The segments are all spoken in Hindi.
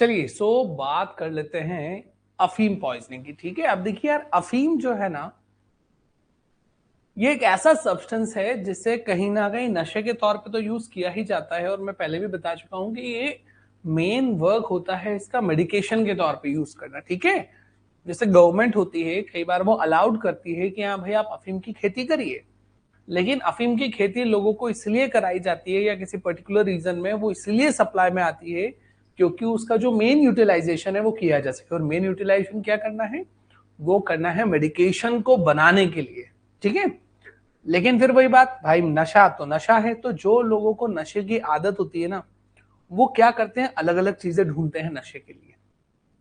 चलिए बात कर लेते हैं अफीम पॉइजनिंग की। ठीक है, अब देखिए यार, अफीम जो है ना, ये एक ऐसा सब्सटेंस है जिसे कहीं ना कहीं नशे के तौर पे तो यूज किया ही जाता है, और मैं पहले भी बता चुका हूं कि ये मेन वर्क होता है इसका मेडिकेशन के तौर पे यूज करना। ठीक है, जैसे गवर्नमेंट होती है, कई बार वो अलाउड करती है कि हाँ भाई आप अफीम की खेती करिए, लेकिन अफीम की खेती लोगों को इसलिए कराई जाती है या किसी पर्टिकुलर रीजन में वो इसलिए सप्लाई में आती है क्योंकि उसका जो मेन यूटिलाइजेशन है वो किया जा सके। और मेन यूटिलाइजेशन क्या करना है, वो करना है मेडिकेशन को बनाने के लिए। ठीक है, लेकिन फिर वही बात भाई, नशा तो नशा है, तो जो लोगों को नशे की आदत होती है ना, वो क्या करते हैं, अलग अलग चीजें ढूंढते हैं नशे के लिए।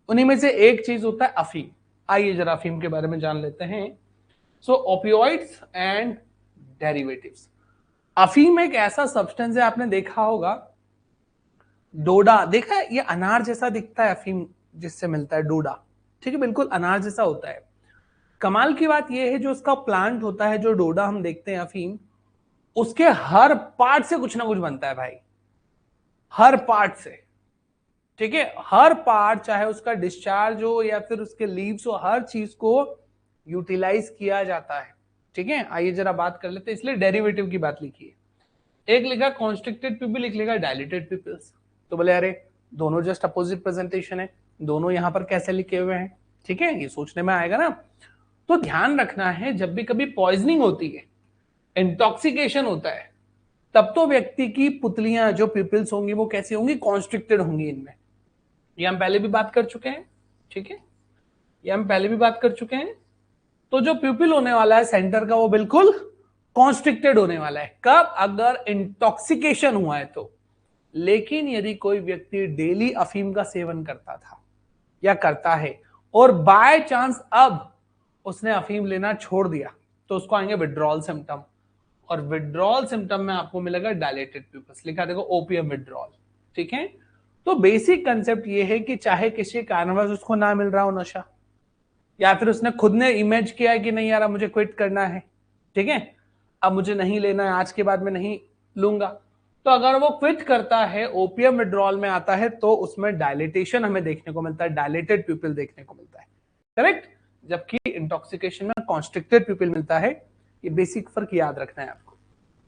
उन्हीं में से एक चीज होता है अफीम। आइए जरा अफीम के बारे में जान लेते हैं। Opioids and derivatives. अफीम एक ऐसा सब्सटेंस है, आपने देखा होगा डोडा देखा है, ये अनार जैसा दिखता है अफीम जिससे मिलता है डोडा। ठीक है, बिल्कुल अनार जैसा होता है। कमाल की बात यह है जो उसका प्लांट होता है, जो डोडा हम देखते हैं अफीम, उसके हर पार्ट से कुछ ना कुछ बनता है भाई, हर पार्ट से। ठीक है, हर पार्ट, चाहे उसका डिस्चार्ज हो या फिर उसके लीव्स हो, हर चीज को यूटिलाइज किया जाता है। ठीक है, आइए जरा बात कर लेते हैं, इसलिए डेरिवेटिव की बात लिखी है। एक लिखा कॉन्स्ट्रिक्टेड पीपल, एक लिखा डायलेटेड पीपल्स। तो बोले अरे दोनों जस्ट अपोजिट प्रेजेंटेशन है, दोनों यहां पर कैसे लिखे हुए हैं? ठीक है, ये सोचने में आएगा ना। तो ध्यान रखना है, जब भी कभी पॉइजनिंग होती है, इंटॉक्सिकेशन होता है, तब तो व्यक्ति की पुतलियां जो पिपल्स होंगी वो कैसी होंगी, कॉन्स्ट्रिक्टेड होंगी इनमें। ये हम पहले भी बात कर चुके हैं। ठीक है, ये हम पहले भी बात कर चुके हैं। तो जो प्यूपिल होने वाला है सेंटर का, वो बिल्कुल कॉन्स्ट्रिक्टेड होने वाला है। कब? अगर इंटॉक्सिकेशन हुआ है तो। लेकिन यदि कोई व्यक्ति डेली अफीम का सेवन करता था या करता है और बाय चांस अब उसने अफीम लेना छोड़ दिया, तो उसको आएंगे विड्रॉल सिम्टम। और विड्रॉल सिम्टम में आपको मिलेगा डायलेटेड प्यूपस, लिखा देखो ओपीएम विड्रॉल। ठीक है, तो बेसिक कंसेप्ट ये है कि चाहे किसी कारणवश उसको ना मिल रहा हो नशा, या फिर उसने खुद ने इमेज किया है कि नहीं यार मुझे क्विट करना है, ठीक है, अब मुझे नहीं लेना है, आज के बाद मैं नहीं लूंगा, तो अगर वो क्विट करता है, ओपीएम विड्रॉल में आता है, तो उसमें डायलिटेशन हमें देखने को मिलता है, डायलेटेड प्यूपिल देखने को मिलता है। करेक्ट, जबकि इंटॉक्सिकेशन में कॉन्स्ट्रिक्टेड प्यूपिल मिलता है। ये बेसिक फर्क याद रखना है आपको।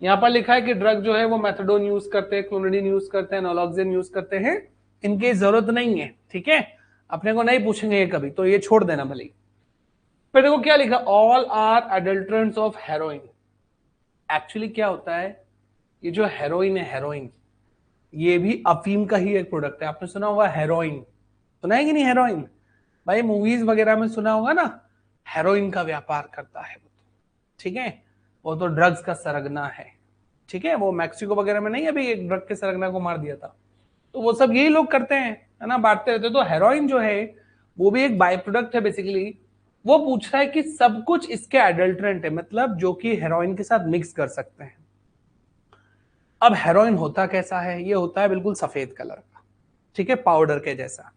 यहां पर लिखा है कि ड्रग जो है वो मेथाडोन यूज करते हैं, क्लोनिडीन यूज करते हैं, नॉलोक्सिन यूज करते हैं, इनकी जरूरत नहीं है। ठीक है, अपने को नहीं पूछेंगे ये कभी, तो ये छोड़ देना भले। फिर देखो क्या लिखा, all are adulterants of heroin. Actually क्या होता है, ये जो हेरोइन है, हेरोइन ये भी अफीम का ही एक प्रोडक्ट है। आपने सुना होगा हेरोइन, सुना है कि नहीं हेरोइन? भाई मूवीज वगैरह में सुना होगा ना, हेरोइन का व्यापार करता है वो तो। ठीक है, वो तो ड्रग्स का सरगना है। ठीक है, वो मैक्सिको वगैरह में नहीं, अभी एक ड्रग के सरगना को मार दिया था, तो वो सब यही लोग करते हैं, है ना, बांटते रहते। तो हेरोइन जो है वो भी एक बाय प्रोडक्ट है बेसिकली। वो पूछ रहा है कि सब कुछ इसके एडल्ट्रेंट है, मतलब जो कि हेरोइन के साथ मिक्स कर सकते हैं। अब हेरोइन होता कैसा है, ये होता है बिल्कुल सफेद कलर का। ठीक है, पाउडर के जैसा।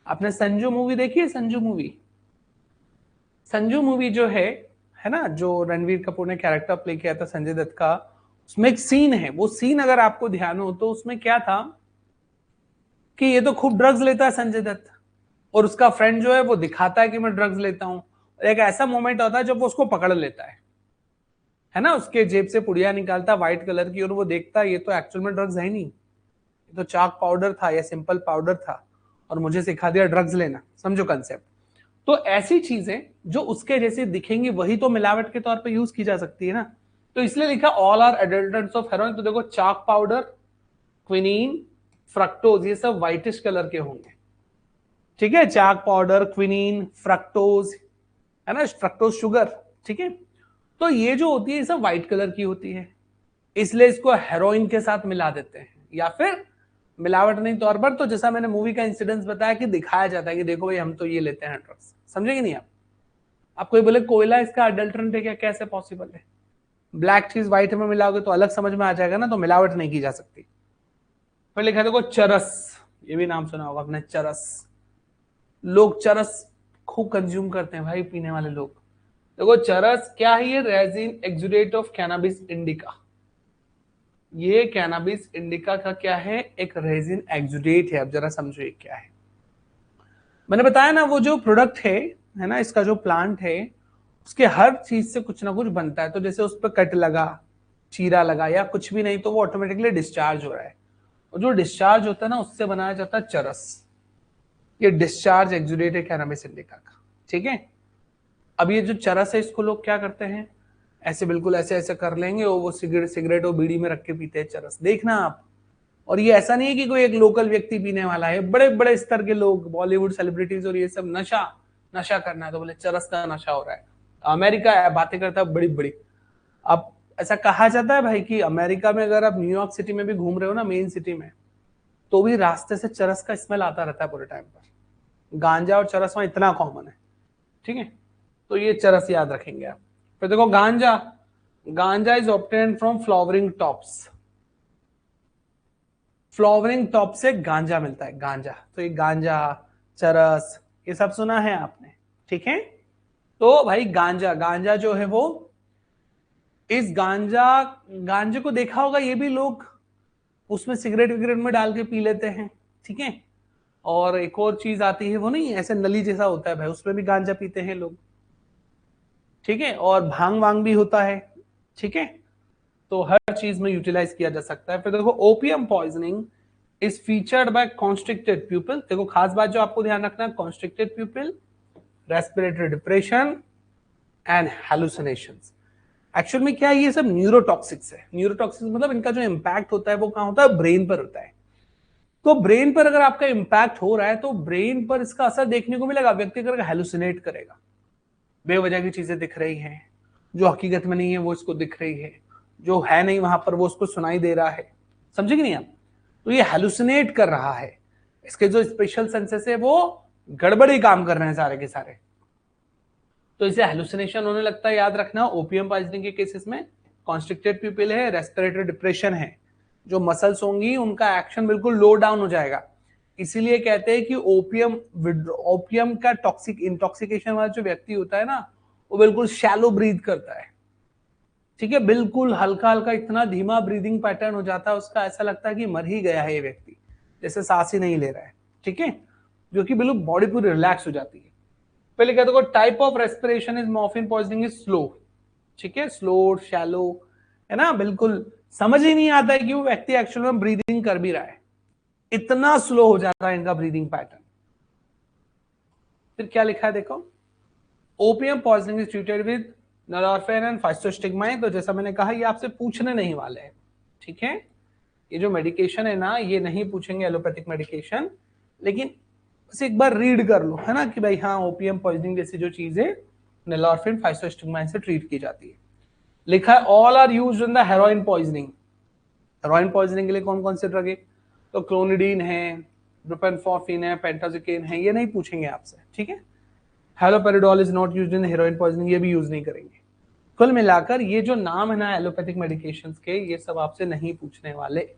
आपने संजू मूवी देखी है? संजू मूवी, संजू मूवी जो है ना, जो रणवीर कपूर ने कैरेक्टर प्ले किया था संजय दत्त का, उसमें एक सीन है, वो सीन अगर आपको ध्यान हो तो उसमें क्या था कि ये तो खूब ड्रग्स लेता है संजय दत्त, और उसका फ्रेंड जो है वो दिखाता है कि मैं ड्रग्स लेता हूं। एक ऐसा मोमेंट होता है जब वो उसको पकड़ लेता है ना, उसके जेब से पुड़िया निकालता व्हाइट कलर की, और वो देखता है ये तो एक्चुअल में ड्रग्स है नहीं, ये तो चाक पाउडर था या सिंपल पाउडर था, और मुझे सिखा दिया ड्रग्स लेना। समझो कंसेप्ट। तो ऐसी चीजें जो उसके जैसे दिखेंगी वही तो मिलावट के तौर पे यूज की जा सकती है ना। तो इसलिए लिखा ऑल आर एडल्टेंट्स ऑफ हेरोइन। तो देखो चाक पाउडर, क्विनीन, फ्रक्टोज, ये सब व्हाइटिश कलर के होंगे। ठीक है, चाक पाउडर, क्विनीन, फ्रक्टोज, है ना, फ्रक्टोज शुगर। ठीक है, तो ये जो होती है ये सब व्हाइट कलर की होती है, इसलिए इसको हेरोइन के साथ मिला देते हैं, या फिर मिलावट नहीं तौर पर, तो जैसा मैंने मूवी का इंसिडेंस बताया कि दिखाया जाता है कि देखो भाई हम तो ये लेते हैं ड्रग्स। समझेंगे नहीं आप कोई बोले कोयला इसका अडल्ट्रेंट है क्या, कैसे पॉसिबल है? ब्लैक चीज व्हाइट में मिलाओगे तो अलग समझ में आ जाएगा ना, तो मिलावट नहीं की जा सकती। फिर लिखा देखो चरस, ये भी नाम सुना होगा आपने, चरस। लोग चरस खूब कंज्यूम करते हैं भाई, पीने वाले लोग। देखो चरस क्या है, ये resin exudate of cannabis indica. ये कैनाबिस इंडिका का क्या है, एक रेजिन एक्सुडेट है। अब जरा समझो ये क्या है। मैंने बताया ना वो जो प्रोडक्ट है ना, इसका जो प्लांट है उसके हर चीज से कुछ ना कुछ बनता है। तो जैसे उस पर कट लगा, चीरा लगा या कुछ भी नहीं, तो वो ऑटोमेटिकली डिस्चार्ज हो रहा है, और जो डिस्चार्ज होता है ना उससे बनाया जाता है चरस। ये डिस्चार्ज एक्सुडेट है कैनबिस इंडिका का, ठीक है। अब ये जो चरस है इसको लोग क्या करते हैं, ऐसे बिल्कुल ऐसे ऐसे कर लेंगे और वो सिगरेट और बीड़ी में रख के पीते हैं चरस, देखना आप। और ये ऐसा नहीं है कि कोई एक लोकल व्यक्ति पीने वाला है, बड़े बड़े स्तर के लोग, बॉलीवुड सेलिब्रिटीज और ये सब नशा नशा करना है तो बोले चरस का नशा हो रहा है। अमेरिका बातें करता है बड़ी बड़ी। अब ऐसा कहा जाता है भाई कि अमेरिका में अगर आप न्यूयॉर्क सिटी में भी घूम रहे हो ना, मेन सिटी में, तो भी रास्ते से चरस का स्मेल आता रहता है पूरे टाइम पर। गांजा और चरस वहां इतना कॉमन है, ठीक है। तो ये चरस याद रखेंगे आप। फिर देखो गांजा, गांजा is obtain from flowering tops. Flowering top से गांजा मिलता है, गांजा। तो ये गांजा, चरस, ये सब सुना है आपने, ठीक है। तो भाई गांजा, गांजा जो है वो, इस गांजे को देखा होगा ये भी लोग उसमें सिगरेट विगरेट में डाल के पी लेते हैं, ठीक है। और एक और चीज आती है, वो नहीं ऐसे नली जैसा होता है भाई, उसमें भी गांजा पीते हैं लोग, ठीक है। और भांग वांग भी होता है, ठीक है। तो हर चीज में यूटिलाइज किया जा सकता है। फिर देखो opium poisoning is featured by constricted pupil. देखो खास बात जो आपको ध्यान रखना है, constricted pupil, respiratory depression and hallucinations. Actual में क्या है, ये सब न्यूरोटॉक्सिक्स है। न्यूरोटॉक्सिक्स मतलब इनका जो इम्पैक्ट होता है वो कहां होता है, ब्रेन पर होता है। तो ब्रेन पर अगर आपका इम्पैक्ट हो रहा है तो ब्रेन पर इसका असर देखने को मिलेगा। व्यक्ति अगर हेलुसिनेट करेगा, बेवजह की चीजें दिख रही हैं, जो हकीकत में नहीं है वो इसको दिख रही है, जो है नहीं वहां पर वो उसको सुनाई दे रहा है, समझे कि नहीं आप। तो ये हेलुसिनेट कर रहा है, इसके जो स्पेशल सेंसेस है वो गड़बड़ी काम कर रहे हैं सारे के सारे, तो इसे हेलुसिनेशन होने लगता है। याद रखना ओपियम पॉइजनिंग के केसेस में कॉन्स्ट्रिक्टेड प्यूपिल है, रेस्पिरेटरी डिप्रेशन है, जो मसल्स होंगी उनका एक्शन बिल्कुल लो डाउन हो जाएगा। इसीलिए कहते हैं कि ओपियम का टॉक्सिक इंटॉक्सिकेशन वाला जो व्यक्ति होता है ना, वो बिल्कुल शैलो ब्रीथ करता है, ठीक है। बिल्कुल हल्का हल्का, इतना धीमा ब्रीदिंग पैटर्न हो जाता है उसका, ऐसा लगता है कि मर ही गया है ये व्यक्ति, जैसे सांस ही नहीं ले रहा है, ठीक है। जो कि बिल्कुल बॉडी पूरी रिलैक्स हो जाती है। पहले कहते हो type of respiration is morphine poisoning is slow, ठीक है। स्लो, शैलो, है ना, बिल्कुल समझ ही नहीं आता है कि वो व्यक्ति एक्चुअल में ब्रीदिंग कर भी रहा है, इतना स्लो हो जाता है इनका ब्रीदिंग पैटर्न। फिर क्या लिखा है देखो, opium poisoning is treated with nalorphine and physostigmine. तो जैसा मैंने कहा ये आपसे पूछने नहीं वाले हैं, ठीक है। ये जो मेडिकेशन है ना, ये नहीं पूछेंगे एलोपैथिक मेडिकेशन, लेकिन बस एक बार रीड कर लो, है ना, कि भाई हाँ ओपियम पॉइजनिंग जैसी जो चीज है नॉरफिन फाइस्टोस्टिग्माइन से ट्रीट की जाती है। लिखा है all are used in the heroin poisoning. Heroin poisoning के लिए कौन कौन से ड्रग है, तो क्लोनिडीन है, ब्रुपेनफॉर्फिन है, पेंटाजिकिन है, ये नहीं पूछेंगे आपसे, ठीक है। Haloperidol is not used in heroin poisoning, ये भी यूज नहीं करेंगे। कुल मिलाकर ये जो नाम है ना एलोपैथिक मेडिकेशंस के, ये सब आपसे नहीं पूछने वाले।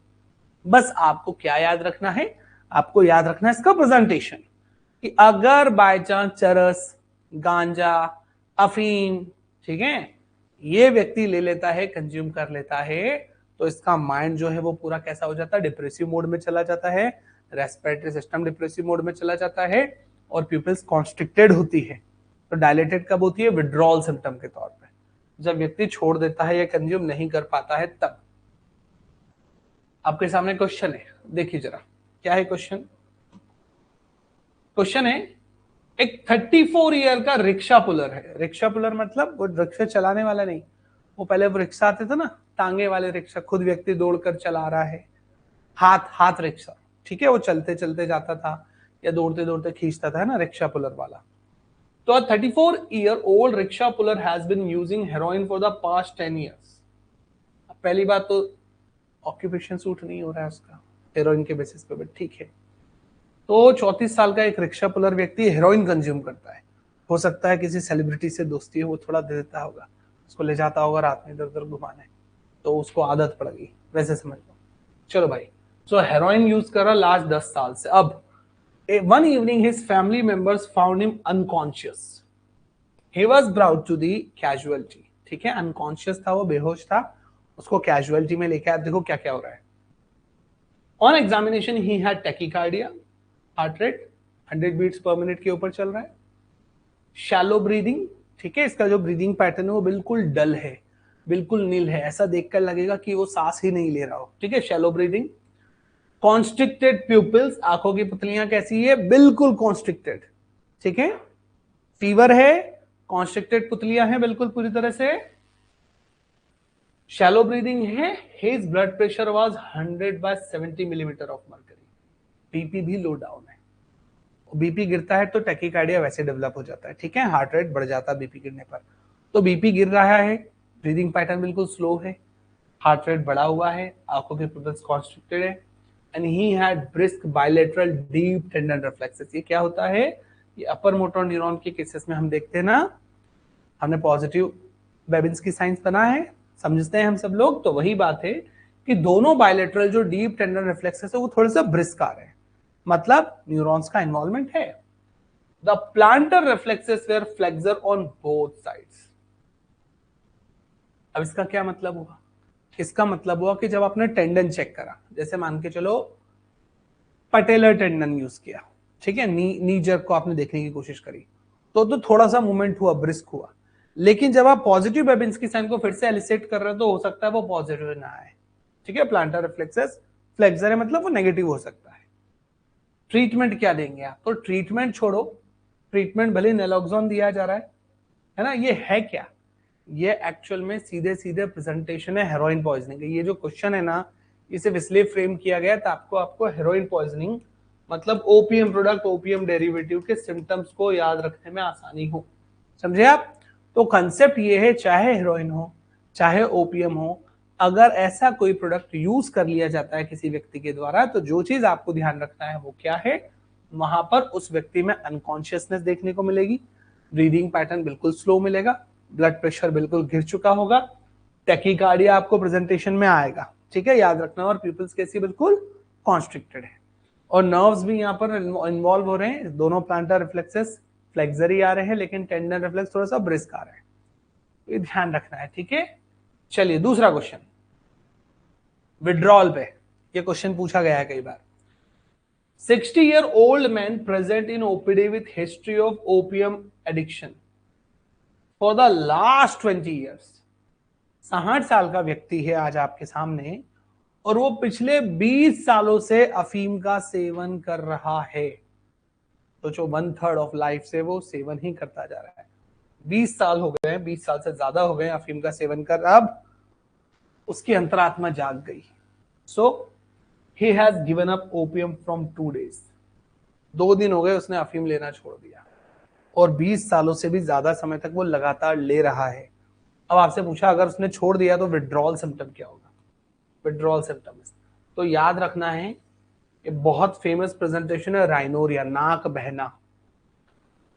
बस आपको क्या याद रखना है, आपको याद रखना है इसका प्रेजेंटेशन, कि अगर बाय चांस चरस, गांजा, अफीम, ठीक है, ये व्यक्ति ले लेता है, कंज्यूम कर लेता है, तो इसका माइंड जो है वो पूरा कैसा हो जाता है, डिप्रेसिव मोड में चला जाता है, रेस्पिरेटरी सिस्टम डिप्रेसिव मोड में चला जाता है, और प्यूपिल्स कॉन्स्ट्रिक्टेड होती है। तो डायलेटेड कब होती है, विड्रॉल सिम्टम के तौर पर, जब व्यक्ति छोड़ देता है या कंज्यूम नहीं कर पाता है तब। आपके सामने क्वेश्चन है, देखिए जरा क्या है क्वेश्चन। क्वेश्चन है, एक 34 ईयर का रिक्शा पुलर है। रिक्शा पुलर मतलब वो रिक्शा चलाने वाला नहीं, वो पहले वो रिक्शा आते थे ना, टांगे वाले रिक्शा, खुद व्यक्ति दौड़कर चला रहा है, हाथ हाथ रिक्शा, ठीक है, वो चलते चलते जाता था या दौड़ते दौड़ते खींचता था, है ना, रिक्शा पुलर वाला। तो 34 year old rickshaw puller has been using heroin for the past 10 years. पहली बात तो ऑक्यूपेशन सूट नहीं हो रहा है उसका हेरोइन के बेसिस पे, बट ठीक है। तो 34 साल का एक रिक्शा पुलर व्यक्ति हेरोइन कंज्यूम करता है, हो सकता है किसी सेलिब्रिटी से दोस्ती हो, वो थोड़ा दे देता होगा, उसको ले जाता होगा रात में इधर उधर घुमाने, तो उसको आदत पड़ गई, वैसे समझ लो। चलो भाई, सो हेरोइन यूज कर रहा लास्ट 10 साल से। अब one evening his family members found him unconscious, he was brought to the casualty, ठीक है, अनकॉन्शियस था वो, बेहोश था, उसको कैजुअलिटी में लेके आया। देखो क्या क्या हो रहा है। On examination he had tachycardia, heart rate 100 beats per minute के ऊपर चल रहा है। शैलो ब्रीदिंग, ठीक है, इसका जो ब्रीदिंग पैटर्न है वो बिल्कुल डल है, बिल्कुल नील है, ऐसा देखकर लगेगा कि वो सांस ही नहीं ले रहा हो, ठीक है, शैलो ब्रीदिंग। कॉन्स्ट्रिक्टेड प्यूपिल्स, आंखों की पुतलियां कैसी है, बिल्कुल कॉन्स्ट्रिक्टेड, ठीक है, फीवर है, कॉन्स्ट्रिक्टेड पुतलियां हैं बिल्कुल पूरी तरह से, शैलो ब्रीदिंग है, his blood pressure was 100/70 millimetre of mercury, BP भी लो डाउन है, बीपी गिरता है तो टैकीकार्डिया वैसे डेवलप हो जाता है, ठीक है, हार्ट रेट बढ़ जाता है बीपी गिरने पर, तो बीपी गिर रहा है, ब्रीदिंग पैटर्न बिल्कुल स्लो है, हार्ट रेट बढ़ा हुआ है, आंखों के पिपल्स कॉन्स्ट्रिक्टेड है, and he had brisk bilateral deep tendon reflexes. ये क्या होता है, ये अपर मोटर न्यूरॉन के केसेस में हम देखते हैं ना, हमने पॉजिटिव बेबिन्स की साइंस बना है, समझते हैं हम सब लोग, तो वही बात है कि दोनों बायलैटरल जो डीप टेंडन रिफ्लेक्सेस है वो थोड़े से ब्रिस्क आ रहे हैं, मतलब न्यूरॉन्स का इन्वॉल्वमेंट है। The plantar reflexes were flexor on both sides. अब इसका क्या मतलब हुआ, इसका मतलब हुआ कि जब आपने टेंडन चेक करा, जैसे मान के चलो पटेलर टेंडन यूज किया, ठीक है, नी जर्क को आपने देखने की कोशिश करी, तो थोड़ा सा मूवमेंट हुआ, ब्रिस्क हुआ, लेकिन जब आप पॉजिटिव बेबिन्स्की साइन को फिर से एलिसिट कर रहे हो तो हो सकता है वो पॉजिटिव ना आए, ठीक है, प्लांटर रिफ्लेक्सेस फ्लेक्सर है, मतलब वो नेगेटिव हो सकता है। ट्रीटमेंट क्या देंगे आप, तो ट्रीटमेंट छोड़ो, ट्रीटमेंट भले नैलोक्सोन दिया जा रहा है ना, ये है क्या, ये एक्चुअल में सीधे सीधे प्रेजेंटेशन है हेरोइन पॉइजनिंग। ये जो क्वेश्चन है ना, ये सिर्फ इसलिए फ्रेम किया गया था आपको हेरोइन पॉइजनिंग मतलब ओपीएम प्रोडक्ट, ओपीएम डेरिवेटिव के सिम्टम्स को याद रखने में आसानी हो, समझे आप। तो कंसेप्ट ये है, चाहे हेरोइन हो चाहे ओपीएम हो, अगर ऐसा कोई प्रोडक्ट यूज कर लिया जाता है किसी व्यक्ति के द्वारा, तो जो चीज आपको ध्यान रखना है वो क्या है, वहां पर उस व्यक्ति में अनकॉन्शियसनेस देखने को मिलेगी, ब्रीदिंग पैटर्न बिल्कुल स्लो मिलेगा, ब्लड प्रेशर बिल्कुल गिर चुका होगा, टैकीकार्डिया आपको प्रेजेंटेशन में आएगा, ठीक है, याद रखना, और पीपल्स कैसी बिल्कुल कॉन्स्ट्रिक्टेड है, और नर्व्स भी यहाँ पर इन्वॉल्व हो रहे हैं, दोनों प्लांटर रिफ्लेक्सेस फ्लेक्सरी आ रहे हैं, लेकिन टेंडन रिफ्लेक्स थोड़ा सा ब्रिस्क आ रहे हैं, ये ध्यान रखना है, ठीक है। चलिए दूसरा क्वेश्चन, विड्रॉल पे, ये क्वेश्चन पूछा गया है कई बार। 60-year-old man present in OPD with history of opium addiction for the last 20 years। 60 साल का व्यक्ति है आज आपके सामने और वो पिछले 20 सालों से अफीम का सेवन कर रहा है, तो जो 1/3 ऑफ लाइफ से वो सेवन ही करता जा रहा है, 20 साल हो गए, 20 साल से ज्यादा हो गए अफीम का सेवन कर, अब उसकी अंतरात्मा जाग गई। सो he has given up opium from 2 days। 2 दिन हो गए उसने अफीम लेना छोड़ दिया और 20 सालों से भी ज्यादा समय तक वो लगातार ले रहा है। अब आपसे पूछा अगर उसने छोड़ दिया तो विड्रॉल सिम्टम क्या होगा, विड्रॉल सिम्टम्स, तो याद रखना है ये बहुत फेमस प्रेजेंटेशन है, राइनोरिया, नाक बहना।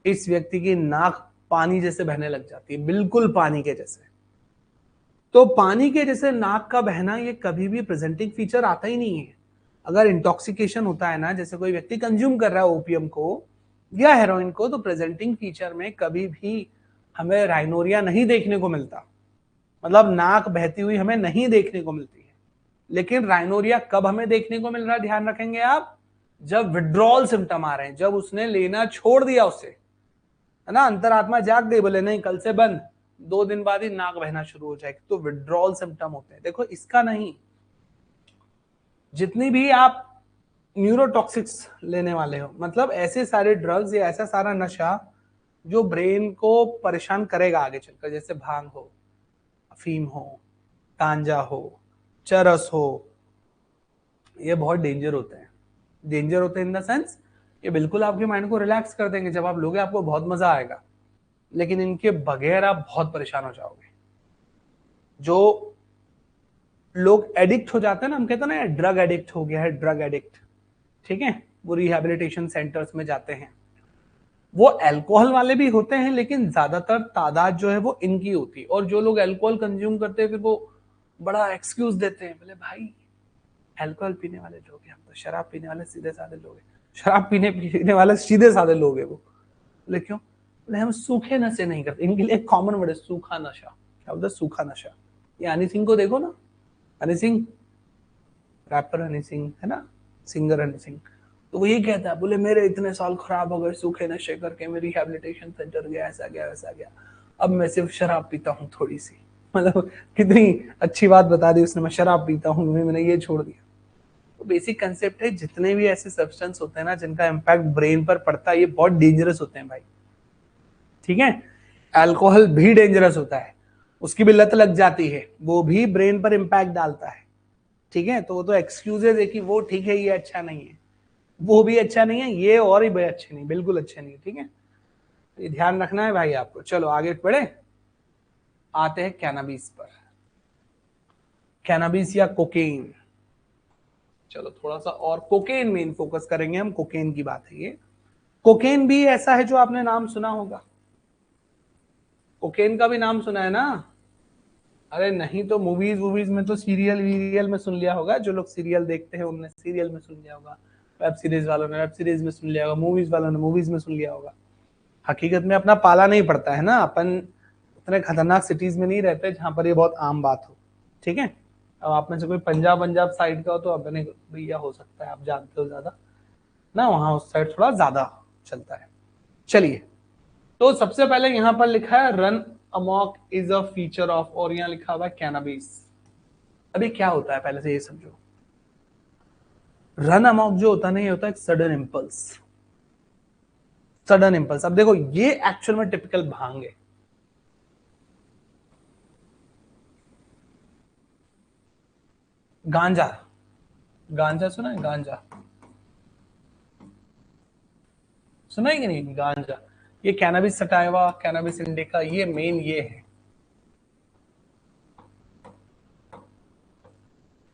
इस व्यक्ति की नाक पानी जैसे बहने लग जाती है, बिल्कुल पानी के जैसे। तो पानी के जैसे नाक का बहना ये कभी भी प्रेजेंटिंग फीचर आता ही नहीं है। अगर इंटॉक्सिकेशन होता है ना, जैसे कोई व्यक्ति कंज्यूम कर रहा है ओपीएम को या हेरोइन को, तो प्रेजेंटिंग फीचर में कभी भी हमें राइनोरिया नहीं देखने को मिलता, मतलब नाक बहती हुई हमें नहीं देखने को मिलती है। लेकिन राइनोरिया कब हमें देखने को मिल रहा है, ध्यान रखेंगे आप, जब विड्रॉल सिम्टम आ रहे हैं, जब उसने लेना छोड़ दिया उससे, है ना, अंतरात्मा जाग गई, बोले नहीं कल से बंद, 2 दिन बाद ही नाक बहना शुरू हो जाएगी, तो विड्रॉल सिम्टम होते हैं। देखो इसका नहीं, जितनी भी आप न्यूरोटॉक्सिक्स लेने वाले हो, मतलब ऐसे सारे ड्रग्स या ऐसा सारा नशा जो ब्रेन को परेशान करेगा आगे चलकर, जैसे भांग हो, अफीम हो, गांजा हो, चरस हो, ये बहुत डेंजर होते हैं। डेंजर होते हैं इन द सेंस ये बिल्कुल आपके माइंड को रिलैक्स कर देंगे, जब आप लोगे आपको बहुत मजा आएगा, लेकिन इनके बगैर आप बहुत परेशान हो जाओगे। जो लोग एडिक्ट हो जाते हैं ना, हम कहते हैं ना ड्रग एडिक्ट हो गया है, ड्रग एडिक्ट, ठीक है, वो रिहैबिलिटेशन सेंटर्स में जाते हैं, वो अल्कोहल वाले भी होते हैं, लेकिन ज्यादातर तादाद जो है वो इनकी होती है। और जो लोग अल्कोहल कंज्यूम करते हैं फिर वो बड़ा एक्सक्यूज देते हैं, बोले भाई अल्कोहल पीने वाले लोग हैं, हम तो शराब पीने वाले सीधे साधे लोग हैं, शराब पीने वाले सीधे साधे लोग हैं वो। बोले क्यों, बोले हम सूखे नशे नहीं करते, इनके लिए कॉमन वर्ड है सूखा नशा। क्या बोलते, सूखा नशा। ये हनी सिंह को देखो ना, हनी सिंह, रैपर हनी सिंह है ना, सिंगर हनी सिंह, तो वो ये कहता है, बोले मेरे इतने साल खराब हो गए सूखे नशे करके, मैं रिहैबिलिटेशन सेंटर गया, ऐसा गया वैसा गया, अब मैं सिर्फ शराब पीता हूँ थोड़ी सी। मतलब कितनी अच्छी बात बता दी उसने, मैं शराब पीता हूँ, मैंने ये छोड़ दिया। तो बेसिक कंसेप्ट है, जितने भी ऐसे सब्सटेंस होते हैं ना जिनका इम्पैक्ट ब्रेन पर पड़ता है, ये बहुत डेंजरस होते हैं भाई, ठीक है। अल्कोहल भी डेंजरस होता है, उसकी भी लत लग जाती है, वो भी ब्रेन पर इम्पैक्ट डालता है, ठीक है। तो वो तो एक्सक्यूजेज है कि वो ठीक है, ये अच्छा नहीं है, वो भी अच्छा नहीं है, ये और ही अच्छे नहीं, बिल्कुल अच्छे नहीं, ठीक है। ये ध्यान रखना है भाई आपको। चलो आगे बढ़े, आते हैं कैनाबिस पर। कैनाबिस या कोकेन, चलो थोड़ा सा और कोकेन में फोकस करेंगे हम, कोकेन की बात है ये। कोकेन भी ऐसा है जो आपने नाम सुना होगा, कोकेन का भी नाम सुना है ना? अरे नहीं तो मूवीज वूवीज में तो सीरियल वीरियल में सुन लिया होगा, जो लोग सीरियल देखते हैं उनने सीरियल में सुन लिया होगा, वेब सीरीज वालों ने वेब सीरीज में सुन लिया होगा, मूवीज वालों ने मूवीज में सुन लिया होगा। हकीकत में अपना पाला नहीं पड़ता है ना, अपन उतने खतरनाक सिटीज में नहीं रहते जहां पर ये बहुत आम बात हो, ठीक है। अब आप में से कोई पंजाब साइड का हो तो अपने भैया हो सकता है आप जानते हो ज्यादा ना, वहां उस साइड थोड़ा ज्यादा चलता है। चलिए, तो सबसे पहले यहां पर लिखा है run amok is a feature of, और यहां लिखा हुआ है कैनाबिस। अभी क्या होता है पहले से ये समझो। रन अमॉक जो होता है ना, ये होता है एक सडन इंपल्स, सडन इंपल्स। अब देखो ये एक्चुअल में टिपिकल भांग है, गांजा, गांजा सुना है? गांजा सुना है कि नहीं? गांजा, ये कैनाबिस सटाइवा, कैनाबिस इंडिका, ये मेन ये है।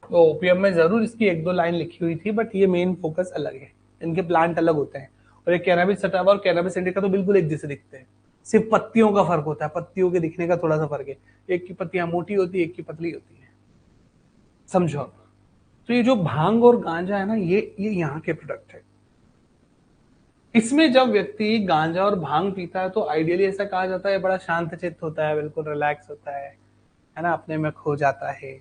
तो ओपीएम में जरूर इसकी एक दो लाइन लिखी हुई थी, बट ये मेन फोकस अलग है, इनके प्लांट अलग होते हैं। और ये कैनाबिस सटाइवा और कैनाबिस इंडिका तो बिल्कुल एक जैसे दिखते हैं, सिर्फ पत्तियों का फर्क होता है, पत्तियों के दिखने का थोड़ा सा फर्क है, एक की पत्तियां मोटी होती है, एक की पतली होती है, समझो। तो ये जो भांग और गांजा है ना, ये यहाँ के प्रोडक्ट है। इसमें जब व्यक्ति गांजा और भांग पीता है तो आइडियली ऐसा कहा जाता है बड़ा शांत चित्त होता है, बिल्कुल रिलैक्स होता है ना, अपने में खो जाता है।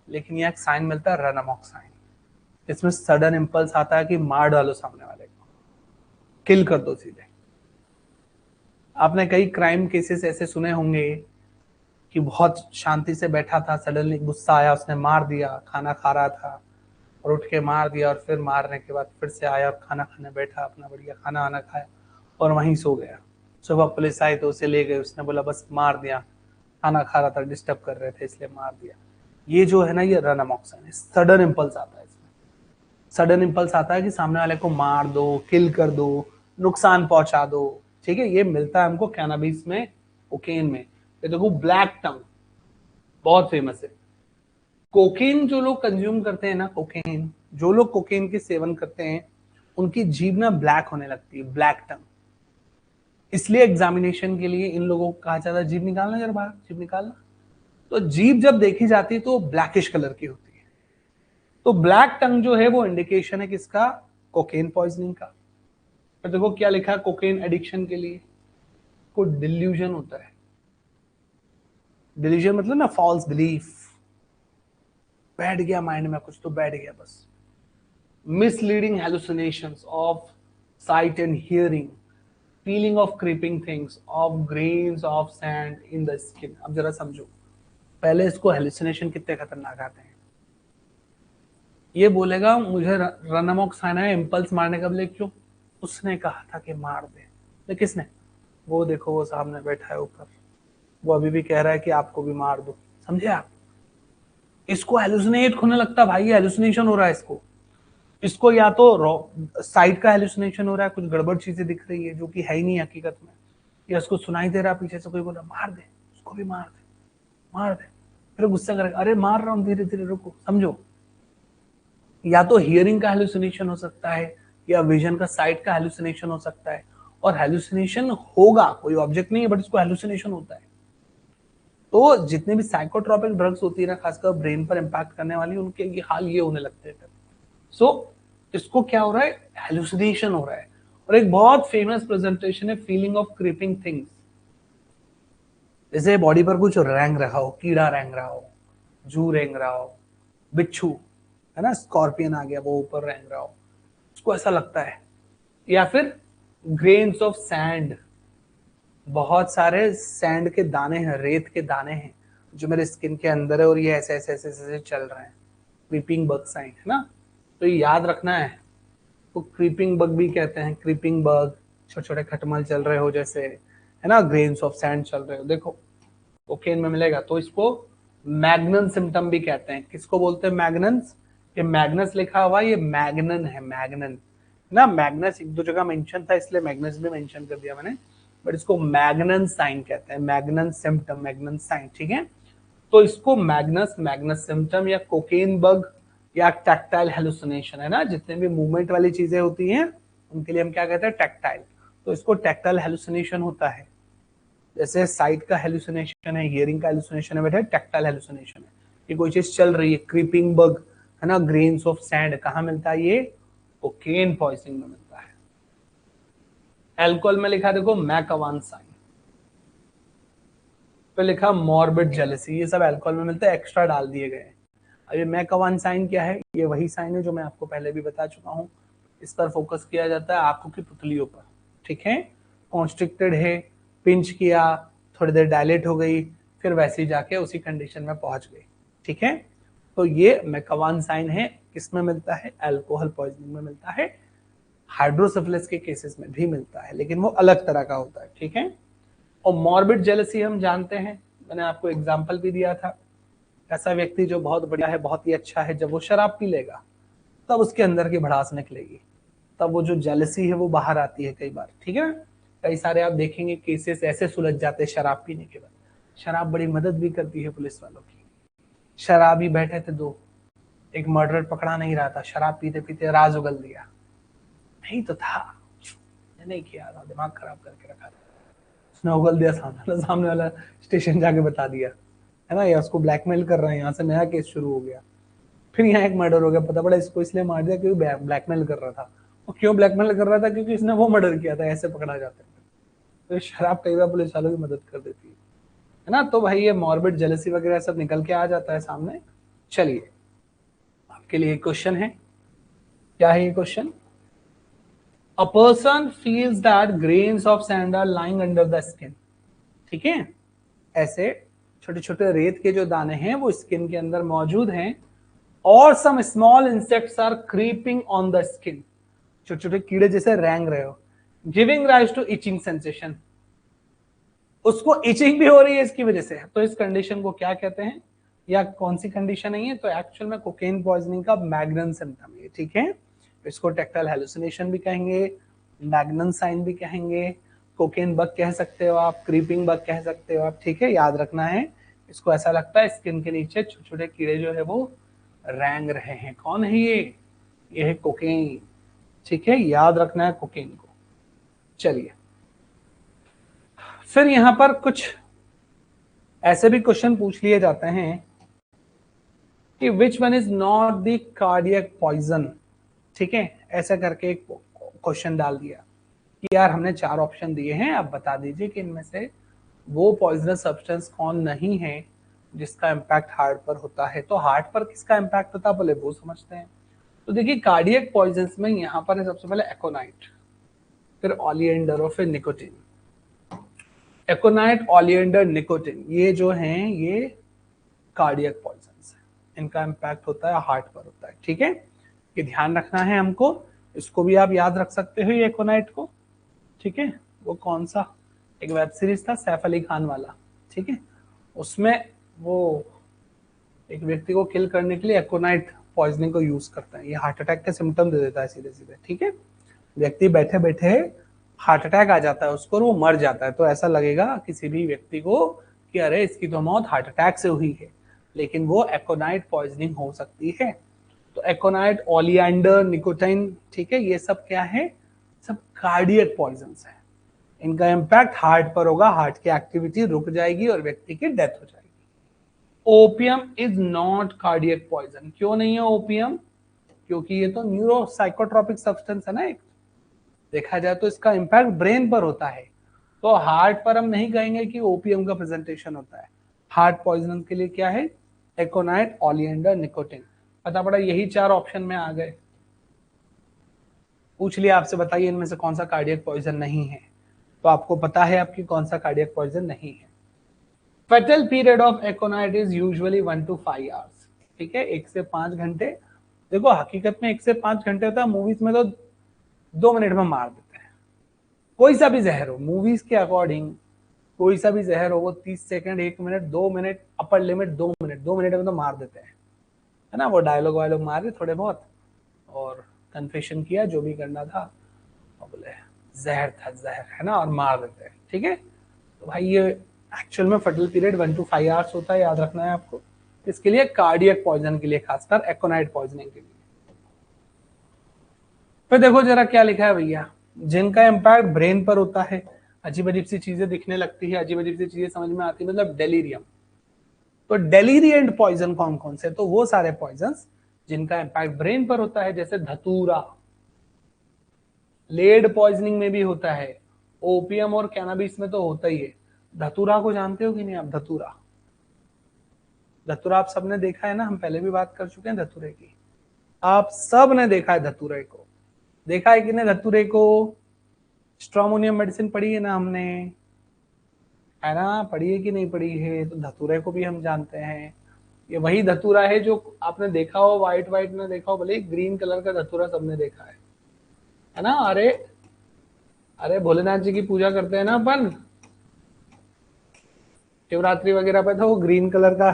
लेकिन यह एक साइन मिलता है रन अमॉक साइन, इसमें सडन इंपल्स आता है कि मार डालो सामने वाले को, किल कर दो सीधे। आपने कई क्राइम केसेस ऐसे सुने होंगे कि बहुत शांति से बैठा था, सडनली गुस्सा आया, उसने मार दिया, खाना खा रहा था और उठ के मार दिया, और फिर मारने के बाद फिर से आया और खाना खाने बैठा, अपना बढ़िया खाना वाना खाया और वहीं सो गया। सुबह पुलिस आई तो उसे ले गए, उसने बोला बस मार दिया, खाना खा रहा था, डिस्टर्ब कर रहे थे इसलिए मार दिया। ये जो है ना, ये रन अमॉक साइन है, सडन इंपल्स आता है इसमें। सडन इंपल्स आता है कि सामने वाले को मार दो, किल कर दो, नुकसान पहुंचा दो, ठीक है। ये मिलता है हमको कैनाबिस में, कोकेन में। ये देखो ब्लैक टंग बहुत फेमस है। कोकेन जो लोग कंज्यूम करते हैं ना, कोकेन जो लोग कोकेन के सेवन करते हैं, उनकी जीभ ना ब्लैक होने लगती है, ब्लैक टंग। इसलिए एग्जामिनेशन के लिए इन लोगों को कहा जाता है जीभ निकालना, जरा बाहर जीभ निकालना। तो जीभ जब देखी जाती है तो ब्लैकिश कलर की होती है। तो ब्लैक टंग जो है वो इंडिकेशन है किसका? कोकेन पॉइजनिंग का। तो देखो क्या लिखा है कोकेन एडिक्शन के लिए, को डिल्यूजन होता है। डिल्यूजन मतलब ना फॉल्स बिलीफ, बैठ गया माइंड में कुछ तो बैठ गया बस। Misleading hallucinations of site and hearing, feeling of creeping things, of grains of sand in the skin. अब जरा समझो, पहले इसको हेलुसिनेशन कितने खतरनाक आते हैं। ये बोलेगा मुझे रन अमॉक साइन है, इम्पल्स मारने का, बोले क्यों? उसने कहा था कि मार दे। तो किसने? वो देखो वो सामने बैठा है ऊपर, वो अभी भी कह रहा है कि आपको भी मार दो, समझे आप? इसको हेलुसिनेट होने लगता है भाई, हेलुसिनेशन हो रहा है इसको। इसको या तो साइड का हेलुसिनेशन हो रहा है, कुछ गड़बड़ चीजें दिख रही है जो कि है ही नहीं हकीकत में, या उसको सुनाई दे रहा है पीछे से कोई बोला मार दे, उसको भी मार दे, मार दे। फिर गुस्सा करेगा, अरे मार रहा हूं धीरे धीरे, रुको, समझो। या तो हियरिंग का हेलुसिनेशन हो सकता है, या विजन का साइट का हेलुसिनेशन हो सकता है। और हेलुसिनेशन होगा, कोई ऑब्जेक्ट नहीं है बट इसको हेलुसिनेशन होता है। तो जितने भी साइकोट्रोपिक ड्रग्स होती है ना, खासकर ब्रेन पर इंपैक्ट करने वाली, उनके ये हाल ये होने लगते हैं। सो इसको क्या हो रहा है? हेलुसिनेशन हो रहा है। और एक बहुत फेमस प्रेजेंटेशन है फीलिंग ऑफ क्रीपिंग थिंग्स, जैसे बॉडी पर कुछ रेंग रहा हो, कीड़ा रेंग रहा हो, जू रेंग रहा हो, बिच्छू है ना, स्कॉर्पियन आ गया वो ऊपर रेंग रहा हो, इसको ऐसा लगता है। या फिर ग्रेन्स ऑफ सैंड, बहुत सारे सैंड के दाने हैं, रेत के दाने हैं जो मेरे स्किन के अंदर है और ये ऐसे ऐसे ऐसे ऐसे चल रहे हैं, क्रीपिंग बग साइन है ना। तो ये याद रखना है, तो क्रीपिंग बग भी कहते हैं, क्रीपिंग बग, छोटे छोटे खटमल चल रहे हो जैसे, है ना, ग्रेन्स ऑफ सैंड चल रहे हो, देखो कोकेन में मिलेगा। तो इसको मैग्नन सिम्टम भी कहते हैं। किसको बोलते हैं मैग्नन्स? ये मैग्नस लिखा हुआ ये मैग्नन है, मैग्नन ना, मैग्नस एक दो जगह मेंशन था इसलिए मैग्नस भी मेंशन कर दिया मैंने, बट इसको मैग्नन साइन कहते हैं, मैग्नन सिम्टम, मैग्नन साइन, ठीक है। तो इसको मैग्नस, मैग्नस सिम्टम या कोकेन बग या टैक्टाइल हेलुसिनेशन, है ना, जितने भी मूवमेंट वाली चीजें होती हैं उनके लिए हम क्या कहते हैं, टैक्टाइल। तो इसको टैक्टाइल हेलुसिनेशन होता है। जैसे साइट का हेलुसिनेशन है, हियरिंग का हेलुसिनेशन है, बेटा टैक्टाइल हेलुसिनेशन है। ये कोई चीज चल रही है, क्रीपिंग बग, है ना, ग्रेन्स ऑफ सैंड, कहाँ मिलता है ये? कोकेन पॉइजनिंग में मिलता है। अल्कोहल में लिखा देखो मैकवान साइन, पे लिखा मॉर्बिड जेलसी, ये सब अल्कोहल में मिलता है, एक्स्ट्रा डाल दिए गए। अब ये मैकवान साइन क्या है? ये वही साइन है जो मैं आपको पहले भी बता चुका हूँ। इस पर फोकस किया जाता है आंखों की पुतलियों पर, ठीक है। कॉन्स्ट्रिक्टेड है, पिंच किया, थोड़ी देर डायलेट हो गई, फिर वैसे ही जाके उसी कंडीशन में पहुंच गई, ठीक है। तो ये मैकवान साइन है, किसमें मिलता है? अल्कोहल पॉइजनिंग में मिलता है। हाइड्रोसिफिलिस के केसेस में भी मिलता है, लेकिन वो अलग तरह का होता है, ठीक है। और मॉर्बिड जेलसी हम जानते हैं, मैंने आपको एग्जाम्पल भी दिया था। ऐसा व्यक्ति जो बहुत बढ़िया है, बहुत ही अच्छा है, जब वो शराब पी लेगा तब उसके अंदर की भड़ास निकलेगी, तब वो जो जेलसी है वो बाहर आती है कई बार, ठीक है। कई सारे आप देखेंगे केसेस ऐसे सुलझ जाते हैं शराब पीने के बाद। शराब बड़ी मदद भी करती है पुलिस वालों की। शराब ही बैठे थे दो, एक मर्डर पकड़ा नहीं रहा था, शराब पीते पीते राज उगल दिया, नहीं तो था, नहीं किया था, दिमाग खराब करके रखा था, उसने उगल दिया, सामने वाला स्टेशन जाके बता दिया, है ना, या उसको ब्लैकमेल कर रहे हैं, यहाँ से नया केस शुरू हो गया। फिर यहाँ एक मर्डर हो गया, पता पड़ा इसको इसलिए मार दिया क्योंकि ब्लैकमेल कर रहा था। और क्यों ब्लैकमेल कर रहा था? क्योंकि इसने वो मर्डर किया था, ऐसे पकड़ा जाता है। तो शराब कई बार पुलिस वालों की मदद कर देती है ना। तो भाई ये मॉर्बिड जेलसी वगैरह सब निकल के आ जाता है सामने। चलिए आपके लिए क्वेश्चन है, क्या है ये question? A person feels that grains of sand are lying under the skin, ठीक है। ऐसे छोटे छोटे रेत के जो दाने हैं वो स्किन के अंदर मौजूद हैं, और some small insects are creeping on the skin, छोटे छोटे कीड़े जैसे रेंग रहे हो, giving rise to itching sensation, उसको इचिंग भी हो रही है इसकी वजह से। तो इस कंडीशन को क्या कहते हैं, या कौन सी कंडीशन है ये? तो एक्चुअल में कोकेन पॉइजनिंग का मैग्नन सिम्टम है, ठीक है। इसको टैक्टाइल हेलुसिनेशन भी कहेंगे, मैग्नन साइन भी कहेंगे, कोकेन बग कह सकते हो आप, क्रीपिंग बग कह सकते हो आप, ठीक है। याद रखना है, इसको ऐसा लगता है स्किन के नीचे छोटे छोटे कीड़े जो है वो रेंग रहे हैं। कौन है ये है कोकेन, ठीक है, याद रखना है कोकेन को। चलिए फिर यहां पर कुछ ऐसे भी क्वेश्चन पूछ लिए जाते हैं कि which one is not the cardiac poison, ठीक है। ऐसा करके एक क्वेश्चन डाल दिया कि यार हमने 4 ऑप्शन दिए हैं, आप बता दीजिए कि इनमें से वो पॉइजनस सब्सटेंस कौन नहीं है जिसका इम्पैक्ट हार्ट पर होता है। तो हार्ट पर किसका इम्पैक्ट होता है बोले वो समझते हैं। तो देखिए कार्डियक पॉइजन में यहाँ पर है सबसे पहले एकोनाइट, फिर ओलिएंडर और फिर निकोटीन। एकोनाइट, ओलिएंडर, निकोटीन, ये जो हैं ये कार्डियक पॉइजन है, इनका इम्पैक्ट होता है हार्ट पर होता है, ठीक है। ये ध्यान रखना है हमको, इसको भी आप याद रख सकते हो ये एकोनाइट को, ठीक है। वो कौन सा एक वेब सीरीज था सैफ अली खान वाला, ठीक है, उसमें वो एक व्यक्ति को किल करने के लिए एकोनाइट पॉइजनिंग को यूज करता है। ये हार्ट अटैक के सिम्टम दे देता है सीधे सीधे, ठीक है। व्यक्ति बैठे बैठे हार्ट अटैक आ जाता है उसको और वो मर जाता है, तो ऐसा लगेगा किसी भी व्यक्ति को कि अरे इसकी तो मौत हार्ट अटैक से हुई है, लेकिन वो एकोनाइट पॉइजनिंग हो सकती है। तो एकोनाइट, ओलिएंडर, निकोटीन, ठीक है, ये सब क्या है? सब कार्डियक पॉइजन है। इनका इम्पैक्ट हार्ट पर होगा, हार्ट की एक्टिविटी रुक जाएगी और व्यक्ति की डेथ हो जाएगी। Opium is not cardiac poison. क्यों नहीं है ओपियम? क्योंकि ये तो न्यूरोसाइकोट्रोपिक सब्सटेंस है ना एक, देखा जाए तो इसका इम्पैक्ट ब्रेन पर होता है। तो हार्ट पर हम नहीं कहेंगे कि ओपियम का प्रेजेंटेशन होता है। हार्ट पॉइजन के लिए क्या है? एकोनाइट, ओलिएंडर, निकोटीन। पता पड़ा यही 4 ऑप्शन में आ गए। पूछ लिया आपसे, बताइए इनमें से कौन सा कार्डियक पॉइजन नहीं है, तो आपको पता है आपकी कौन सा कार्डियक पॉइजन नहीं है। Fatal period of aconite is usually 1 to 5 hours, ठीक है, 1 से 5 घंटे। देखो हकीकत में 1 से 5 घंटे होता है, मूवीज में तो 2 मिनट में मार देते हैं। कोई सा भी जहर हो, मूवीज के अकॉर्डिंग कोई सा भी जहर हो, वो 30 second, 1 minute, 2 minute, upper limit 2 minute, 2 minute में तो मार देते हैं, है ना। वो डायलॉग वायलॉग मारे थोड़े बहुत और कन्फेशन किया जो भी करना था, और बोले जहर था जहर, है ना, और मार देते हैं, ठीक है। तो भाई ये एक्चुअल में फटल पीरियड 1 to 5 आवर्स होता है, याद रखना है आपको। इसके लिए कार्डियक पॉइजन के लिए, खासकर एकोनाइट पॉइजनिंग के लिए। फिर देखो जरा क्या लिखा है भैया, जिनका इम्पैक्ट ब्रेन पर होता है, अजीब अजीब सी चीजें दिखने लगती है, अजीब अजीब सी चीजें समझ में आती है, मतलब डेलीरियम। तो डेलीरियंट पॉइजन कौन कौन से, तो वो सारे पॉइजन जिनका इम्पैक्ट ब्रेन पर होता है, जैसे धतूरा, लेड पॉइजनिंग में भी होता है, ओपियम और कैनाबिस में तो होता ही है। धतूरा को जानते हो कि नहीं आप? धतूरा, धतूरा आप सबने देखा है ना, हम पहले भी बात कर चुके हैं धतूरे की, आप सब ने देखा है धतूरे को, देखा है कि नहीं धतूरे को? स्ट्रोमोनियम मेडिसिन पढ़ी है ना हमने, है ना, पढ़ी है कि नहीं पढ़ी है? तो धतूरे को भी हम जानते हैं। ये वही धतूरा है जो आपने देखा हो, व्हाइट व्हाइट ने देखा हो, भले ग्रीन कलर का धतूरा सबने देखा है ना। अरे अरे भोलेनाथ जी की पूजा करते हैं ना अपन, शिवरात्रि वगैरह पे, तो वो ग्रीन कलर का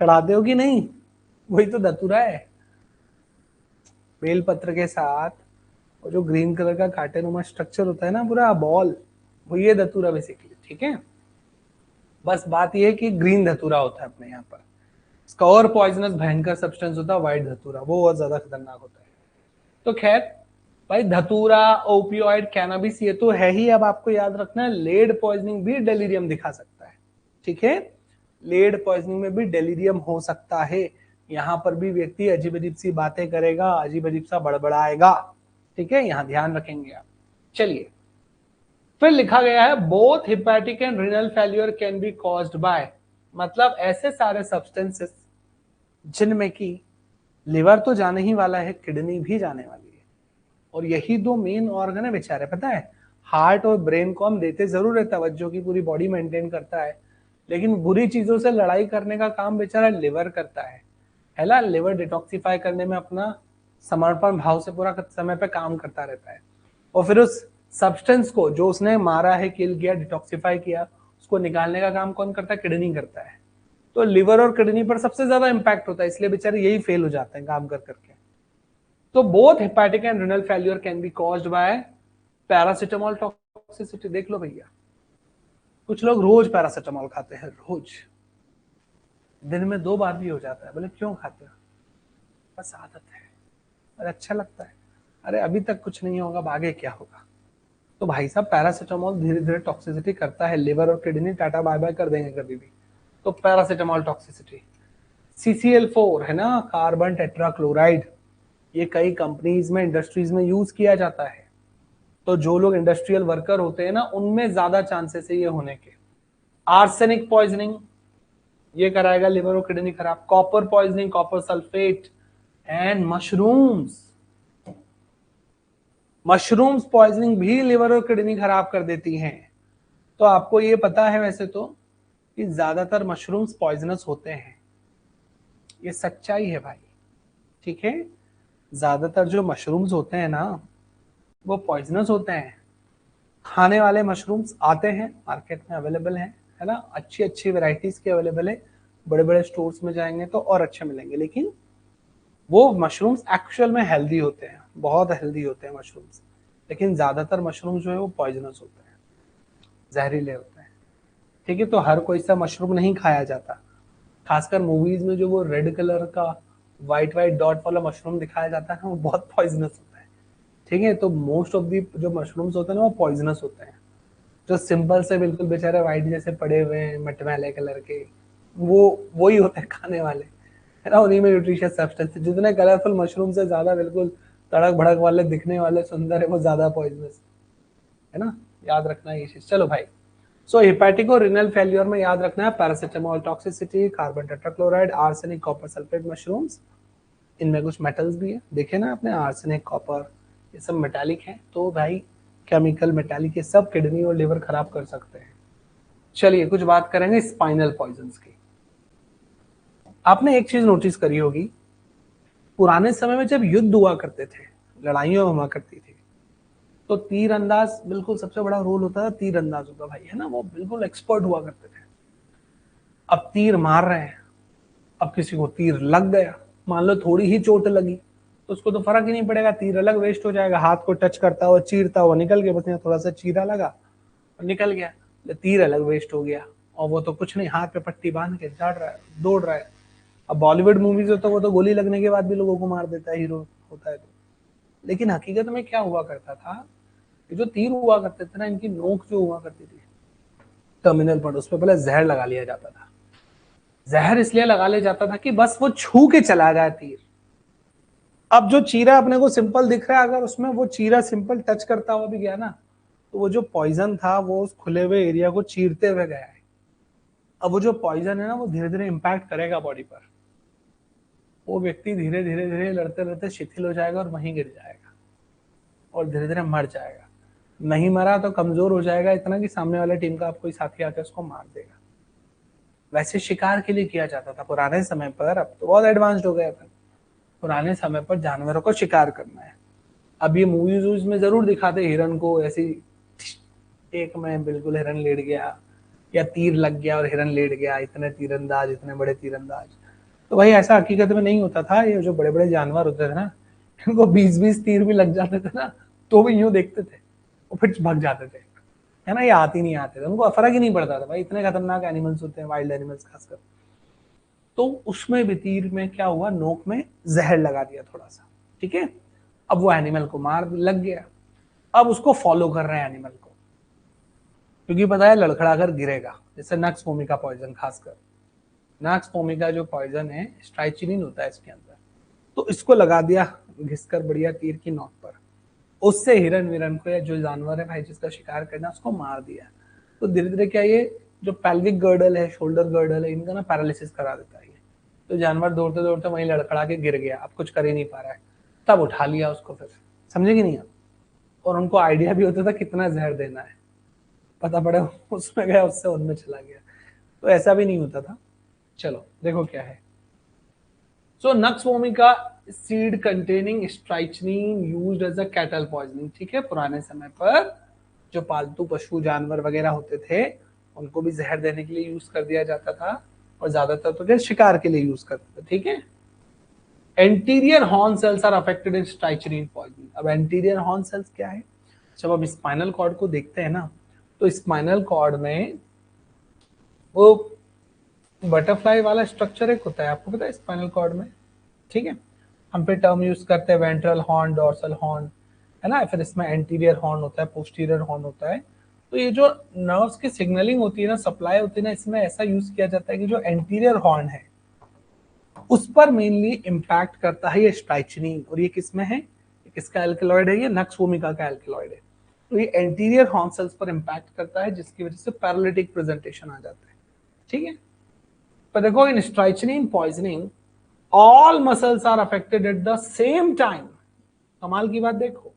चढ़ाते हो कि नहीं? वही तो धतूरा है, बेलपत्र के साथ वो जो ग्रीन कलर का कांटेनुमा स्ट्रक्चर होता है ना, पूरा बॉल, वो ये धतूरा बेसिकली, ठीक है। बस बात ये है कि ग्रीन धतूरा होता है अपने यहाँ पर। इसका और पॉइजनस भयंकर सब्सटेंस होता है व्हाइट धतूरा, वो बहुत ज्यादा खतरनाक होता है। तो खैर भाई, धतूरा, ओपियोइड, कैनाबिस, ये तो है ही। अब आपको याद रखना है, लेड पॉइजनिंग भी डेलीरियम दिखा सकता है, ठीक है। लेड पॉइजनिंग में भी डेलीरियम हो सकता है। यहां पर भी व्यक्ति अजीब अजीब सी बातें करेगा, अजीब अजीब सा बड़बड़ाएगा, ठीक है, यहां ध्यान रखेंगे आप। चलिए, फिर लिखा गया है both hepatic and renal failure can be caused by, मतलब ऐसे सारे सब्सटेंसेस जिनमें कि लिवर तो जाने ही वाला है, किडनी भी जाने वाली है, और यही दो मेन ऑर्गन है बेचारे, पता है। हार्ट और ब्रेन को हम देते जरूर है तवज्जो की, पूरी बॉडी मेंटेन करता है, लेकिन बुरी चीजों से लड़ाई करने का काम बेचारा लिवर करता है ना। लिवर डिटॉक्सिफाई करने में अपना समर्पण भाव से पूरा समय पे काम करता रहता है, और फिर उस सब्सटेंस को जो उसने मारा है, किल किया, डिटॉक्सिफाई किया, उसको निकालने का काम कौन करता है? किडनी करता है। तो लिवर और किडनी पर सबसे ज्यादा इंपैक्ट होता है, इसलिए बेचारे यही फेल हो जाते हैं काम कर करके। तो both hepatic and renal failure can be caused by paracetamol toxicity. देख लो भैया, कुछ लोग रोज पैरासिटामोल खाते हैं, रोज, दिन में 2 बार भी हो जाता है। बोले क्यों खाते हो? बस आदत है, अरे अच्छा लगता है, अरे अभी तक कुछ नहीं होगा, आगे क्या होगा। तो भाई साहब, पैरासिटामोल धीरे धीरे टॉक्सिसिटी करता है, लिवर और किडनी टाटा बाय बाय कर देंगे कभी भी। तो पैरासिटामोल टॉक्सिसिटी। CCl4 है ना, कार्बन टेट्राक्लोराइड, ये कई कंपनीज में, इंडस्ट्रीज में यूज किया जाता है। तो जो लोग इंडस्ट्रियल वर्कर होते हैं ना, उनमें ज्यादा चांसेस है ये होने के। आर्सेनिक पॉइजनिंग, ये कराएगा लिवर और किडनी खराब। Copper poisoning, copper sulphate, and mushrooms, mushrooms poisoning भी लिवर और किडनी खराब कर देती हैं। तो आपको ये पता है वैसे तो कि ज्यादातर मशरूम्स पॉइजनस होते हैं, ये सच्चाई है भाई, ठीक है। ज्यादातर जो मशरूम्स होते हैं ना, वो पॉइजनस होते हैं। खाने वाले मशरूम्स आते हैं, मार्केट में अवेलेबल हैं, है ना, अच्छी अच्छी वेराइटीज के अवेलेबल है। बड़े बड़े स्टोर्स में जाएंगे तो और अच्छे मिलेंगे, लेकिन वो मशरूम्स एक्चुअल में हेल्दी होते हैं, बहुत हेल्दी होते हैं मशरूम्स। लेकिन ज्यादातर मशरूम जो है वो पॉइजनस होते हैं, जहरीले होते हैं, ठीक है। तो हर कोई सा मशरूम नहीं खाया जाता। खासकर मूवीज में जो वो रेड कलर का व्हाइट व्हाइट डॉट वाला मशरूम दिखाया जाता है ना, वो बहुत पॉइजनस होता है, ठीक है। तो मोस्ट ऑफ दी जो मशरूम्स होते हैं ना, वो पॉइजनस होते हैं। जो सिंपल से बिल्कुल बेचारे व्हाइट जैसे पड़े हुए हैं, मटमैले कलर के, वो ही होते हैं खाने वाले, है ना। उन्हीं में न्यूट्रिशियस सब्सटेंस, जितने कलरफुल मशरूम से ज्यादा बिल्कुल तड़क भड़क वाले दिखने वाले सुंदर है, वो ज्यादा पॉइजनस है ना। याद रखना ये चीज। चलो भाई, सो हेपेटिक और रिनल फेल्यूर में याद रखना है paracetamol toxicity, carbon tetrachloride, arsenic, copper sulphate, mushrooms. इनमें कुछ मेटल्स भी है, देखे ना आपने, आर्सेनिक, कॉपर, ये सब मेटालिक है, तो भाई केमिकल मेटालिक ये सब किडनी और लिवर खराब कर सकते हैं। चलिए कुछ बात करेंगे स्पाइनल पॉइजन्स की। आपने एक चीज नोटिस करी होगी, पुराने समय में जब युद्ध हुआ करते थे, लड़ाइयां हुआ करती थी, तो तीर अंदाज बिल्कुल सबसे बड़ा रोल होता था, तीर अंदाज होता भाई, है ना, वो बिल्कुल एक्सपर्ट हुआ करते थे। अब तीर मार रहे हैं, अब किसी को तीर लग गया, मान लो थोड़ी ही चोट लगी, तो उसको तो फर्क ही नहीं पड़ेगा, तीर अलग वेस्ट हो जाएगा, हाथ को टच करता हुआ चीरता हुआ निकल गया, बस यहाँ थोड़ा सा चीरा लगा और निकल गया, तीर अलग वेस्ट हो गया। और वो तो कुछ नहीं, हाथ पे पट्टी बांध के दौड़ रहा है। अब बॉलीवुड मूवीज होता है वो तो गोली लगने के बाद भी लोगों को मार देता है, हीरो होता है तो। लेकिन हकीकत में क्या हुआ करता था, जो तीर हुआ करते थे ना, इनकी नोक जो हुआ करती थी टर्मिनल पर, उस पर पहले जहर लगा लिया जाता था। जहर इसलिए लगा लिया जाता था कि बस वो छू के चला जाए तीर। अब जो चीरा अपने को सिंपल दिख रहा है, अगर उसमें वो चीरा सिंपल टच करता हुआ भी गया ना, तो वो जो पॉइजन था वो उस खुले हुए एरिया को चीरते हुए गया है। अब वो जो पॉइजन है ना, वो धीरे धीरे इंपैक्ट करेगा बॉडी पर, वो व्यक्ति धीरे धीरे धीरे लड़ते लड़ते शिथिल हो जाएगा और वहीं गिर जाएगा और धीरे धीरे मर जाएगा। नहीं मरा तो कमजोर हो जाएगा इतना कि सामने वाले टीम का आप कोई साथी आकर उसको मार देगा। वैसे शिकार के लिए किया जाता था पुराने समय पर, अब तो बहुत एडवांस्ड हो गया था। पुराने समय पर जानवरों को शिकार करना है। अब ये मूवीज में जरूर दिखाते हिरन को ऐसी, एक में बिल्कुल हिरन लेट गया या तीर लग गया और हिरन लेट गया, इतने तीरंदाज, इतने बड़े तीरंदाज। तो भाई ऐसा हकीकत में नहीं होता था। ये जो बड़े बड़े जानवर होते थे ना, इनको 20-20 तीर भी लग जाते थे ना, तो भी यूं देखते थे और फिर भाग जाते थे, है ना, ये आते नहीं आते थे, उनको फर्क ही नहीं पड़ता था भाई, इतने खतरनाक एनिमल्स होते हैं, वाइल्ड एनिमल्स खासकर। तो उसमें भी तीर में क्या हुआ, नोक में जहर लगा दिया थोड़ा सा, ठीक है। अब वो एनिमल को मार लग गया, अब उसको फॉलो कर रहे हैं एनिमल को, क्योंकि पता है लड़खड़ा कर गिरेगा। जैसे नक्स वोमिका पॉइजन, खासकर नक्स वोमिका जो पॉइजन है, स्ट्राइचिनिन होता है इसके अंदर, तो इसको लगा दिया घिसकर बढ़िया तीर की नोक पर, उससे हिरन विरन को या जो जानवर है भाई जिसका शिकार करना, उसको मार दिया। तो धीरे धीरे क्या, ये जो पेल्विक गर्डल है, शोल्डर गर्डल है, इनका ना पैरालिसिस करा देता है ये। तो जानवर दौड़ते दौड़ते वहीं लड़खड़ा के गिर गया, अब कुछ कर ही नहीं पा रहा है, तब उठा लिया उसको, फिर समझे कि नहीं आप। और उनको आइडिया भी होता था कितना जहर देना है, पता पड़े उसमें गया, उससे उनमें चला गया, तो ऐसा भी नहीं होता था। चलो देखो क्या है। So nux vomica seed containing strychnine used as a cattle poisoning, ठीक है। पुराने समय पर जो पालतू पशु जानवर वगैरह होते थे, उनको भी जहर देने के लिए यूज कर दिया जाता था, और ज्यादातर तो क्या शिकार के लिए यूज करते थे, ठीक है। Anterior horn cells are affected in strychnine poisoning. अब एंटीरियर हॉर्न सेल्स क्या है, जब हम स्पाइनल कॉर्ड को देखते हैं ना, तो स्पाइनल कॉर्ड में वो बटरफ्लाई वाला स्ट्रक्चर एक होता है, आपको पता है स्पाइनल कॉर्ड में, ठीक है। हम पे टर्म यूज करते हैं वेंट्रल हॉर्न, डोर्सल हॉर्न, है ना, फिर इसमें एंटीरियर हॉर्न होता है, पोस्टीरियर हॉर्न होता है। तो ये जो नर्व्स की सिग्नलिंग होती है ना, सप्लाई होती है ना, इसमें ऐसा यूज किया जाता है कि जो एंटीरियर हॉर्न है उस पर मेनली इम्पैक्ट करता है ये स्ट्राइचनिन। और ये किसमें है, किसका एल्केलॉइड है, ये नक्स वोमिका का एल्केलॉइड है। तो ये एंटीरियर हॉर्न सेल्स पर इम्पैक्ट करता है, जिसकी वजह से पैरालिटिक प्रेजेंटेशन आ जाता है, ठीक है। पर देखो in strychnine poisoning all muscles are affected at the same time. कमाल की बात देखो,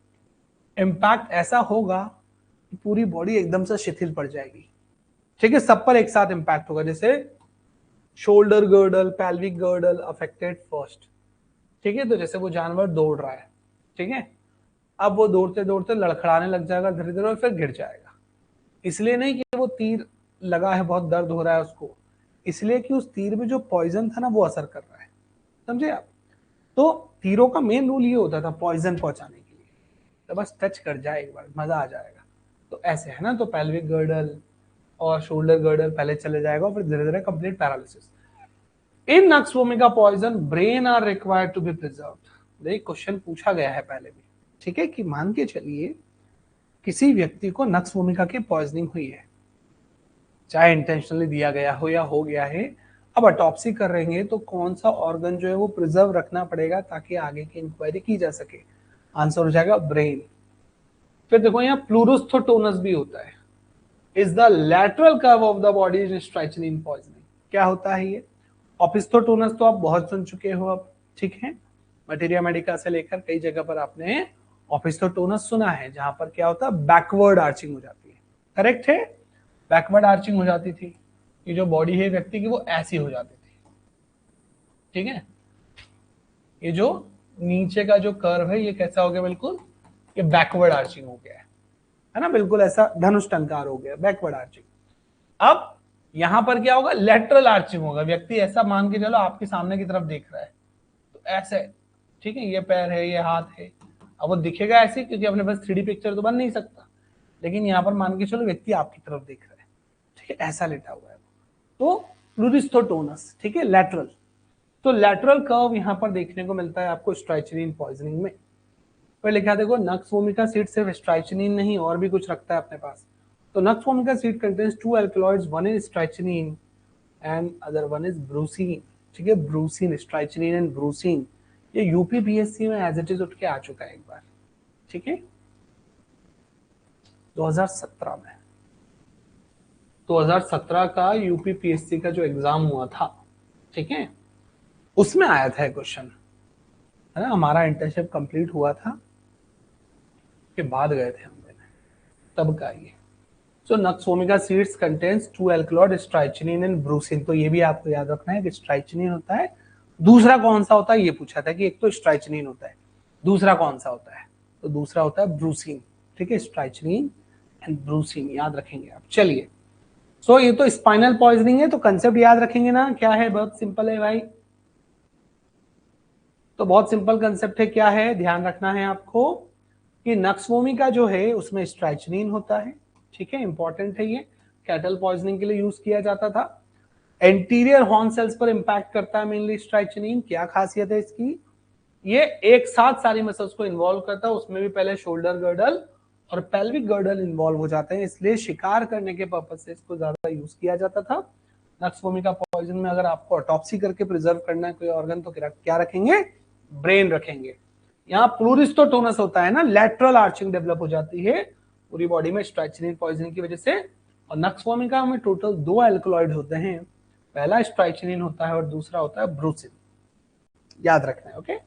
इम्पैक्ट ऐसा होगा कि पूरी बॉडी एकदम से शिथिल पड़ जाएगी, ठीक है, सब पर एक साथ इम्पैक्ट होगा। जैसे shoulder girdle, pelvic girdle affected first, ठीक है। तो जैसे वो जानवर दौड़ रहा है, ठीक है, अब वो दौड़ते दौड़ते लड़खड़ाने लग जाएगा धीरे धीरे और फिर गिर जाएगा। इसलिए नहीं कि वो तीर लगा है बहुत दर्द हो रहा है उसको, इसलिए कि उस तीर में जो पॉइजन था ना वो असर कर रहा है, समझे आप। तो तीरों का मेन रूल ये होता था पॉइजन पहुंचाने के लिए, तो बस टच कर जाए एक बार, मजा आ जाएगा। तो ऐसे है ना, तो पेल्विक गर्डल और शोल्डर गर्डल पहले चले जाएगा और फिर धीरे धीरे complete paralysis. In nux vomica poison brain are required to be preserved. देखिए क्वेश्चन पूछा गया है पहले भी, ठीक है, कि मान के चलिए किसी व्यक्ति को नक्स वोमिका की पॉइजनिंग हुई है, चाहे इंटेंशनली दिया गया हो या हो गया है। अब ऑटोप्सी कर रहेंगे तो कौन सा ऑर्गन जो है वो प्रिजर्व रखना पड़ेगा ताकि आगे की इंक्वायरी की जा सके। आंसर हो जाएगा ब्रेन। फिर देखो यहाँ प्लूरोस्थोटोनस भी होता है, is the lateral curve of the body in strychnine poisoning. क्या होता है ये, ओपिस्थोटोनस तो आप बहुत सुन चुके हो अब, ठीक है, मटेरिया मेडिका से लेकर कई जगह पर आपने ऑफिस्थोटोनस सुना है, जहां पर क्या होता है, बैकवर्ड आर्चिंग हो जाती है। करेक्ट है, बैकवर्ड आर्चिंग हो जाती थी। ये जो बॉडी है व्यक्ति की वो ऐसी हो जाती थी, ठीक है। ये जो नीचे का जो कर्व है ये कैसा हो गया, बिल्कुल ये बैकवर्ड आर्चिंग हो गया है ना, बिल्कुल ऐसा धनुष टंकार हो गया, बैकवर्ड आर्चिंग। अब यहां पर क्या होगा, लेटरल आर्चिंग होगा। व्यक्ति ऐसा मान के चलो आपके सामने की तरफ देख रहा है, तो ऐसे, ठीक है, ये पैर है, ये हाथ है। अब वो दिखेगा ऐसे क्योंकि अपने पास 3D पिक्चर तो बन नहीं सकता, लेकिन यहाँ पर मान के चलो व्यक्ति आपकी तरफ देख रहा है, ठीक है, ऐसा लेटा हुआ है, तो प्लूरिस्थोटोनस, ठीक है, लेटरल। तो लेटरल कर्व यहां पर देखने को मिलता है आपको स्ट्राइचनिन पॉइजनिंग में। पर लिखा देखो, नक्स वोमिका सीड सिर्फ स्ट्राइचनिन नहीं और भी कुछ रखता है अपने पास। तो nux vomica seed contains 2 alkaloids, one is strychnine and other one is brucine, ठीक है, ब्रूसीन, स्ट्राइचनिन एंड ब्रूसीन। ये यूपीपीएससी में एज इट इज उठ के आ चुका है एक बार, ठीक है, 2017 में। 2017 का यूपीपीएससी का जो एग्जाम हुआ था, ठीक है, उसमें आया था क्वेश्चन, है ना। हमारा इंटर्नशिप कंप्लीट हुआ था के बाद गए थे हम लेने, तब का ये। So nux vomica seeds contains 2 alkaloid, strychnine and brucine. तो ये भी आपको याद रखना है कि स्ट्राइचनिन होता है, दूसरा कौन सा होता है ये पूछा था कि एक तो स्ट्राइचनिन होता है, दूसरा कौन सा होता है, तो दूसरा होता है ब्रूसीन, ठीक है, स्ट्राइचनिन एंड ब्रूसीन याद रखेंगे आप। चलिए, सो ये तो स्पाइनल पॉइजनिंग है, तो कंसेप्ट याद रखेंगे ना, क्या है, बहुत सिंपल है भाई। तो बहुत सिंपल कंसेप्ट है, क्या है, ध्यान रखना है आपको कि नक्स वोमिका जो है उसमें स्ट्राइचनिन होता है, ठीक है, इंपॉर्टेंट है ये, कैटल पॉइजनिंग के लिए यूज किया जाता था। एंटीरियर हॉर्न सेल्स पर इंपैक्ट करता है मेनली स्ट्राइचनिन। क्या खासियत है इसकी, ये एक साथ सारी मसल्स को इन्वॉल्व करता है, उसमें भी पहले शोल्डर गर्डल और पेल्विक गर्डल इन्वॉल्व हो जाते हैं, इसलिए शिकार करने के पर्पज से इसको ज्यादा यूज किया जाता था। नक्स वोमिका पॉइजन में अगर आपको ऑटोप्सी करके प्रिजर्व करना है कोई ऑर्गन, तो क्या रखेंगे, ब्रेन रखेंगे। यहाँ प्लूरिस्थोटोनस होता है ना, लेटरल आर्चिंग डेवलप हो जाती है पूरी बॉडी में स्ट्राइचनिन पॉइजनिंग की वजह से। और नक्स वोमिका में टोटल 2 अल्कलॉइड होते हैं, पहला स्ट्राइचनिन होता है और दूसरा होता है ब्रूसिन, याद रखना है, ओके।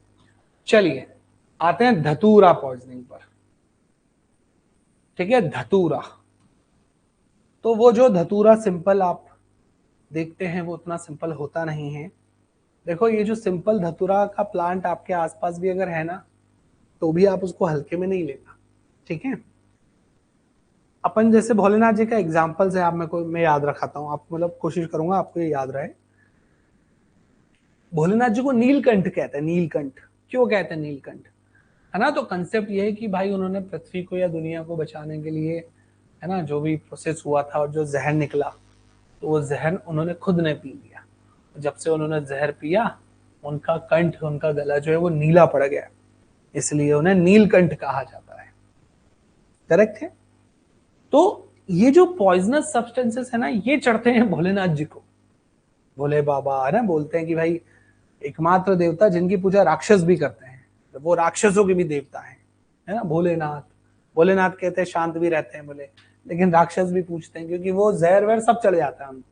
चलिए आते हैं धतूरा पॉइजनिंग पर, ठीक है, धतूरा। तो वो जो धतूरा सिंपल आप देखते हैं वो उतना सिंपल होता नहीं है। देखो ये जो सिंपल धतूरा का प्लांट आपके आसपास भी अगर है ना, तो भी आप उसको हल्के में नहीं लेना, ठीक है। अपन जैसे भोलेनाथ जी का एग्जाम्पल्स है, आप मैं याद रखाता हूँ, आप मतलब कोशिश करूंगा आपको ये याद रहे। भोलेनाथ जी को नीलकंठ कहते हैं, नीलकंठ क्यों कहते हैं नीलकंठ, है ना। तो कंसेप्ट ये है कि भाई उन्होंने पृथ्वी को या दुनिया को बचाने के लिए, है ना, जो भी प्रोसेस हुआ था और जो जहर निकला, तो वो जहर उन्होंने खुद ने पी लिया। जब से उन्होंने जहर पिया, उनका कंठ, उनका गला जो है वो नीला पड़ गया, इसलिए उन्हें नीलकंठ कहा जाता है। करेक्ट है। तो ये जो पॉइजनस सब्सटेंसेस है ना, ये चढ़ते हैं भोलेनाथ जी को। भोले बाबा, है ना, बोलते हैं कि भाई एकमात्र देवता जिनकी पूजा राक्षस भी करते हैं, तो वो राक्षसों के भी देवता है ना, भोलेनाथ। भोलेनाथ कहते हैं शांत भी रहते हैं बोले, लेकिन राक्षस भी पूछते हैं क्योंकि वो जहर वहर सब चढ़ जाता है उनको।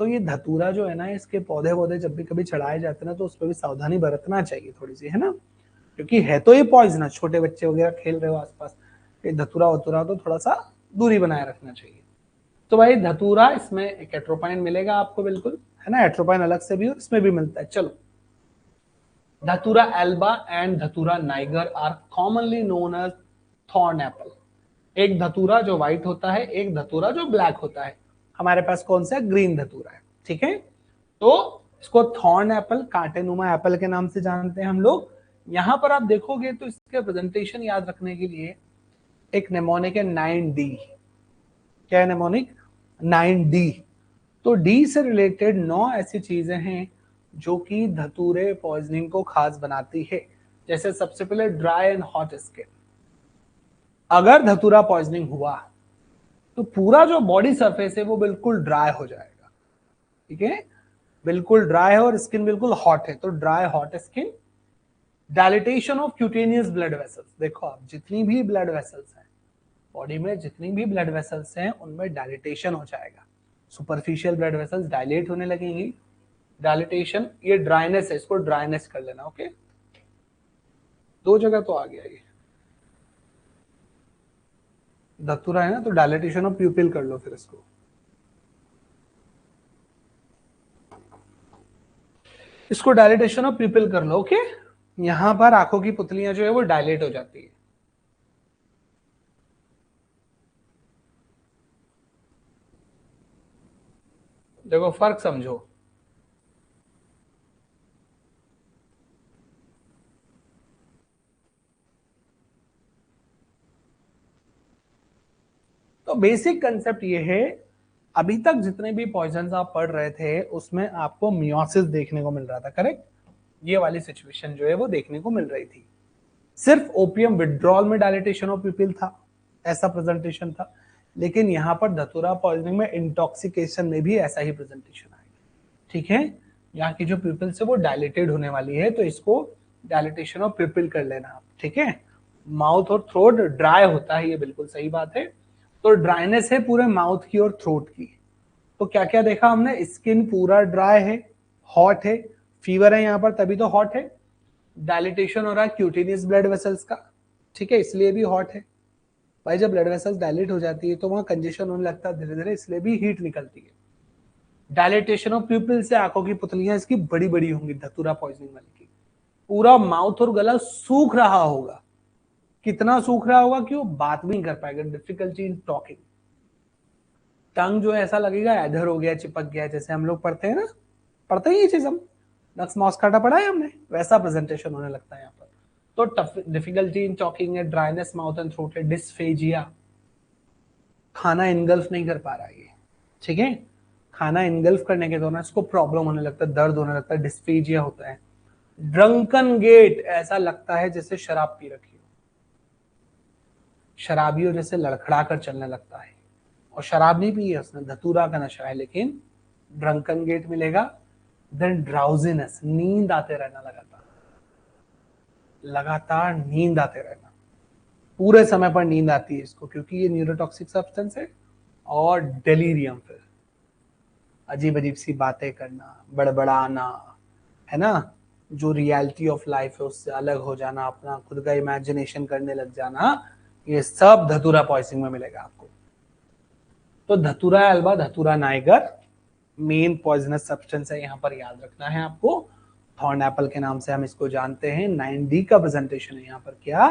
तो ये धतूरा जो है ना, इसके पौधे वौधे जब भी कभी चढ़ाए जाते हैं ना, तो उस पर भी सावधानी बरतना चाहिए थोड़ी सी, है ना, क्योंकि है तो ये पॉइजनस। छोटे बच्चे वगैरह खेल रहे हो आसपास, ये धतूरा वतूरा तो थोड़ा सा दूरी बनाए रखना चाहिए। तो भाई धतूरा, इसमें एक एट्रोपाइन मिलेगा आपको बिल्कुल, है ना, एट्रोपाइन अलग से भी और इसमें भी मिलता है। चलो, datura alba and datura niger are commonly known as thorn apple. एक धतूरा जो व्हाइट होता है, एक धतूरा जो ब्लैक होता है। हमारे पास कौन सा ग्रीन धतूरा है, ठीक है। तो इसको थॉर्न एप्पल, कांटेनुमा एप्पल के नाम से जानते हैं हम लोग। यहां पर आप देखोगे तो इसके प्रेजेंटेशन याद रखने के लिए एक नेमोनिक है 9D। क्या है नेमोनिक, 9D। तो डी से रिलेटेड 9 ऐसी चीजें हैं जो कि धतूरे पॉइजनिंग को खास बनाती है। जैसे सबसे पहले ड्राई एंड हॉट स्किन। अगर धतूरा पॉइजनिंग हुआ तो पूरा जो बॉडी सरफेस है वो बिल्कुल ड्राई हो जाएगा, ठीक है, बिल्कुल ड्राई है और स्किन बिल्कुल हॉट है, तो dry hot skin. Dilatation of cutaneous blood vessels. देखो आप, जितनी भी ब्लड वेसल्स हैं बॉडी में, जितनी भी ब्लड वेसल्स हैं उनमें डायलिटेशन हो जाएगा। सुपरफिशियल ब्लड वेसल्स डायलेट होने लगेंगी। डायलिटेशन, ये ड्राइनेस है, इसको ड्राइनेस कर लेना, ओके। 2 जगह तो आ गया ये, धतूरा है ना, तो डायलेटेशन ऑफ प्यूपिल कर लो फिर इसको। इसको डायलेटेशन ऑफ प्यूपिल कर लो। ओके, यहां पर आंखों की पुतलियां जो है वो डायलेट हो जाती है। देखो फर्क समझो। तो बेसिक कंसेप्ट ये है, अभी तक जितने भी पॉइजन आप पढ़ रहे थे उसमें आपको मियोसिस देखने को मिल रहा था, करेक्ट? ये वाली सिचुएशन जो है वो देखने को मिल रही थी। सिर्फ ओपियम विड्रॉल में डायलेटेशन ऑफ प्यूपिल था, ऐसा प्रेजेंटेशन था। लेकिन यहां पर धतूरा पॉइजनिंग में इंटॉक्सिकेशन में भी ऐसा ही प्रेजेंटेशन आएगा। ठीक है, यहाँ की जो प्यूपिल्स है वो डायलेटेड होने वाली है, तो इसको डायलेटेशन ऑफ प्यूपिल कर लेना आप। ठीक है, माउथ और थ्रोट ड्राई होता है, ये बिल्कुल सही बात है। तो ड्राइनेस है पूरे माउथ की और थ्रोट की। तो क्या क्या देखा हमने? स्किन पूरा ड्राई है, हॉट है, फीवर है यहाँ पर तभी तो हॉट है। डायलिटेशन हो रहा है क्यूटेनियस ब्लड वेसल्स का, ठीक है, इसलिए भी हॉट है। भाई जब ब्लड वेसल्स डायलेट हो जाती है तो वहां कंजेशन होने लगता है धीरे धीरे, इसलिए भी हीट निकलती है। डायलिटेशन ऑफ प्यूपिल से आंखों की पुतलियां इसकी बड़ी बड़ी होंगी, धतूरा पॉइजनिंग वाली की। पूरा माउथ और गला सूख रहा होगा। कितना सूख रहा होगा कि वो बात भी नहीं कर पाएगा, डिफिकल्टी इन टॉकिंग। टंग जो है ऐसा लगेगा एडर हो गया, चिपक गया, जैसे हम लोग पढ़ते हैं ना, पढ़ते ही ये चीज हम, नक्स मॉस्काटा पढ़ा है हमने, वैसा प्रेजेंटेशन होने लगता है यहाँ पर। तो टफ डिफिकल्टी इन टॉकिंग है, ड्राइनेस माउथ एंड थ्रोट है, डिस्फेजिया, खाना इनगल्फ नहीं कर पा रहा है ये। ठीक है, खाना इनगल्फ करने के दौरान इसको प्रॉब्लम होने लगता है, दर्द होने लगता है, डिस्फेजिया होता है। ड्रंकन गेट, ऐसा लगता है जैसे शराब पी रखी हो, शराबियों जैसे लड़खड़ा कर चलने लगता है। और शराब नहीं पी है उसने, धतूरा का नशा है, लेकिन ड्रंकन गेट मिलेगा। देन ड्राउजीनेस, नींद आते रहना, लगातार लगातार नींद आते रहना, पूरे समय पर नींद आती है इसको, क्योंकि ये न्यूरोटॉक्सिक सब्सटेंस है। और डेलीरियम, फिर अजीब अजीब सी बातें करना, बड़बड़ाना, है ना, जो रियलिटी ऑफ लाइफ है उससे अलग हो जाना, अपना खुद का इमेजिनेशन करने लग जाना, ये सब धतूरा पॉइजनिंग में मिलेगा आपको। तो धतूरा एल्बा, धतूरा नाइगर मेन पॉइजनस सब्सटेंस है, यहाँ पर याद रखना है आपको। थॉर्न एप्पल के नाम से हम इसको जानते हैं। 9D का प्रेजेंटेशन है यहाँ पर। क्या?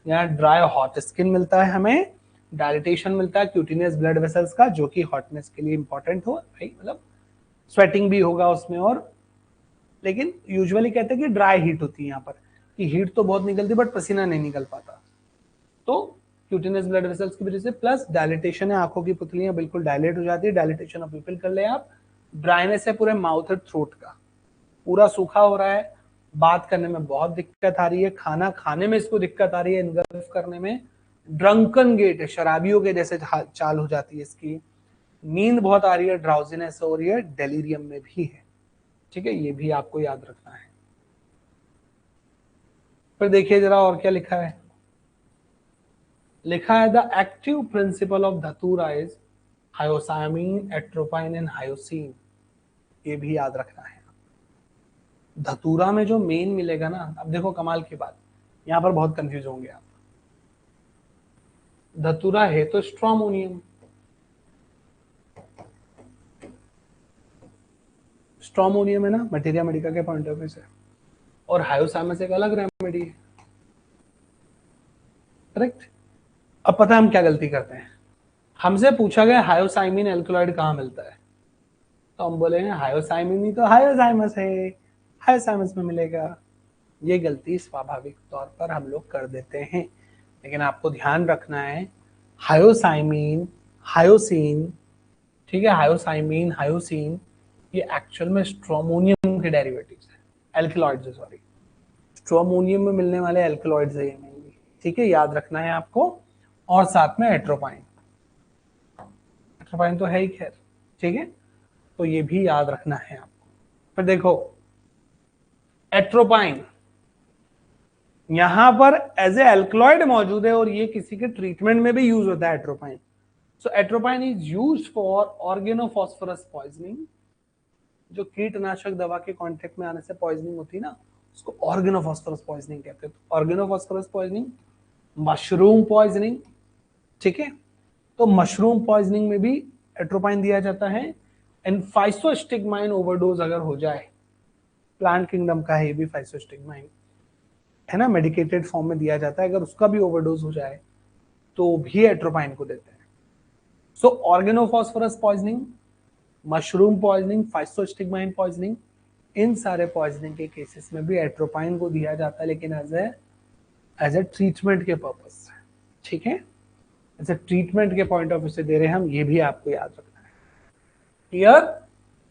यहाँ ड्राई हॉट स्किन मिलता है हमें, डायलिटेशन मिलता है क्यूटिनियस ब्लड वेसल्स का, जो कि हॉटनेस के लिए इंपॉर्टेंट हो भाई, मतलब स्वेटिंग भी होगा उसमें। और लेकिन यूजुअली कहते हैं कि ड्राई हीट होती है यहाँ पर, कि हीट तो बहुत निकलती बट पसीना नहीं निकल पाता। तो क्यूटिनस ब्लड वेसल्स की वजह से, प्लस डायलिटेशन है, आंखों की पुतलियां बिल्कुल डायलेट हो जाती है, डायलिटेशन ऑफ प्यूपिल कर ले आप। ड्राइनेस है पूरे माउथ और थ्रोट का, पूरा सूखा हो रहा है, बात करने में बहुत दिक्कत आ रही है, खाना खाने में इसको दिक्कत आ रही है, इनगल्फ करने में। ड्रंकन गेट है, शराबियों के जैसे चाल हो जाती है इसकी। नींद बहुत आ रही है, ड्राउजीनेस हो रही है, डेलीरियम में भी है। ठीक है, ये भी आपको याद रखना है। फिर देखिए जरा और क्या लिखा है। लिखा है द एक्टिव प्रिंसिपल ऑफ धतूरा इज हायोसामिन, एट्रोपाइन एंड हायोसिन। ये भी याद रखना है। धतूरा में जो मेन मिलेगा ना, अब देखो कमाल की बात, यहां पर बहुत कंफ्यूज होंगे आप। धतूरा है तो स्ट्रोमोनियम, स्ट्रोमोनियम है ना मटेरिया मेडिका के पॉइंट ऑफ व्यू से, और हायोसामस एक अलग रेमेडी है, करेक्ट? अब पता है हम क्या गलती करते हैं, हमसे पूछा गया हायोसाइमिन एल्कलॉइड कहाँ मिलता है, तो हम बोलेंगे हायोसाइमिन ही तो हायोजाइमस है, हायोसाइमस में मिलेगा। ये गलती स्वाभाविक तौर पर हम लोग कर देते हैं, लेकिन आपको ध्यान रखना है हायोसाइमिन, हायोसिन, ठीक है, हायोसाइमिन, हायोसिन, ये एक्चुअल में स्ट्रोमोनियम के डेरिवेटिव्स है, एल्कलॉइड्स है, सॉरी, स्ट्रोमोनियम में मिलने वाले एल्कलॉइड्स है ये मेनली। ठीक है, याद रखना है आपको। और साथ में एट्रोपाइन, एट्रोपाइन तो है ही खैर, ठीक है, तो ये भी याद रखना है आपको। फिर देखो एट्रोपाइन यहां पर एज ए एल्कलॉइड मौजूद है, और ये किसी के ट्रीटमेंट में भी यूज होता है atropine. So atropine is used for organophosphorus poisoning. जो कीटनाशक दवा के कांटेक्ट में आने से पॉइजनिंग होती है ना, उसको ऑर्गेनोफॉस्फोरस पॉइजनिंग कहते हैं। ऑर्गेनोफॉस्फोरस पॉइजनिंग, मशरूम पॉइजनिंग, ठीक है, तो मशरूम पॉइजनिंग में भी एट्रोपाइन दिया जाता है। एंड फाइसोस्टिग्माइन ओवरडोज अगर हो जाए, प्लांट किंगडम का है ये भी फाइसोस्टिग्माइन, है ना, मेडिकेटेड फॉर्म में दिया जाता है, अगर उसका भी ओवरडोज हो जाए तो भी एट्रोपाइन को देते हैं। So organophosphorus poisoning, mushroom poisoning, physostigmine poisoning, इन सारे पॉइजनिंग के केसेस में भी एट्रोपाइन को दिया जाता है, लेकिन एज ए ट्रीटमेंट के पर्पज से, ठीक है, एज ए ट्रीटमेंट के पॉइंट ऑफ व्यू से दे रहे हैं हम, ये भी आपको याद रखना है। क्लियर?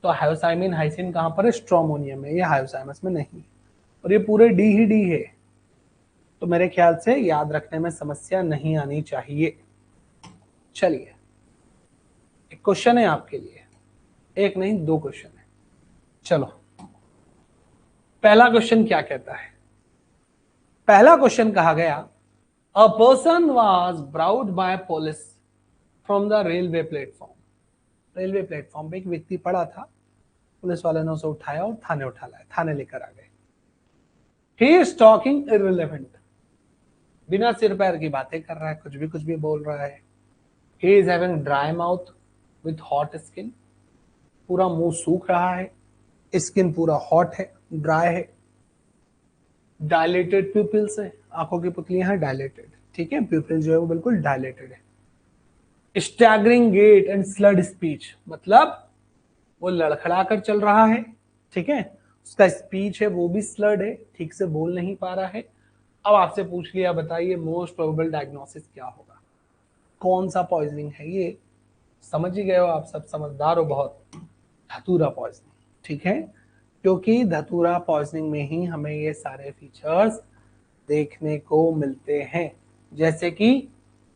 तो हायोसाइमिन हाइसिन कहां पर है? स्ट्रोमोनियम में, ये हायोसाइमस में नहीं, और ये पूरे डी ही डी है, तो मेरे ख्याल से याद रखने में समस्या नहीं आनी चाहिए। चलिए, एक क्वेश्चन है आपके लिए, एक नहीं दो क्वेश्चन है। चलो, पहला क्वेश्चन क्या कहता है? पहला क्वेश्चन कहा गया, a person was brought by police from the railway platform. Railway platform पे एक व्यक्ति पड़ा था, पुलिस वाले ने उसे उठाया और थाने उठा लाया, थाने लेकर आ गए। ही इज टॉकिंग इररिलेवेंट, बिना सिर पैर की बातें कर रहा है, कुछ भी बोल रहा है। He is having dry mouth with hot skin, पूरा मुंह सूख रहा है, स्किन पूरा हॉट है, ड्राई है। डायलेटेड प्यूपिल्स है, आंखों की पुतलियां हैं डायलेटेड, ठीक है, प्यूपिल जो है वो बिल्कुल डायलेटेड है। Staggering gait and slurred speech, मतलब वो लड़खड़ा कर चल रहा है, ठीक है, उसका स्पीच है वो भी स्लर्ड है, ठीक से बोल नहीं पा रहा है। अब आपसे पूछ लिया, बताइए मोस्ट प्रोबेबल डायग्नोसिस क्या होगा, कौन सा पॉइजनिंग है ये? समझ ही गए हो आप, सब समझदार हो बहुत। धतूरा पॉइजनिंग, ठीक है, क्योंकि धतूरा पॉइजनिंग में ही हमें ये सारे फीचर्स देखने को मिलते हैं, जैसे कि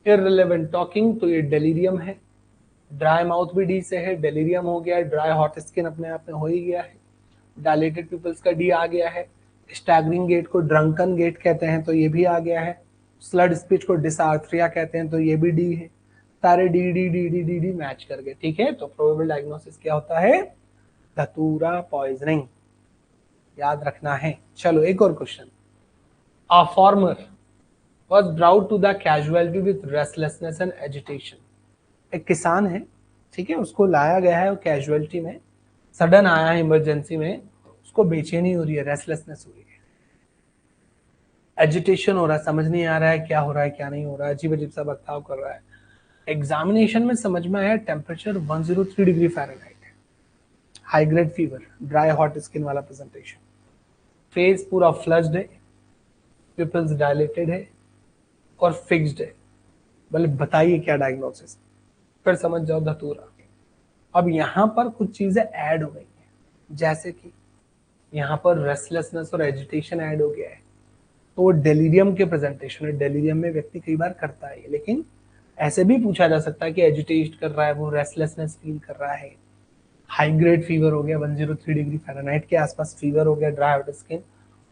इररिलेवेंट टॉकिंग, तो ये डेलीरियम है। ड्राई माउथ भी डी से है, डेलीरियम हो गया है। ड्राई हॉट स्किन अपने आप में हो ही गया है। डायलेटेड पीपल्स का डी आ गया है। स्टैगरिंग गेट को ड्रंकन गेट कहते हैं, तो ये भी आ गया है। स्लर्ड स्पीच को डिसआर्थरिया कहते हैं, तो ये भी डी है। सारे D D D D D D match कर गए, ठीक है। तो प्रोबेबल डायग्नोसिस क्या होता है? धतूरा पॉइजनिंग, याद रखना है। चलो, एक और question. A farmer was brought to the casualty with restlessness and agitation। एक किसान है, ठीक है, उसको लाया गया है कैजुअलिटी में, सडन आया है इमरजेंसी में, उसको बेचैनी हो रही है, रेस्टलेसनेस हो रही है, एजिटेशन हो रहा है, समझ नहीं आ रहा है क्या हो रहा है क्या नहीं हो रहा है, अजीब अजीब सा बर्ताव कर रहा है। एग्जामिनेशन में समझ में आया टेम्परेचर 103 डिग्री फ़ारेनहाइट है, high grade fever, dry hot skin वाला प्रेजेंटेशन, फेस पूरा फ्लज्ड है, पिपल्स डायलेटेड है और फिक्स्ड है। बोले बताइए क्या डायग्नोसिस? फिर समझ जाओ धतूरा। अब यहाँ पर कुछ चीजें ऐड हो गई हैं, जैसे कि यहाँ पर रेस्टलेसनेस और एजिटेशन ऐड हो गया है, तो वो डेलीरियम के प्रेजेंटेशन है। डेलीरियम में व्यक्ति कई बार करता है, लेकिन ऐसे भी पूछा जा सकता है कि एजिटेट कर रहा है, वो रेस्टलेसनेस फील कर रहा है, हाई ग्रेड फीवर हो गया, 103 डिग्री फ़ारेनहाइट के आसपास फीवर हो गया, ड्राई आउट स्किन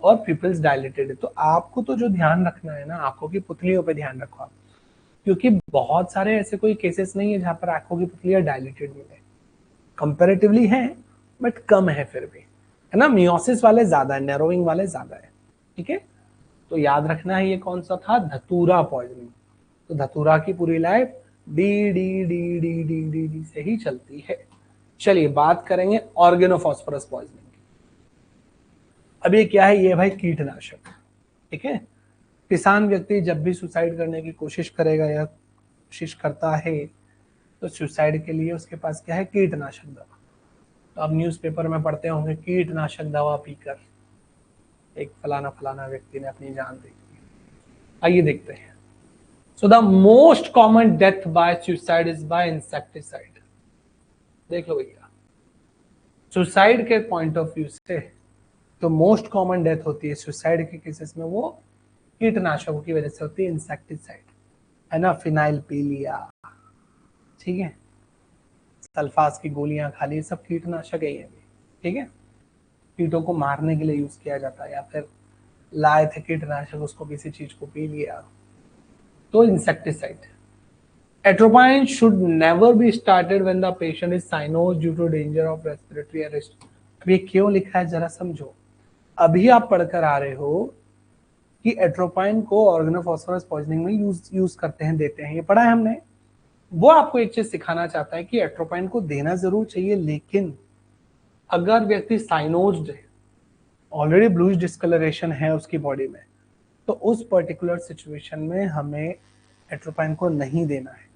और पिपल्स डायलेटेड है। तो आपको तो जो ध्यान रखना है ना, आंखों की पुतलियों पे ध्यान रखो आप, क्योंकि बहुत सारे ऐसे कोई केसेस नहीं है जहां पर आंखों की पुतलियां डायलेटेड मिले, कंपैरेटिवली है बट कम है फिर भी, है ना। मियोसिस वाले ज्यादा है, नैरोइंग वाले ज्यादा है, ठीक है। तो याद रखना है ये कौन सा था? धतूरा पॉइजनिंग। तो धतूरा की पूरी life D D D D D D D से ही चलती है। चलिए बात करेंगे ऑर्गेनोफॉस्फोरस पॉइजनिंग की। अब ये क्या है? ये भाई कीटनाशक, ठीक है। किसान व्यक्ति जब भी सुसाइड करने की कोशिश करेगा या कोशिश करता है, तो सुसाइड के लिए उसके पास क्या है? कीटनाशक दवा। तो आप न्यूज़पेपर में पढ़ते होंगे, कीटनाशक दवा पीकर एक फलाना फलाना व्यक्ति ने अपनी जान दे दी। आइए देखते हैं। So the most common death by suicide is by insecticide. देख लो भैया, सुसाइड के पॉइंट ऑफ व्यू से तो मोस्ट कॉमन डेथ होती है सुसाइड के केसेस में, वो कीटनाशकों की वजह से होती है, इंसेक्टिसाइड, है ना। फिनाइल पी लिया, ठीक है, सल्फास की गोलियां खा ली, सब कीटनाशक है ये भी, ठीक है। कीटों को मारने के लिए यूज किया जाता है, या फिर लाए थे कीटनाशक, उसको किसी चीज को पी लिया, तो insecticide. Atropine should never be started when the patient is cyanosed due to danger of respiratory arrest. अब ये क्यों लिखा है जरा समझो। अभी आप पढ़कर आ रहे हो कि एट्रोपाइन को ऑर्गेनोफॉस्फोरस पॉइजनिंग में यूज करते हैं, देते हैं, ये पढ़ा है हमने। वो आपको एक चीज सिखाना चाहता है कि एट्रोपाइन को देना जरूर चाहिए, लेकिन अगर व्यक्ति साइनोज्ड है, ऑलरेडी ब्लूइश डिस्कलरेशन है उसकी बॉडी में, तो उस पर्टिकुलर सिचुएशन में हमें एट्रोपाइन को नहीं देना है।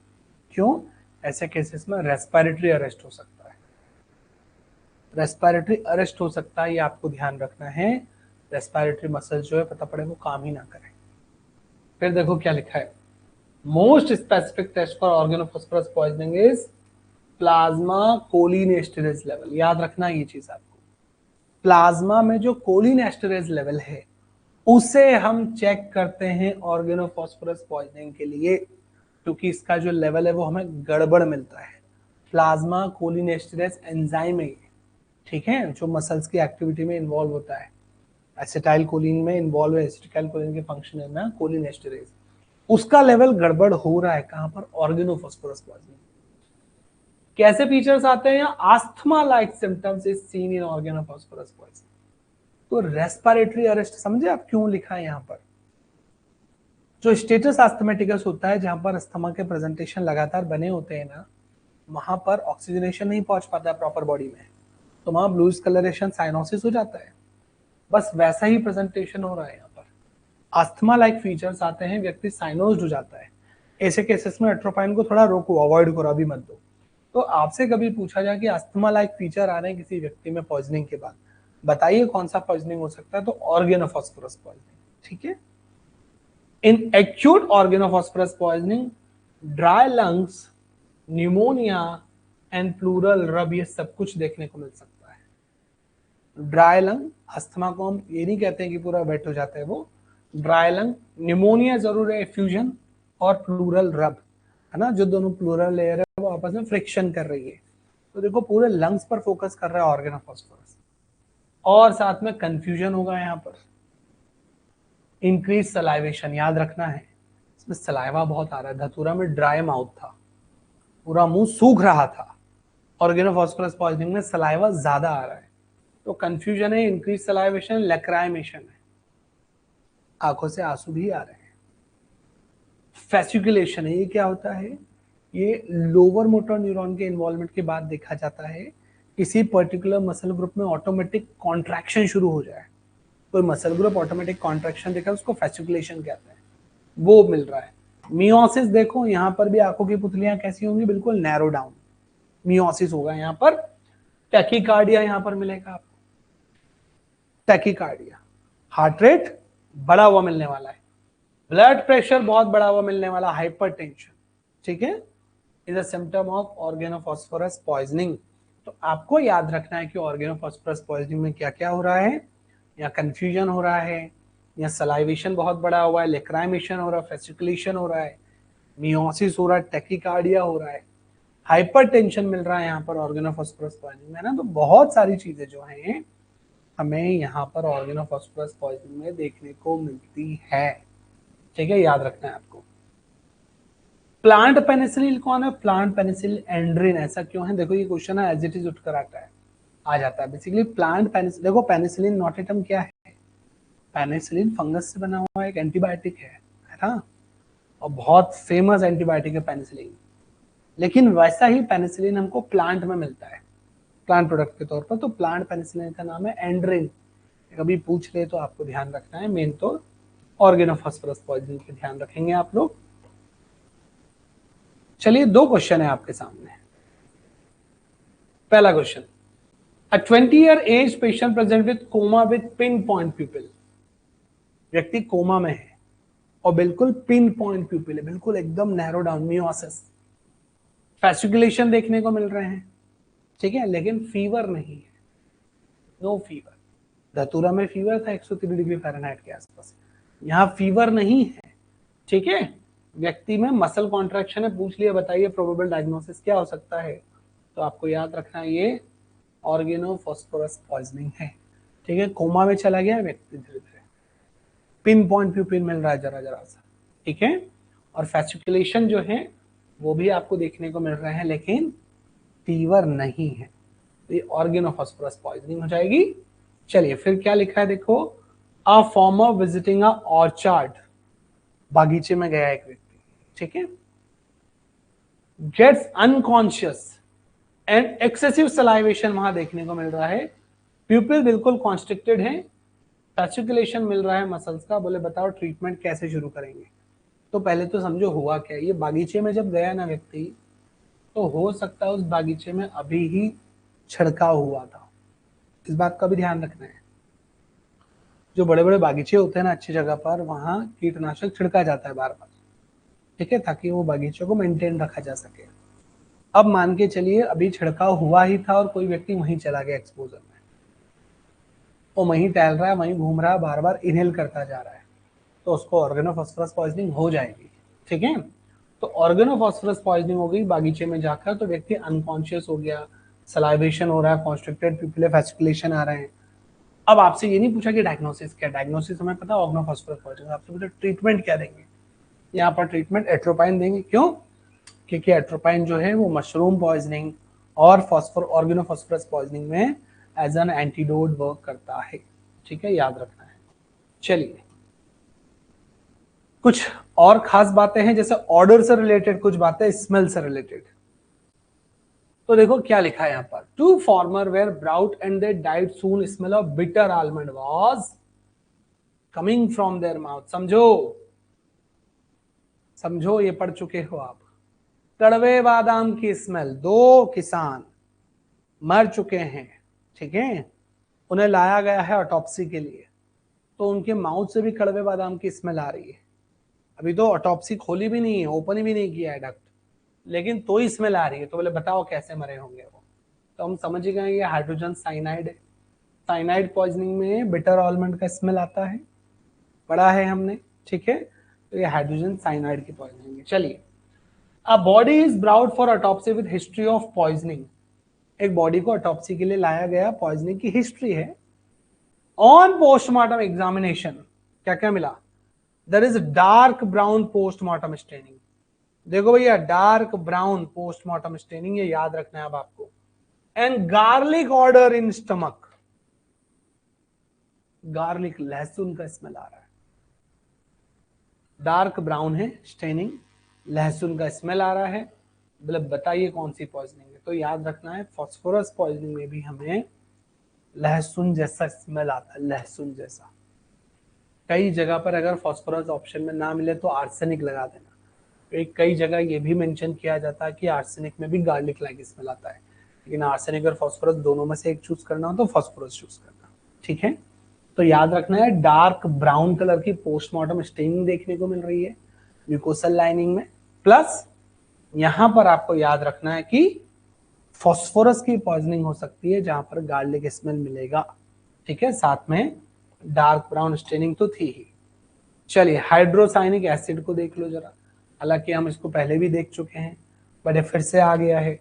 क्यों? ऐसे केसेस में रेस्पिरेटरी अरेस्ट हो सकता है। रेस्पिरेटरी अरेस्ट हो सकता है, ये आपको ध्यान रखना है। रेस्पिरेटरी मसल जो है पता पड़े वो काम ही ना करें। फिर देखो क्या लिखा है, most specific test for organophosphorus poisoning is plasma cholinesterase level. याद रखना ये चीज आपको, प्लाज्मा में जो कोलिनेस्टेरेज लेवल है उसे हम चेक करते हैं ऑर्गेनोफॉस्फोरस पॉइजनिंग के लिए, क्योंकि इसका जो लेवल है वो हमें गड़बड़ मिलता है। प्लाज्मा कोलिनेस्टेरेज एंजाइम है, ठीक है, जो मसल्स की एक्टिविटी में इन्वॉल्व होता है। एसिटाइल कोलिन में इन्वॉल्व है, एसिटाइल कोलिन के फंक्शन है ना कोलिनेस्टेरेज, उसका लेवल गड़बड़ हो रहा है कहां पर? Organophosphorus poisoning. कैसे फीचर्स आते हैं? Asthma like symptoms is seen in organophosphorus poisoning. तो रेस्पिरेटरी अरेस्ट समझे आप क्यों लिखा है यहां पर? जो स्टेटस आस्थमेटिकस होता है, जहां पर अस्थमा के प्रेजेंटेशन लगातार बने होते हैं ना, वहां पर ऑक्सीजनेशन नहीं पहुंच पाता है प्रॉपर बॉडी में, तो वहां ब्लूइश कलरेशन साइनोसिस हो जाता है। बस वैसा ही प्रेजेंटेशन हो रहा है यहाँ पर। अस्थमा लाइक फीचर्स आते हैं, व्यक्ति साइनोज्ड हो जाता है। ऐसे केसेस में एट्रोपाइन को थोड़ा रोको, अवॉइड करो, अभी मत दो। तो आपसे कभी पूछा जाए कि अस्थमा लाइक फीचर आ रहे हैं किसी व्यक्ति में पॉइजनिंग के बाद, बताइए कौन सा पॉइजनिंग हो सकता है? तो ऑर्गेनोफॉस्फोरस पॉइजनिंग, ठीक है। In acute organophosphorus poisoning, dry lungs, pneumonia and pleural rub, ये सब कुछ देखने को मिल सकता है। ड्राई लंग, अस्थमा को हम ये नहीं कहते हैं कि पूरा वेट हो जाता है वो, ड्राई लंग, न्यूमोनिया जरूर है, एफ्यूजन, और प्लूरल रब, है ना, जो दोनों प्लूरल लेयर है वो आपस में फ्रिक्शन कर रही है। तो देखो पूरे लंग्स पर फोकस कर रहा है ऑर्गेनोफॉस्फोरस। और साथ में कंफ्यूजन होगा यहाँ पर। इंक्रीज सलाइवेशन, याद रखना है, इसमें सलाइवा बहुत आ रहा है। धतूरा में ड्राई माउथ था, पूरा मुंह सूख रहा था, ऑर्गेनोफॉस्फोरस पॉइजनिंग में सलाइवा ज्यादा आ रहा है, तो कंफ्यूजन है, इंक्रीज सलाइवेशन, लैक्राइमेशन है, आंखों से आंसू भी आ रहे हैं। फेसिकुलेशन है, ये क्या होता है? ये लोअर मोटर न्यूरॉन के इन्वॉल्वमेंट के बाद देखा जाता है। किसी पर्टिकुलर मसल ग्रुप में ऑटोमेटिक कॉन्ट्रैक्शन शुरू हो जाए, कोई मसल ग्रुप ऑटोमेटिक कॉन्ट्रैक्शन देखा, उसको फेसिकुलेशन कहते हैं, वो मिल रहा है। मियोसिस देखो, यहाँ पर भी आंखों की पुतलियां कैसी होंगी? बिल्कुल नैरो डाउन, मियोसिस होगा यहाँ पर। टैकीकार्डिया यहाँ पर मिलेगा आपको, टैकीकार्डिया, हार्ट रेट बढ़ा हुआ मिलने वाला है, ब्लड प्रेशर बहुत बढ़ा हुआ मिलने वाला, हाइपरटेंशन, ठीक है, is a symptom of organophosphorus poisoning. तो आपको याद रखना है कि ऑर्गेनोफॉस्फोरस पॉइजनिंग में क्या क्या हो रहा है, या कंफ्यूजन हो रहा है, या सलाइवेशन बहुत बड़ा हुआ है, लेक्राइमेशन हो रहा है, फेसिकुलेशन हो रहा है, मियोसिस हो रहा है, टैकीकार्डिया हो रहा है, हाइपरटेंशन मिल रहा है यहाँ पर ऑर्गेनोफॉस्फोरस पॉइजनिंग में ना। तो बहुत सारी चीजें जो हैं हमें यहाँ पर ऑर्गेनोफॉस्फोरस पॉइजनिंग में देखने को मिलती है, ठीक है, याद रखना है आपको। प्लांट पेनिसिलिन कौन है? Plant penicillin endrin. ऐसा क्यों है? देखो ये क्वेश्चन है, एज इट इज उठकर आता है, आ जाता है। बेसिकली प्लांट पेनिसिलिन, देखो पेनिसिलिन नॉटेटम क्या है? पेनिसिलिन फंगस से बना हुआ एक एंटीबायोटिक है ना, और बहुत फेमस एंटीबायोटिक है पेनिसिलिन। लेकिन वैसा ही पेनिसिलिन हमको प्लांट में मिलता है, प्लांट प्रोडक्ट के तौर पर। तो प्लांट पेनिसिलिन का नाम है एंड्रिन। कभी पूछ ले तो आपको ध्यान रखना है, मेन तो ऑर्गेनोफॉस्फोरस पॉइजनिंग पे ध्यान रखेंगे आप लोग। चलिए 2 क्वेश्चन है आपके सामने। पहला question, a 20-year age patient present with coma with pin point pupil. व्यक्ति कोमा में है और बिल्कुल पिन पॉइंट प्यूपिल है, बिल्कुल एकदम नैरो डाउन, मियोसिस, फेसिकुलेशन देखने को मिल रहे हैं, ठीक है, लेकिन फीवर नहीं है, नो फीवर। धतूरा में फीवर था 103 डिग्री फ़ारेनहाइट के आसपास, यहाँ फीवर नहीं है, ठीक है। व्यक्ति में मसल कॉन्ट्रैक्शन है, पूछ लिया बताइए प्रोबेबल डायग्नोसिस क्या हो सकता है? तो आपको याद रखना है ये ऑर्गेनोफॉस्फोरस पॉइजनिंग है, ठीक है। कोमा में चला गया व्यक्ति, धीरे धीरे पिन पॉइंट प्यूपिल मिल रहा है जरा जरा सा, ठीक है। और फेसिकुलेशन जो है वो भी आपको देखने को मिल रहे हैं, लेकिन फीवर नहीं है, तो ये ऑर्गेनोफॉस्फोरस पॉइजनिंग हो जाएगी। चलिए फिर क्या लिखा है देखो, a farmer visiting a orchard, बागीचे में गया एक व्यक्ति, ठीक है, gets unconscious and excessive salivation वहां देखने को मिल रहा है, प्यूपिल बिल्कुल कॉन्स्ट्रिक्टेड है, सर्कुलेशन मिल रहा है मसल्स का। बोले बताओ ट्रीटमेंट कैसे शुरू करेंगे? तो पहले तो समझो हुआ क्या। ये बागीचे में जब गया ना व्यक्ति, तो हो सकता है उस बागीचे में अभी ही छिड़काव हुआ था। इस बात का भी ध्यान रखना है। जो बड़े बड़े बागीचे होते हैं ना अच्छी जगह पर, वहां कीटनाशक छिड़का जाता है बार बार, ठीक है, ताकि वो बागीचे को मेंटेन रखा जा सके। अब मान के चलिए अभी छिड़काव हुआ ही था और कोई व्यक्ति वहीं चला गया एक्सपोजर में, वो वहीं टहल रहा है, वहीं घूम रहा है, बार बार इनहेल करता जा रहा है, तो उसको ऑर्गेनोफॉस्फोरस पॉइजनिंग हो जाएगी। ठीक है, तो ऑर्गेनोफॉस्फोरस पॉइजनिंग हो गई बागीचे में जाकर, तो व्यक्ति अनकॉन्शियस हो गया, सलाइवेशन हो रहा है, कॉन्स्ट्रिक्टेड प्यूपिल फैस्कुलेशन आ रहे हैं। अब आपसे ये नहीं पूछा कि डायग्नोसिस क्या, डायग्नोसिस हमें पता ऑर्गेनोफॉस्फोरस पॉइजनिंग, आपसे पूछा ट्रीटमेंट क्या देंगे। यहाँ पर ट्रीटमेंट एट्रोपाइन देंगे। क्यों? क्योंकि एट्रोपाइन जो है वो मशरूम पॉइजनिंग और ऑर्गेनोफॉस्फोरस पॉइजनिंग में एज एन एंटीडोट वर्क करता है। ठीक है, याद रखना है। चलिए कुछ और खास बातें हैं, जैसे ऑर्डर से रिलेटेड कुछ बातें, स्मेल से रिलेटेड। तो देखो क्या लिखा है यहाँ पर, two farmer were brought and they died soon, smell of bitter almond was coming from their mouth. समझो समझो, ये पढ़ चुके हो आप। कड़वे बादाम की स्मेल, दो किसान मर चुके हैं, ठीक है, उन्हें लाया गया है ऑटोप्सी के लिए, तो उनके माउथ से भी कड़वे बादाम की स्मेल आ रही है। अभी तो ऑटोप्सी खोली भी नहीं है, ओपन भी नहीं किया है डक्ट, लेकिन तो ही स्मेल आ रही है। तो बोले बताओ कैसे मरे होंगे वो? तो हम समझ ही गए ये हाइड्रोजन साइनाइड है। साइनाइड पॉइजनिंग में बिटर आलमंड का स्मेल आता है, पढ़ा है हमने, ठीक है, तो ये हाइड्रोजन साइनाइड की पॉइजनिंग है। चलिए, a body is brought for autopsy with history of poisoning. एक बॉडी को ऑटोप्सी के लिए लाया गया, पॉइजनिंग की हिस्ट्री है। ऑन पोस्टमार्टम एग्जामिनेशन क्या क्या मिला? There is dark brown postmortem staining. देखो भैया, डार्क ब्राउन पोस्टमार्टम स्टेनिंग, ये याद रखना है अब आपको। And garlic order in stomach, garlic लहसुन का स्मेल आ रहा है। डार्क ब्राउन है स्टेनिंग, लहसुन का स्मेल आ रहा है। मतलब बताइए कौन सी पॉइजनिंग है? तो याद रखना है फास्फोरस पॉइजनिंग में भी हमें लहसुन जैसा स्मेल आता है, लहसुन जैसा। कई जगह पर अगर फास्फोरस ऑप्शन में ना मिले तो आर्सेनिक लगा देना। कई जगह ये भी मेंशन किया जाता है कि आर्सेनिक में भी गार्लिक लाइक स्मेल आता है, लेकिन आर्सेनिक और फास्फोरस दोनों में से एक चूज करना हो तो फास्फोरस चूज करना। ठीक है, तो याद रखना है डार्क ब्राउन कलर की पोस्टमार्टम स्टेनिंग देखने को मिल रही है म्यूकोसल लाइनिंग में। प्लस यहां पर आपको याद रखना है कि फास्फोरस की पॉइजनिंग हो सकती है जहां पर गार्लिक स्मेल मिलेगा। ठीक है, साथ में डार्क ब्राउन स्टेनिंग तो थी ही। चलिए हाइड्रोसाइनिक एसिड को देख लो जरा, हालांकि हम इसको पहले भी देख चुके हैं, बट ये फिर से आ गया है,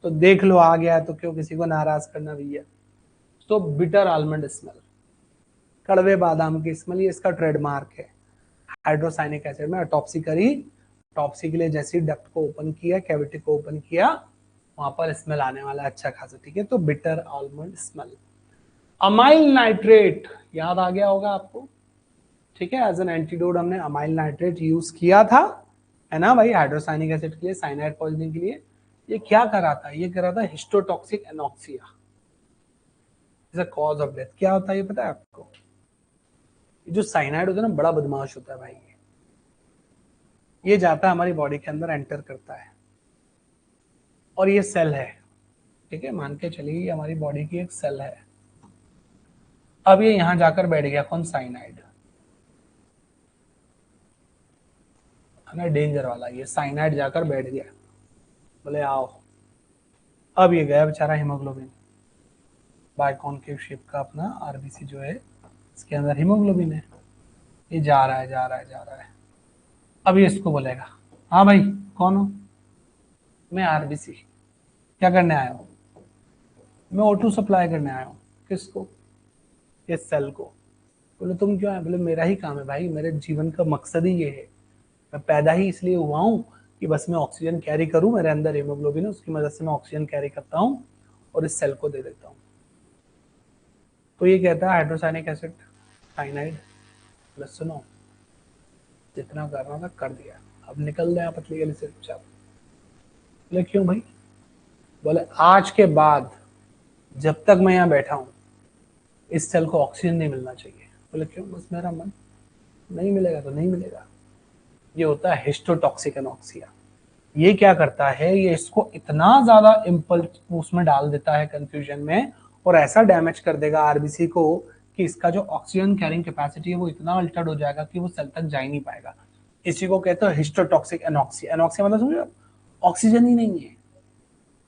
तो देख लो, आ गया तो क्यों किसी को नाराज करना भैया। तो बिटर आलमंड स्मेल, कड़वे बादाम की स्मेल, ये इसका ट्रेडमार्क है। हाइड्रोसाइनिक एसिड में ऑटोप्सी करी, ऑटोप्सी के लिए जैसे डक्ट को ओपन किया, कैविटी को ओपन किया, वहां पर स्मेल आने वाला अच्छा खासा। ठीक है, तो bitter almond smell. Amyl nitrate याद आ गया होगा आपको, ठीक है, एज एन एंटीडोट हमने अमाइल नाइट्रेट यूज किया था, है ना भाई, हाइड्रोसाइनिक एसिड के लिए, साइनाइड पॉइजनिंग के लिए। ये क्या करा था? ये करा था histotoxic anoxia, is a cause of death. क्या होता है ये पता है आपको? जो साइनाइड होता है ना, बड़ा बदमाश होता है भाई। ये जाता है हमारी बॉडी के अंदर, एंटर करता है, और ये सेल है, ठीक है, मान के चलिए ये हमारी बॉडी की एक सेल है। अब ये यहां जाकर बैठ गया, कौन? साइनाइड, है ना, डेंजर वाला। ये साइनाइड जाकर बैठ गया, बोले आओ। अब ये गया बेचारा हीमोग्लोबिन, बाइकॉन्केव शेप का अपना आरबीसी जो है, इसके अंदर हीमोग्लोबिन है। ये जा रहा है, जा रहा है, जा रहा है। अब ये इसको बोलेगा, हाँ भाई कौन हो? मैं आरबीसी। क्या करने आया हूँ? मैं O2 सप्लाई करने आया हूँ। किसको? ये सेल को। बोले तुम क्यों आए? बोले मेरा ही काम है भाई, मेरे जीवन का मकसद ही ये है, मैं पैदा ही इसलिए हुआ हूँ कि बस मैं ऑक्सीजन कैरी करूँ, मेरे अंदर हीमोग्लोबिन है, उसकी मदद से मैं ऑक्सीजन कैरी करता हूँ और इस सेल को दे देता हूँ। तो ये कहता है हाइड्रोसाइनिक एसिड, साइनाइड, प्लस सुनो, जितना करना था कर दिया, अब निकल जाए पतली गली से चुपचाप। बोले क्यों भाई? बोले आज के बाद जब तक मैं यहाँ बैठा हूं इस सेल को ऑक्सीजन नहीं मिलना चाहिए। बोले क्यों? बस मेरा मन, नहीं मिलेगा तो नहीं मिलेगा। ये होता है हिस्टोटॉक्सिक एनॉक्सिया। ये क्या करता है, ये इसको इतना ज्यादा इम्पल्स उसमें डाल देता है कंफ्यूजन में, और ऐसा डैमेज कर देगा आरबीसी को कि इसका जो ऑक्सीजन कैरिंग कैपेसिटी है वो इतना अल्टर्ड हो जाएगा कि वो सेल तक जा ही नहीं पाएगा। इसी को कहते हैं हिस्टोटॉक्सिक एनॉक्सिया। एनॉक्सिया मतलब समझो ऑक्सीजन ही नहीं है,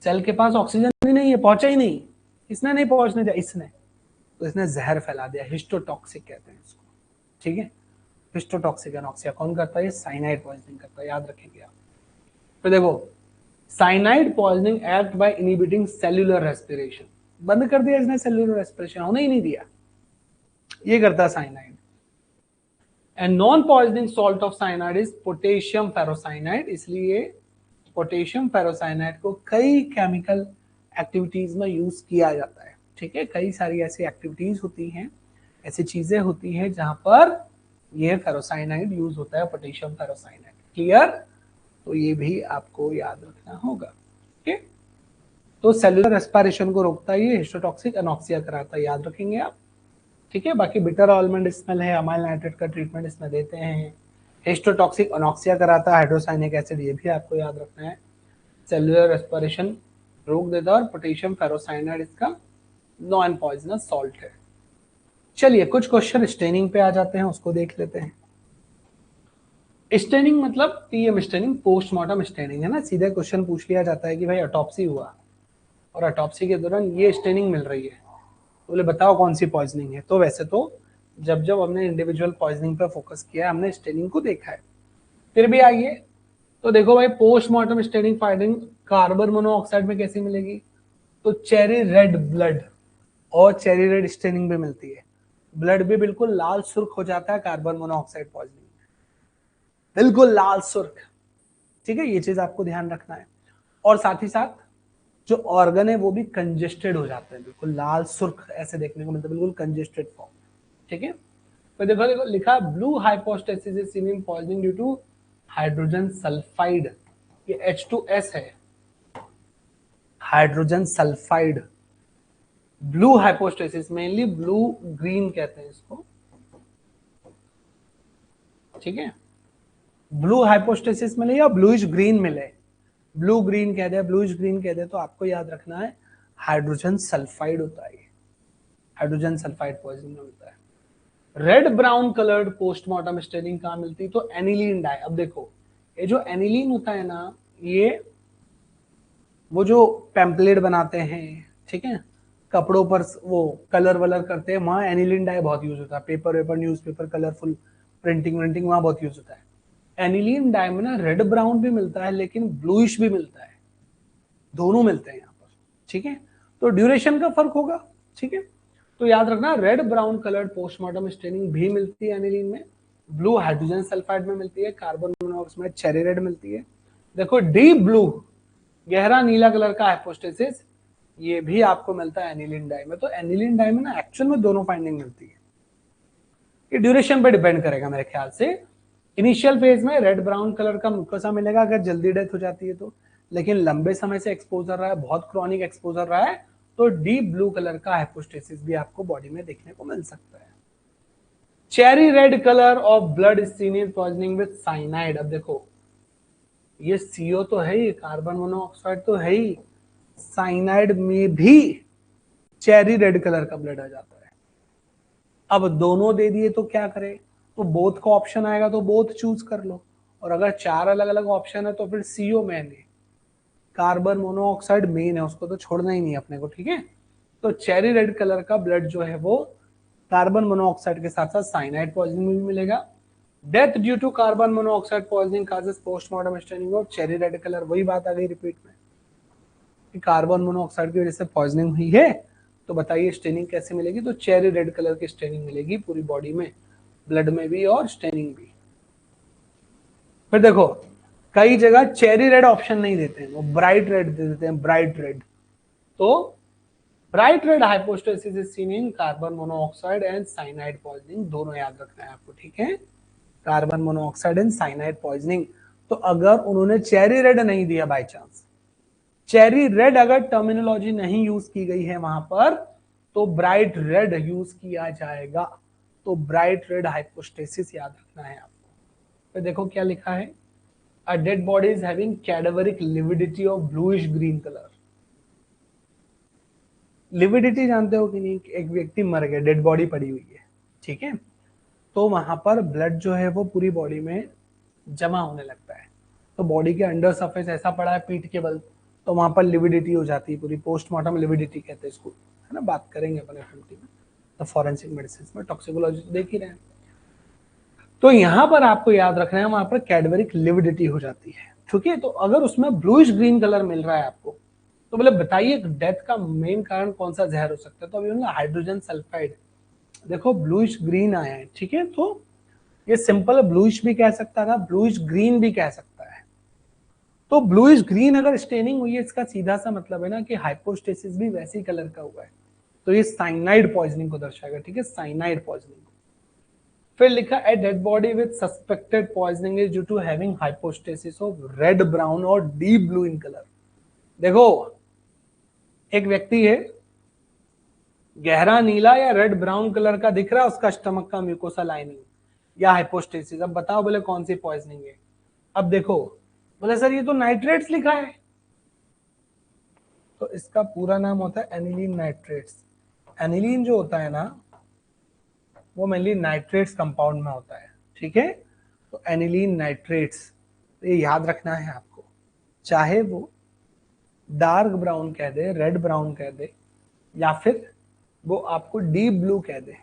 सेल के पास ऑक्सीजन ही नहीं है, पहुंचा ही नहीं, इसने नहीं पहुंचने दिया, इसने तो इसने जहर फैला दिया। हिस्टोटॉक्सिक कहते हैं इसको, ठीक है। हिस्टोटॉक्सिक एनॉक्सिया कौन करता है? साइनाइड पॉइजनिंग करता है, याद रखेंगे आप। तो देखो, cyanide poisoning act by inhibiting cellular respiration, बंद कर दिया इसने, सेल्यूलर रेस्पिरेशन होने ही नहीं दिया, ये करता है cyanide. And non poisoning salt of cyanide is potassium ferrocyanide. इसलिए पोटेशियम फेरोसाइनाइड को कई केमिकल एक्टिविटीज में यूज किया जाता है, ठीक है। कई सारी ऐसी एक्टिविटीज होती हैं, ऐसी चीजें होती हैं जहां पर ये फेरोसाइनाइड यूज होता है, पोटेशियम फेरोसाइनाइड। क्लियर? तो ये भी आपको याद रखना होगा, ठीक है। तो सेल्यूलर रेस्पिरेशन को रोकता है ये, हिस्टोटॉक्सिक एनॉक्सिया कराता है, याद रखेंगे आप, ठीक है। बाकी बिटर आलमंड स्मेल है, अमाइल नाइट्रेट का ट्रीटमेंट इसमें देते हैं। हिस्टोटॉक्सिक एनॉक्सिया कराता है हाइड्रोसाइनिक एसिड, ये भी आपको याद रखना है। सेल्यूलर रेस्पिरेशन रोक देता है, और पोटेशियम फेरोसाइनाइड इसका नॉन पॉइजनस सॉल्ट है। चलिए कुछ क्वेश्चन स्टेनिंग पे आ जाते हैं, उसको देख लेते हैं। स्टेनिंग मतलब पीएम स्टेनिंग, पोस्टमार्टम स्टेनिंग है ना। सीधा क्वेश्चन पूछ लिया जाता है कि भाई ऑटोप्सी हुआ और ऑटोप्सी के दौरान ये स्टेनिंग मिल रही है, तो बोले बताओ कौन सी पॉइजनिंग है। तो वैसे तो जब जब हमने इंडिविजुअल पॉइजनिंग पर फोकस किया, हमने स्टेनिंग को देखा है, फिर भी आइए तो देखो भाई, postmortem staining finding carbon monoxide में कैसी मिलेगी? तो चेरी रेड ब्लड और चेरी रेड स्टेनिंग भी मिलती है। ब्लड भी बिल्कुल लाल सुर्ख हो जाता है कार्बन मोनोऑक्साइड पॉइजनिंग में, बिल्कुल लाल सुर्ख, ठीक है। ये चीज आपको ध्यान रखना है। और साथ ही साथ जो ऑर्गन है वो भी कंजेस्टेड हो जाते हैं, बिल्कुल लाल सुर्ख ऐसे देखने को मिलता है, बिल्कुल कंजेस्टेड फॉर्म, ठीक है। तो देखो देखो लिखा blue hypostasis is seen in poisoning due to hydrogen sulphide. ये H2S है, hydrogen sulphide. Blue hypostasis, mainly blue green कहते हैं इसको, ठीक है। ब्लू हाइपोस्टेसिस मिले या ब्लूइश ग्रीन मिले, ब्लू ग्रीन कह दे, ब्लूइश ग्रीन कह दे, तो आपको याद रखना है हाइड्रोजन सल्फाइड होता है। हाइड्रोजन सल्फाइड पॉइजनिंग होता है। Red brown coloured postmortem staining कहां मिलती? तो एनिलीन डाई। अब देखो, ये जो एनिलीन होता है ना, ये वो जो पैम्पलेट बनाते हैं, ठीक है, कपड़ों पर वो कलर वलर करते हैं, वहां एनिलीन डाई बहुत यूज होता है। पेपर वेपर, न्यूज़पेपर, कलरफुल प्रिंटिंग व्रिंटिंग वहां बहुत यूज होता है। एनिलीन डाई में ना रेड ब्राउन भी मिलता है, लेकिन ब्लूइश भी मिलता है, दोनों मिलते हैं यहाँ पर, ठीक है। तो ड्यूरेशन का फर्क होगा, ठीक है। तो याद रखना, red brown coloured postmortem staining भी मिलती है एनिलीन में, ब्लू हाइड्रोजन सल्फाइड में मिलती है, कार्बन मोनोऑक्साइड में चेरी रेड मिलती है। देखो डीप ब्लू, गहरा नीला कलर का हाइपोस्टेसिस, ये भी आपको मिलता है एनिलीन डाई में। तो एनिलीन डाई में ना एक्चुअल में दोनों फाइंडिंग मिलती है। ये ड्यूरेशन पे डिपेंड करेगा मेरे ख्याल से। इनिशियल फेज में रेड ब्राउन कलर का मुकोसा मिलेगा अगर जल्दी डेथ हो जाती है तो, लेकिन लंबे समय से एक्सपोजर रहा है, बहुत क्रॉनिक एक्सपोजर रहा है, तो डीप ब्लू कलर का हाइपोस्टेसिस भी आपको बॉडी में देखने को मिल सकता है। Cherry red colour of blood is seen in poisoning with cyanide. अब देखो, ये सीओ तो है ही, कार्बन मोनोऑक्साइड तो है ही, साइनाइड में भी चेरी रेड कलर का ब्लड आ जाता है। अब दोनों दे दिए तो क्या करें? तो बोथ का ऑप्शन आएगा तो बोथ चूज कर लो, और अगर चार अलग अलग ऑप्शन है तो फिर सीओ मेन है, कार्बन मोनोऑक्साइड मेन है, उसको तो छोड़ना ही नहीं अपने को, ठीक है। तो चेरी रेड कलर का ब्लड जो है वो कार्बन मोनोऑक्साइड के साथ साथ साइनाइड पॉइजनिंग में भी मिलेगा। Death due to carbon monoxide poisoning causes postmortem staining of cherry red colour. वही बात आ गई रिपीट में कि कार्बन मोनोऑक्साइड की वजह से पॉइजनिंग हुई है, तो बताइए स्टेनिंग कैसे मिलेगी? तो चेरी रेड कलर की स्टेनिंग मिलेगी पूरी बॉडी में, ब्लड में भी और स्टेनिंग भी। फिर देखो, कई जगह चेरी रेड ऑप्शन नहीं देते हैं, वो ब्राइट रेड दे देते हैं, ब्राइट रेड। तो bright red hypostasis is seen in carbon monoxide and cyanide poisoning, दोनों याद रखना है आपको, ठीक है। Carbon monoxide and cyanide poisoning. तो अगर उन्होंने चेरी रेड नहीं दिया बाय चांस, चेरी रेड अगर टर्मिनोलॉजी नहीं यूज की गई है वहां पर तो ब्राइट रेड यूज किया जाएगा। तो ब्राइट रेड हाइपोस्टेसिस याद रखना है आपको। फिर देखो क्या लिखा है, a dead body is having cadaveric lividity of bluish green colour. Lividity जानते हो कि नहीं, एक व्यक्ति मर गया, डेड बॉडी पड़ी हुई है, ठीक है, तो वहां पर ब्लड जो है वो पूरी बॉडी में जमा होने लगता है। तो बॉडी के अंडर सरफेस ऐसा पड़ा है पीठ के बल, तो वहां पर लिविडिटी हो जाती है पूरी, पोस्टमार्टम लिविडिटी कहते हैं इसको, है ना, बात करेंगे अपन एफएमटी में, तो फॉरेंसिक मेडिसिन में, टॉक्सिकोलॉजी तो देख ही रहे हैं। तो यहां पर आपको याद रखना है वहां पर कैडबरिक लिविडिटी हो जाती है, ठीक है। तो अगर उसमें ब्लूइश ग्रीन कलर मिल रहा है आपको, तो बोले बताइए डेथ का मेन कारण कौन सा जहर हो सकता है, तो अभी हाइड्रोजन सल्फाइड, देखो ब्लूइश ग्रीन आया है, ठीक है, तो ये सिंपल ब्लूइश भी कह सकता था, ब्लूइश ग्रीन भी कह सकता है। तो ब्लूइश ग्रीन अगर स्टेनिंग हुई है, इसका सीधा सा मतलब है ना कि हाइपोस्टेसिस भी वैसे ही कलर का हुआ है, तो ये साइनाइड पॉइजनिंग को दर्शाएगा, ठीक है, साइनाइड पॉइजनिंग। फिर लिखा a dead body with suspected poisoning is due to having hypostasis of red brown और डीप ब्लू इन कलर। देखो एक व्यक्ति है, गहरा नीला या रेड ब्राउन कलर का दिख रहा है उसका स्टमक का म्यूकोसा लाइनिंग या हाइपोस्टेसिस, अब बताओ बोले कौन सी पॉइजनिंग है। अब देखो बोले सर ये तो नाइट्रेट्स लिखा है, तो इसका पूरा नाम होता है एनिलीन नाइट्रेट्स। एनिलीन जो होता है ना वो मेनली नाइट्रेट्स कंपाउंड में होता है, ठीक है, तो एनिलीन नाइट्रेट्स, तो ये याद रखना है आपको, चाहे वो डार्क ब्राउन कह दे, रेड ब्राउन कह दे, या फिर वो आपको डीप ब्लू कह दे,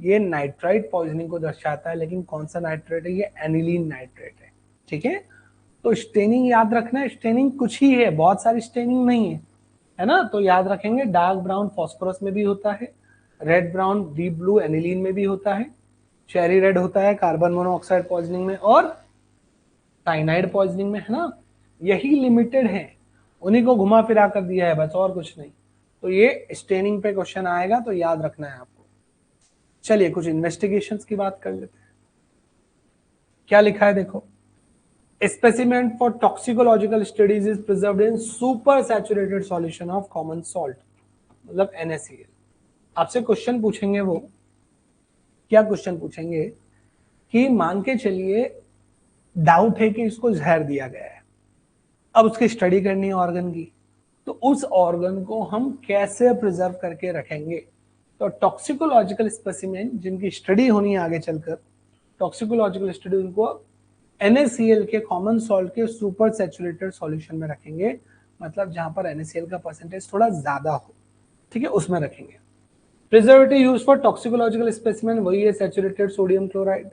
ये नाइट्राइट पॉइजनिंग को दर्शाता है। लेकिन कौन सा नाइट्रेट है, ये एनिलीन नाइट्रेट है, ठीक है। तो स्टेनिंग याद रखना है, स्टेनिंग कुछ ही है, बहुत सारी स्टेनिंग नहीं है, है ना, तो याद रखेंगे डार्क ब्राउन फॉस्फोरस में भी होता है, red brown deep blue aniline में भी होता है, चेरी रेड होता है कार्बन मोनोऑक्साइड पॉइजनिंग में और साइनाइड पॉइजनिंग में, है ना, यही लिमिटेड है, उन्हीं को घुमा फिरा कर दिया है बस, और कुछ नहीं। तो ये स्टेनिंग पे क्वेश्चन आएगा, तो याद रखना है आपको। चलिए कुछ इन्वेस्टिगेशंस की बात कर लेते हैं। क्या लिखा है देखो, specimen for toxicological studies is preserved in super saturated solution of common salt, मतलब NaCl। आपसे क्वेश्चन पूछेंगे, वो क्या क्वेश्चन पूछेंगे कि मान के चलिए डाउट है कि इसको जहर दिया गया है, अब उसकी स्टडी करनी है ऑर्गन की, तो उस ऑर्गन को हम कैसे प्रिजर्व करके रखेंगे। तो टॉक्सिकोलॉजिकल स्पेसिमेन जिनकी स्टडी होनी है आगे चलकर, टॉक्सिकोलॉजिकल स्टडी उनको NaCl के कॉमन सॉल्ट के सुपर सैचुरेटेड सॉल्यूशन में रखेंगे, मतलब जहां पर NaCl का परसेंटेज थोड़ा ज्यादा हो, ठीक है, उसमें रखेंगे। Preservative use for toxicological specimen वही है saturated sodium chloride.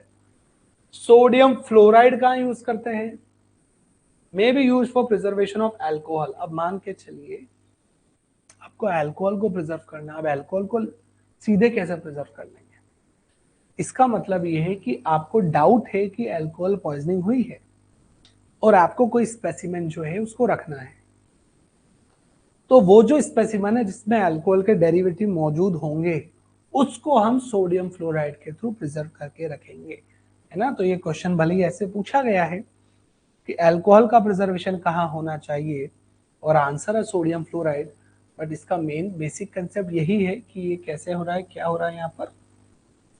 Sodium fluoride कहां यूज करते हैं, may be use for preservation of alcohol. अब मान के चलिए आपको अल्कोहल को प्रिजर्व करना, अब अल्कोहल को सीधे कैसे प्रिजर्व कर लेंगे, इसका मतलब यह है कि आपको डाउट है कि अल्कोहल पॉइजनिंग हुई है और आपको कोई स्पेसिमेन जो है उसको रखना है, तो वो जो स्पेसिमेन है जिसमें अल्कोहल के डेरिवेटिव मौजूद होंगे उसको हम सोडियम फ्लोराइड के थ्रू प्रिजर्व करके रखेंगे, है ना। तो ये क्वेश्चन भले ही ऐसे पूछा गया है कि अल्कोहल का प्रिजर्वेशन कहाँ होना चाहिए और आंसर है सोडियम फ्लोराइड, बट इसका मेन बेसिक कंसेप्ट यही है कि ये कैसे हो रहा है, क्या हो रहा है यहाँ पर,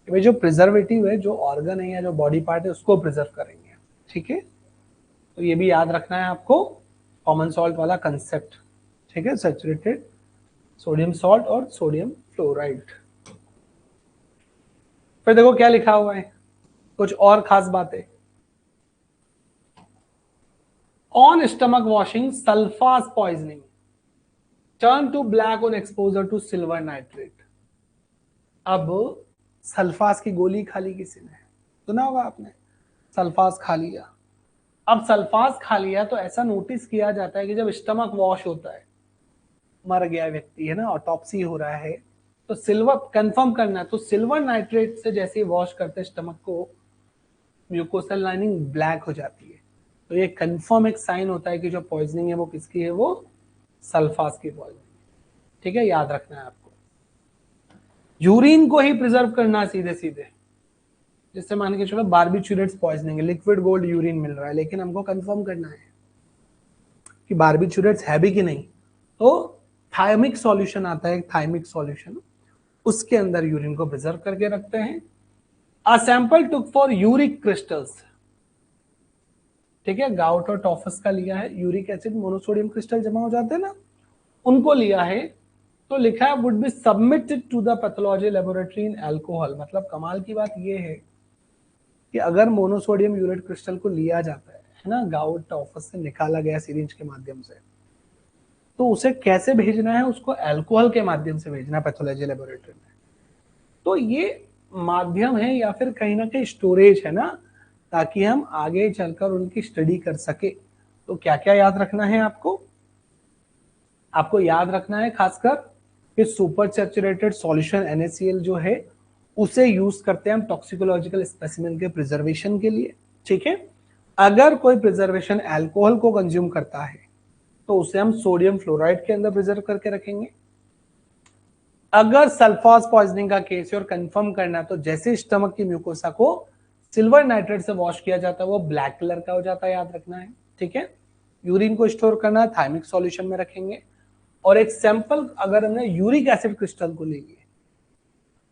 कि जो प्रिजर्वेटिव है, जो ऑर्गन है या जो बॉडी पार्ट है उसको प्रिजर्व करेंगे, ठीक है। तो ये भी याद रखना है आपको, कॉमन सॉल्ट वाला कंसेप्ट, ठीक है, सैचुरेटेड सोडियम सॉल्ट और सोडियम फ्लोराइड। फिर देखो क्या लिखा हुआ है, कुछ और खास बातें। On stomach washing sulphas poisoning turn to black on exposure to silver nitrate. अब सल्फास की गोली खा ली किसी ने, सुना होगा आपने, सल्फास खा लिया। अब सल्फास खा लिया तो ऐसा नोटिस किया जाता है कि जब स्टमक वॉश होता है, मर गया व्यक्ति, है ना, ऑटोप्सी हो रहा है, तो सिल्वर कंफर्म करना है, तो सिल्वर नाइट्रेट से जैसे वॉश करते स्टमक को, म्यूकोसल लाइनिंग ब्लैक हो जाती है, तो ये कंफर्म एक साइन होता है कि जो पॉइजनिंग है वो किसकी है, वो सल्फास की पॉइजनिंग, ठीक है, याद रखना है आपको। यूरिन को ही प्रिजर्व करना सीधे सीधे, जिससे मान के चलो बार्बिचुरेट्स पॉइजनिंग है, लिक्विड गोल्ड यूरिन मिल रहा है, लेकिन हमको कंफर्म करना है कि बारबिचुरेट्स है भी कि नहीं, तो थायमिक सॉल्यूशन आता है, थायमिक सॉल्यूशन, उसके अंदर यूरिन को प्रिजर्व करके रखते हैं। A sample took for uric crystals, ठीक है, गाउट और टॉफस का लिया है, यूरिक एसिड मोनोसोडियम क्रिस्टल जमा हो जाते हैं ना, उनको लिया है, तो लिखा है would be submitted to the pathology laboratory in alcohol. मतलब कमाल की बात यह है कि अगर मोनोसोडियम यूरेट क्रिस्टल को लिया जाता है ना, गाउट टॉफस से निकाला गया सिरिंज के माध्यम से, तो उसे कैसे भेजना है, उसको अल्कोहल के माध्यम से भेजना है पैथोलॉजी लेबोरेटरी में। तो ये माध्यम है या फिर कहीं ना कहीं स्टोरेज है ना, ताकि हम आगे चलकर उनकी स्टडी कर सके। तो क्या क्या याद रखना है आपको, आपको याद रखना है खासकर कि सुपर सैचुरेटेड सॉल्यूशन NaCl जो है उसे यूज करते हैं हम टॉक्सिकोलॉजिकल स्पेसिमेन के प्रिजर्वेशन के लिए, ठीक है। अगर कोई प्रिजर्वेशन अल्कोहल को कंज्यूम करता है तो उसे हम सोडियम फ्लोराइड के अंदर प्रिजर्व करके रखेंगे। अगर सल्फास पॉइजनिंग का केस है और कंफर्म करना है, तो जैसे स्टमक की म्यूकोसा को सिल्वर नाइट्रेट से वॉश किया जाता है वो ब्लैक कलर का हो जाता है, याद रखना है, ठीक है। यूरिन को स्टोर करना है, थाइमिक सॉल्यूशन में रखेंगे। और एक सैंपल अगर हमने यूरिक एसिड क्रिस्टल को ले लिए,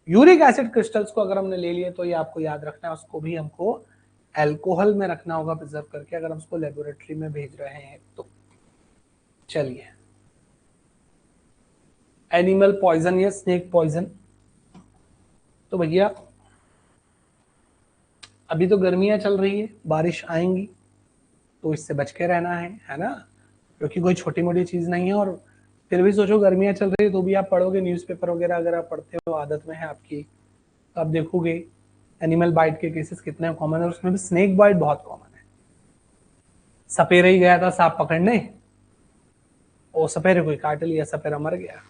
यूरिक एसिड क्रिस्टल्स को अगर हमने ले लिए, तो ये आपको याद रखना है, उसको भी हमको अल्कोहल में रखना होगा प्रिजर्व करके, अगर हम उसको लेबोरेटरी में भेज रहे हैं तो। चलिए, एनिमल पॉइजन या स्नेक पॉइजन, तो भैया अभी तो गर्मियां चल रही है, बारिश आएंगी, तो इससे बच के रहना है ना, क्योंकि कोई छोटी मोटी चीज नहीं है। और फिर भी सोचो गर्मियां चल रही है तो भी आप पढ़ोगे न्यूज़पेपर वगैरह, अगर आप पढ़ते हो, आदत में है आपकी, तो आप देखोगे एनिमल बाइट के केसेस कितने कॉमन है, उसमें भी स्नेक बाइट बहुत कॉमन है। सपेरे ही गया था सांप पकड़ने, और सपेरे कोई काट लिया, सपेरा मर गया।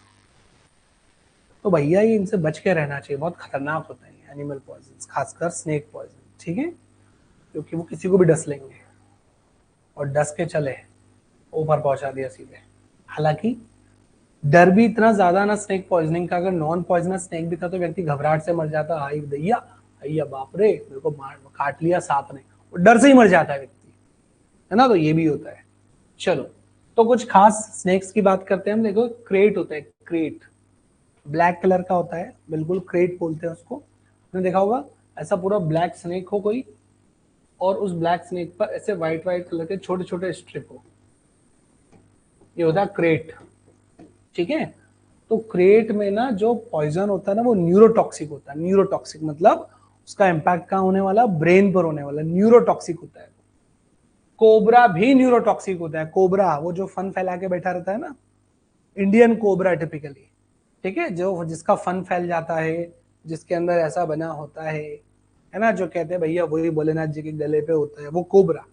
तो भैया ये इनसे बच के रहना चाहिए, बहुत खतरनाक होते हैं एनिमल पॉइजन, खासकर स्नेक पॉइजन, ठीक है, क्योंकि वो किसी को भी डस लेंगे और डस के चले ऊपर पहुंचा दिया सीधे। हालांकि डर भी इतना ज्यादा ना स्नेक पॉइजनिंग का, अगर नॉन पॉइजनस स्नेक भी था तो व्यक्ति घबराहट से मर जाता, हाय दैया भैया बाप रे मेरे को मार काट लिया सांप ने, वो डर से ही मर जाता है व्यक्ति, है ना, तो ये भी होता है। चलो, तो कुछ खास स्नेक्स की बात करते हैं हम। देखो, क्रेट होता है, क्रेट ब्लैक कलर का होता है, बिल्कुल क्रेट बोलते हैं उसको, आपने देखा होगा, ऐसा पूरा ब्लैक स्नेक हो कोई, और उस ब्लैक स्नेक पर ऐसे व्हाइट व्हाइट कलर के छोटे छोटे स्ट्रिप हो, ये होता है क्रेट, ठीक है। तो क्रेट में ना जो पॉइजन होता है ना वो न्यूरोटॉक्सिक होता है। न्यूरोटॉक्सिक मतलब उसका इंपैक्ट कहाँ होने वाला, ब्रेन पर होने वाला, न्यूरोटॉक्सिक होता है। कोबरा भी न्यूरोटॉक्सिक होता है, कोबरा वो जो फन फैला के बैठा रहता है ना, इंडियन कोबरा टिपिकली, ठीक है, जो जिसका फन फैल जाता है, जिसके अंदर ऐसा बना होता है ना, जो कहते हैं भैया वही भोलेनाथ जी के गले पे होता है, वो कोबरा,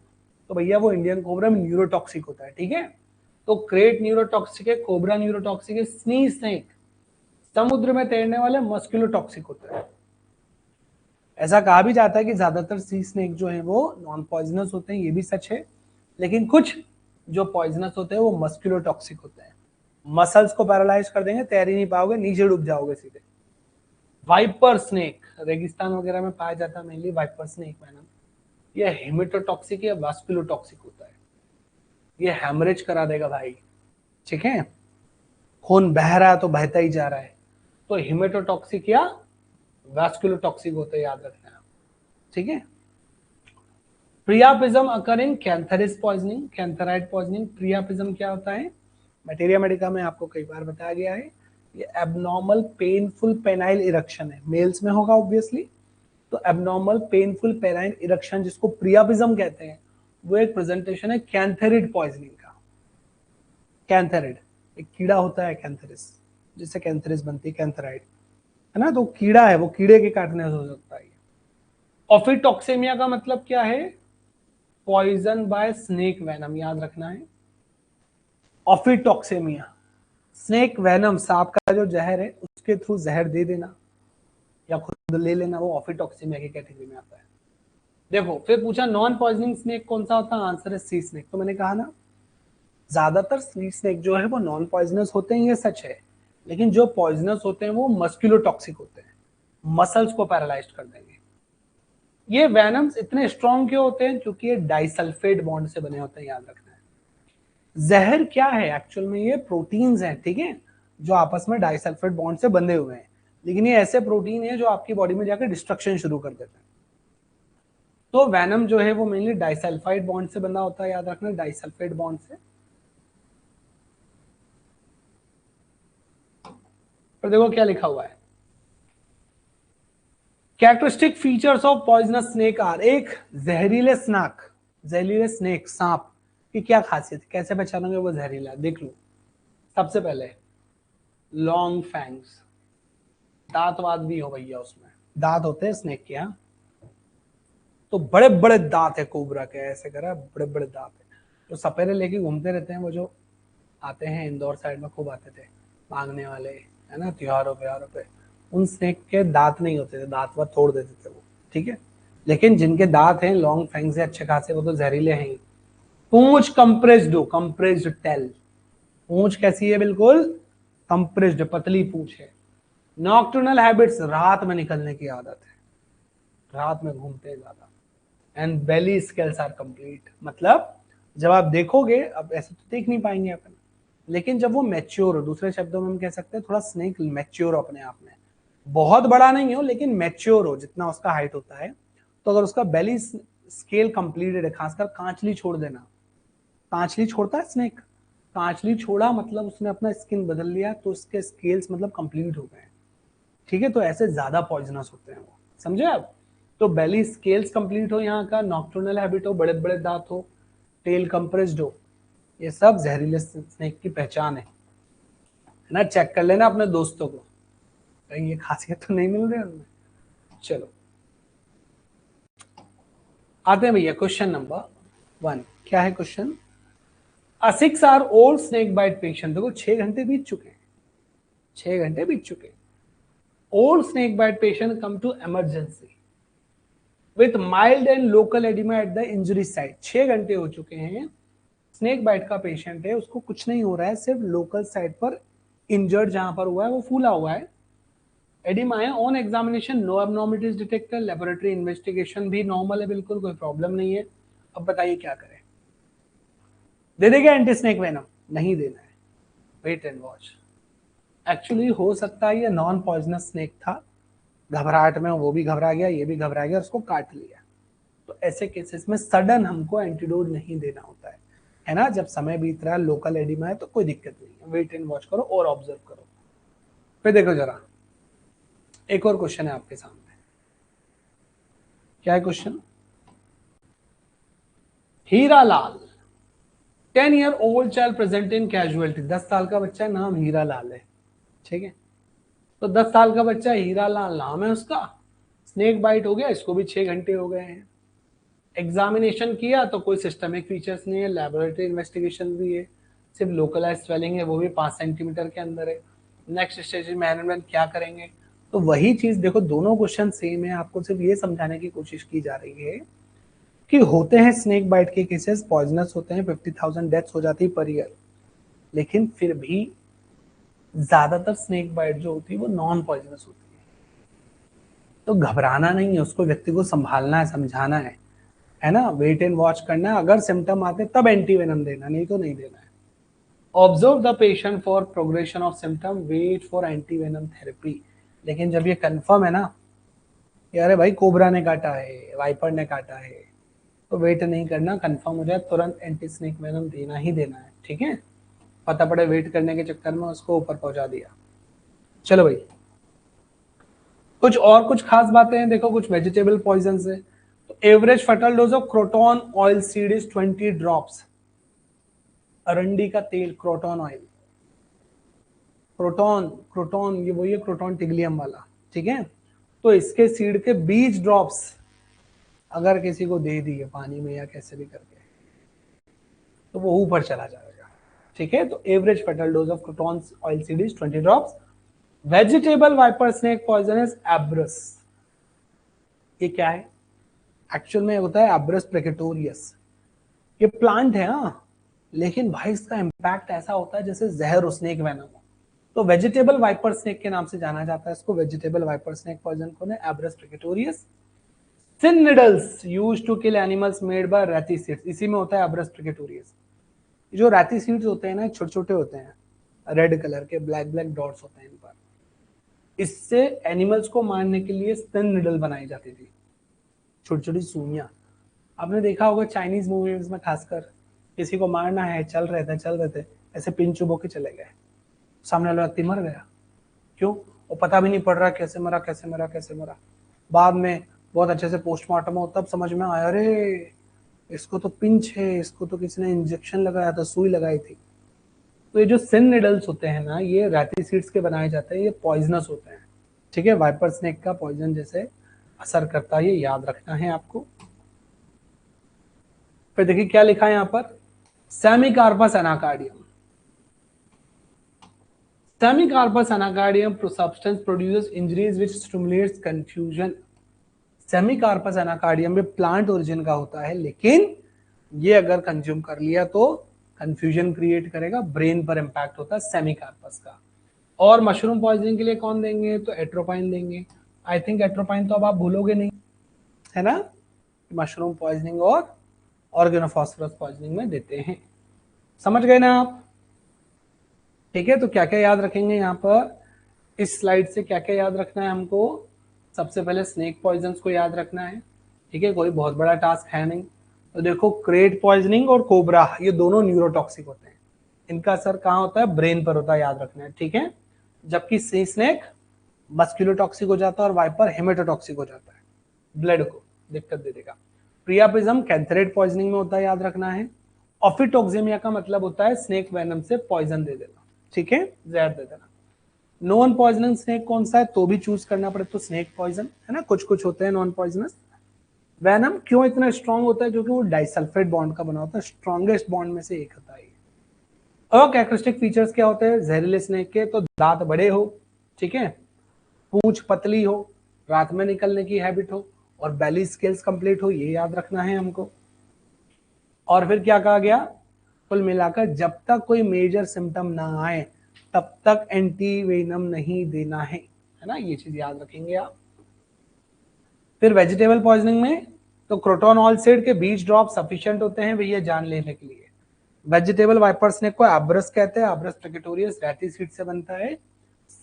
तो भैया वो इंडियन कोबरा में न्यूरोटॉक्सिक होता है, ठीक है। तो क्रेट न्यूरोटॉक्सिक है, कोबरा न्यूरोटॉक्सिक है, स्नी स्नेक समुद्र में तैरने वाले मस्कुलोटॉक्सिक होते हैं। ऐसा कहा भी जाता है कि ज्यादातर सी स्नेक जो है वो नॉन पॉइजनस होते हैं, ये भी सच है, लेकिन कुछ जो पॉइजनस होते हैं वो मस्कुलोटॉक्सिक होते हैं, मसल्स को पैरालाइज कर देंगे, तैर ही नहीं पाओगे, नीचे डूब जाओगे सीधे। वाइपर स्नेक रेगिस्तान वगैरह में पाया जाता है, मेनली वाइपर स्नेक मैडम, ये हेमेटोटॉक्सिक या वास्कुलोटॉक्सिक होता है, ये हैमरेज करा देगा भाई, ठीक है, खून बह रहा है तो बहता ही जा रहा है, तो हेमेटोटॉक्सिक या वास्कुलोटॉक्सिक होता है, याद रखना है, ठीक है। प्रियापिज्म अकर इन कैंथरिस पॉइजनिंग, कैंथराइड पॉइजनिंग। प्रियापिज्म क्या होता है, बैक्टीरिया मेडिका में आपको कई बार बताया गया है, ये एबनॉर्मल पेनफुल पेनाइल इरेक्शन है, मेल्स में होगा ऑब्वियसली, तो एबनॉर्मल पेनफुल पेनाइल इरेक्शन जिसको प्रियापिज्म कहते हैं, वो एक प्रेजेंटेशन है कैंथेरिड पॉइजनिंग का। कैंथेरिड एक कीड़ा होता है कैंथेरिस, जिससे कैंथेरिस बनती है, कैंथराइड, है ना, तो कीड़ा है, वो कीड़े के काटने से हो सकता है। ऑफिटॉक्सेमिया का मतलब क्या है, पॉइजन बाय स्नेक वेनम, याद रखना है। ऑफिटॉक्सेमिया, स्नेक वेनम, सांप का जो जहर है उसके थ्रू जहर दे देना या खुद ले लेना, वो ऑफिटॉक्सेमिया की कैटेगरी में आता है। देखो, फिर पूछा नॉन पॉइजनिंग स्नेक कौन सा होता है, आंसर है सी स्नेक। तो मैंने कहा ना, ज्यादातर सी स्नेक जो है वो नॉन पॉइजनस होते हैं, ये सच है, लेकिन जो पॉइजनस होते हैं वो मस्कुलोटॉक्सिक होते हैं, मसल्स को पैरालाइज कर देंगे। ये वेनम्स इतने स्ट्रॉन्ग क्यों होते हैं, क्योंकि ये डाइसल्फेट बॉन्ड से बने होते हैं, याद रखना है। जहर क्या है एक्चुअल में? ये प्रोटीन्स हैं, ठीक है, जो आपस में डाइसल्फाइड बॉन्ड से बंधे हुए हैं, लेकिन ये ऐसे प्रोटीन है जो आपकी बॉडी में जाकर डिस्ट्रक्शन शुरू कर देते हैं। तो वेनम जो है वो मेनली डाइसल्फाइड बॉन्ड से बंधा होता है, याद रखना, डाइसल्फाइड बॉन्ड से। पर देखो क्या लिखा हुआ है, characteristic features of poisonous snake are, एक जहरीले स्नेक सांप की क्या खासियत है, कैसे पहचानोगे वो जहरीला? देख लो, सबसे पहले लॉन्ग फैंग्स, दांत वात भी हो भैया, उसमें दांत होते हैं स्नेक के, यहाँ तो बड़े बड़े दांत है कोबरा के, ऐसे करा बड़े बड़े दांत है, तो सपेरे लेके घूमते रहते हैं वो, जो आते हैं इंदौर साइड में खूब आते थे मांगने वाले, है ना, त्योहारों पे, उन स्नेक के दांत नहीं होते थे, दांत वात तोड़ देते थे वो, ठीक है, लेकिन जिनके दांत हैं लॉन्ग फैंग से अच्छे खासे, वो तो जहरीले हैं ही। पूंछ कंप्रेस्ड टेल, पूंछ कैसी है? बिल्कुल कंप्रेस्ड, पतली पूंछ है। नॉक्टर्नल हैबिट्स, रात में निकलने की आदत है, रात में घूमते हैं ज्यादा। And belly scales are complete, मतलब जब आप देखोगे, अब ऐसे तो देख नहीं पाएंगे अपन, लेकिन जब वो मैच्योर हो, दूसरे शब्दों में हम कह सकते हैं थोड़ा स्नेक मैच्योर हो अपने आप में, बहुत बड़ा नहीं हो लेकिन मैच्योर हो, जितना उसका हाइट होता है, तो अगर उसका बेली स्केल कंप्लीटेड है, खासकर कांचली छोड़ देना, कांचली छोड़ता है स्नेक, कांचली छोड़ा मतलब उसने अपना स्किन बदल लिया, तो उसके स्केल्स मतलब कंप्लीट हो गए, ठीक है, तो ऐसे ज्यादा पॉइजनस होते हैं वो, समझे आप? तो बेली स्केल्स कंप्लीट हो, यहाँ का नॉक्टर्नल हैबिट हो, बड़े बड़े दांत हो, टेल कंप्रेस्ड हो, ये सब जहरीले स्नेक की पहचान है ना। चेक कर लेना अपने दोस्तों को, कहीं ये खासियत तो नहीं मिल रही उनमें। चलो आते हैं भैया क्वेश्चन नंबर 1। क्या है question? A 6 hour old snake bite patient, देखो 6 घंटे बीत चुके हैं, 6 घंटे बीत चुके हैं। Old snake bite patient come to emergency with mild and local oedema at the injury site, 6 घंटे हो चुके हैं, स्नेक बाइट का पेशेंट है, उसको कुछ नहीं हो रहा है, सिर्फ लोकल साइट पर इंजर्ड जहां पर हुआ है वो फूला हुआ है, एडिमा है। On examination no abnormalities detected, laboratory investigation भी नॉर्मल है, बिल्कुल कोई प्रॉब्लम नहीं है। अब बताइए क्या करें? दे देगा एंटी स्नेक वेनम? नहीं देना है, वेट एंड वॉच। एक्चुअली हो सकता है ये नॉन पॉइजनस स्नेक था, घबराहट में वो भी घबरा गया, ये भी घबरा गया, उसको काट लिया, तो ऐसे केसेस में सडन हमको एंटीडोट नहीं देना होता है ना, जब समय बीत रहा है, लोकल एडिमा है, तो कोई दिक्कत नहीं है, वेट एंड वॉच करो और ऑब्जर्व करो। फिर देखो जरा, एक और क्वेश्चन है आपके सामने, क्या है question? Hira Lal 10 year old child present in casualty, 10 साल का बच्चा, नाम हीरा लाल है, ठीक है, तो 10 साल का बच्चा हीरा लाल नाम है उसका, स्नेक बाइट हो गया, इसको भी 6 घंटे हो गए हैं, एग्जामिनेशन किया तो कोई सिस्टमिक फीचर्स नहीं है, लैबोरेटरी इन्वेस्टिगेशन भी है, सिर्फ लोकलाइज स्वेलिंग है, वो भी 5 सेंटीमीटर के अंदर है। नेक्स्ट स्टेज मैनेजमेंट क्या करेंगे? तो वही चीज देखो, दोनों क्वेश्चन सेम है, आपको सिर्फ ये समझाने की कोशिश की जा रही है कि होते हैं स्नेक बाइट के केसेस, पॉइजनस होते हैं, 50,000 डेथ्स हो जाती है पर ईयर, लेकिन फिर भी ज्यादातर स्नेक बाइट जो होती है वो नॉन पॉइजनस होती है, तो घबराना नहीं है, उसको व्यक्ति को संभालना है, समझाना है ना, वेट एंड वॉच करना है, अगर सिम्टम आते तब एंटी वेनम देना, नहीं तो नहीं देना है। Observe the patient for progression of symptom, wait for anti venom therapy, लेकिन जब ये कंफर्म है ना कि अरे भाई कोबरा ने काटा है, वाइपर ने काटा है, तो वेट नहीं करना, कंफर्म हो जाए तुरंत एंटी स्नेक वेनम देना ही देना है, ठीक है, पता पड़े वेट करने के चक्कर में उसको ऊपर पहुंचा दिया। चलो भाई, कुछ खास बातें हैं, देखो कुछ वेजिटेबल पॉइजन है, तो average fatal dose of croton oil seed is 20 drops, अरंडी का तेल, क्रोटॉन ऑयल, क्रोटॉन क्रोटॉन ये वही है क्रोटॉन टिग्लियम वाला, ठीक है, तो इसके सीड के 20 ड्रॉप्स अगर किसी को दे दिए पानी में या कैसे भी करके, तो वो ऊपर चला जाएगा, ठीक है, तो average fatal dose of croton oil seed is 20 drops. Vegetable viper snake poison is abrus, ये क्या है? एक्चुअल में होता है एब्रस प्रेकेटोरियस, ये प्लांट है, हाँ, लेकिन भाई इसका इम्पैक्ट ऐसा होता है जैसे जहर स्नेक वेनम हो, तो वेजिटेबल वाइपर स्नेक के नाम से जाना जाता है इसको, वेजिटेबल वाइपर स्नेक पॉइजन को है abrus precatorius. Thin needles used to kill animals made by रेटिसेट्स, इसी में होता है एब्रस प्रेकेटोरियस। जो रैती सीड्स होते हैं ना, छोटे छोटे होते हैं, रेड कलर के, ब्लैक ब्लैक डॉट्स होते हैं इन पर। इससे एनिमल्स को मारने के लिए स्पिन निडल बनाई जाती थी, छोटी छोटी सुइयां। आपने देखा होगा चाइनीज मूवीज में, खासकर किसी को मारना है, चल रहे थे ऐसे पिन चुबो के चले गए, सामने वाला व्यक्ति मर गया। क्यों? वो पता भी नहीं पड़ रहा कैसे मरा कैसे मरा कैसे मरा। बाद में बहुत अच्छे से पोस्टमार्टम हो, तब समझ में आया, अरे इसको तो पिंच है, इसको तो किसी ने इंजेक्शन लगाया था, सुई लगाई थी। तो ये जो सिन निडल्स होते हैं ना, ये रैती सीड्स के बनाए जाते हैं, ये पॉइजनस होते हैं। ठीक है, वाइपर स्नेक का पॉइजन जैसे असर करता है, ये याद रखना है आपको। फिर देखिए क्या लिखा है यहाँ पर, semecarpus anacardium. Semecarpus anacardium substance produces injuries which stimulates confusion. Semecarpus anacardium में प्लांट ओरिजिन का होता है, लेकिन ये अगर कंज्यूम कर लिया तो कंफ्यूजन क्रिएट करेगा, ब्रेन पर इंपैक्ट होता है सेमिकार्पस का। और मशरूम पॉइजनिंग के लिए कौन देंगे, तो एट्रोपाइन देंगे। आई थिंक एट्रोपाइन तो अब आप भूलोगे नहीं, है ना? मशरूम पॉइजनिंग और ऑर्गेनोफॉस्फोरस पॉइजनिंग में देते हैं। समझ गए ना आप? ठीक है, तो क्या क्या याद रखेंगे यहाँ पर, इस स्लाइड से क्या क्या याद रखना है हमको? सबसे पहले स्नेक पॉइजन्स को याद रखना है। ठीक है, कोई बहुत बड़ा टास्क है नहीं। तो देखो, क्रेट पॉइजनिंग और कोबरा, ये दोनों न्यूरोटॉक्सिक होते हैं। इनका असर कहाँ होता है? ब्रेन पर होता है, याद रखना है। ठीक है, जबकि सी स्नेक मस्कुलोटॉक्सिक हो जाता है और वाइपर हेमेटोटॉक्सिक हो जाता है, ब्लड को दिक्कत दे देगा। प्रियापिज्म कैंथरेट पॉइजनिंग में होता है, याद रखना है। ऑफिटोक्सेमिया का मतलब होता है स्नेक वेनम से पॉइजन दे देना। ठीक है, जहर दे देना। नॉन पॉइजनस स्नेक कौन सा है, तो भी चूज करना पड़े तो स्नेक पॉइजन, है ना? कुछ कुछ होते हैं नॉन पॉइजनस। वेनम क्यों इतना स्ट्रॉन्ग होता है? क्योंकि वो डाइसल्फाइड बॉन्ड का बना होता है, स्ट्रॉन्गेस्ट बॉन्ड में से एक होता है। कैरेक्टरिस्टिक फीचर्स क्या होते हैं जहरीले स्नेक के? तो दांत बड़े हो, ठीक है, पूंछ पतली हो, रात में निकलने की हैबिट हो, और बैली स्केल्स कंप्लीट हो, ये याद रखना है हमको। और फिर क्या कहा गया, कुल मिलाकर जब तक कोई मेजर सिम्टम ना आए तब तक एंटी वेनम नहीं देना है ना? ये चीज याद रखेंगे आप। फिर वेजिटेबल पॉइजनिंग में तो क्रोटोनॉल सीड के बीज ड्रॉप सफिशिएंट होते हैं भैया जान लेने के लिए। वेजिटेबल वाइपर स्नेक को एब्रस कहते हैं, एब्रस प्रिकेटोरियस रैटी सीड से बनता है।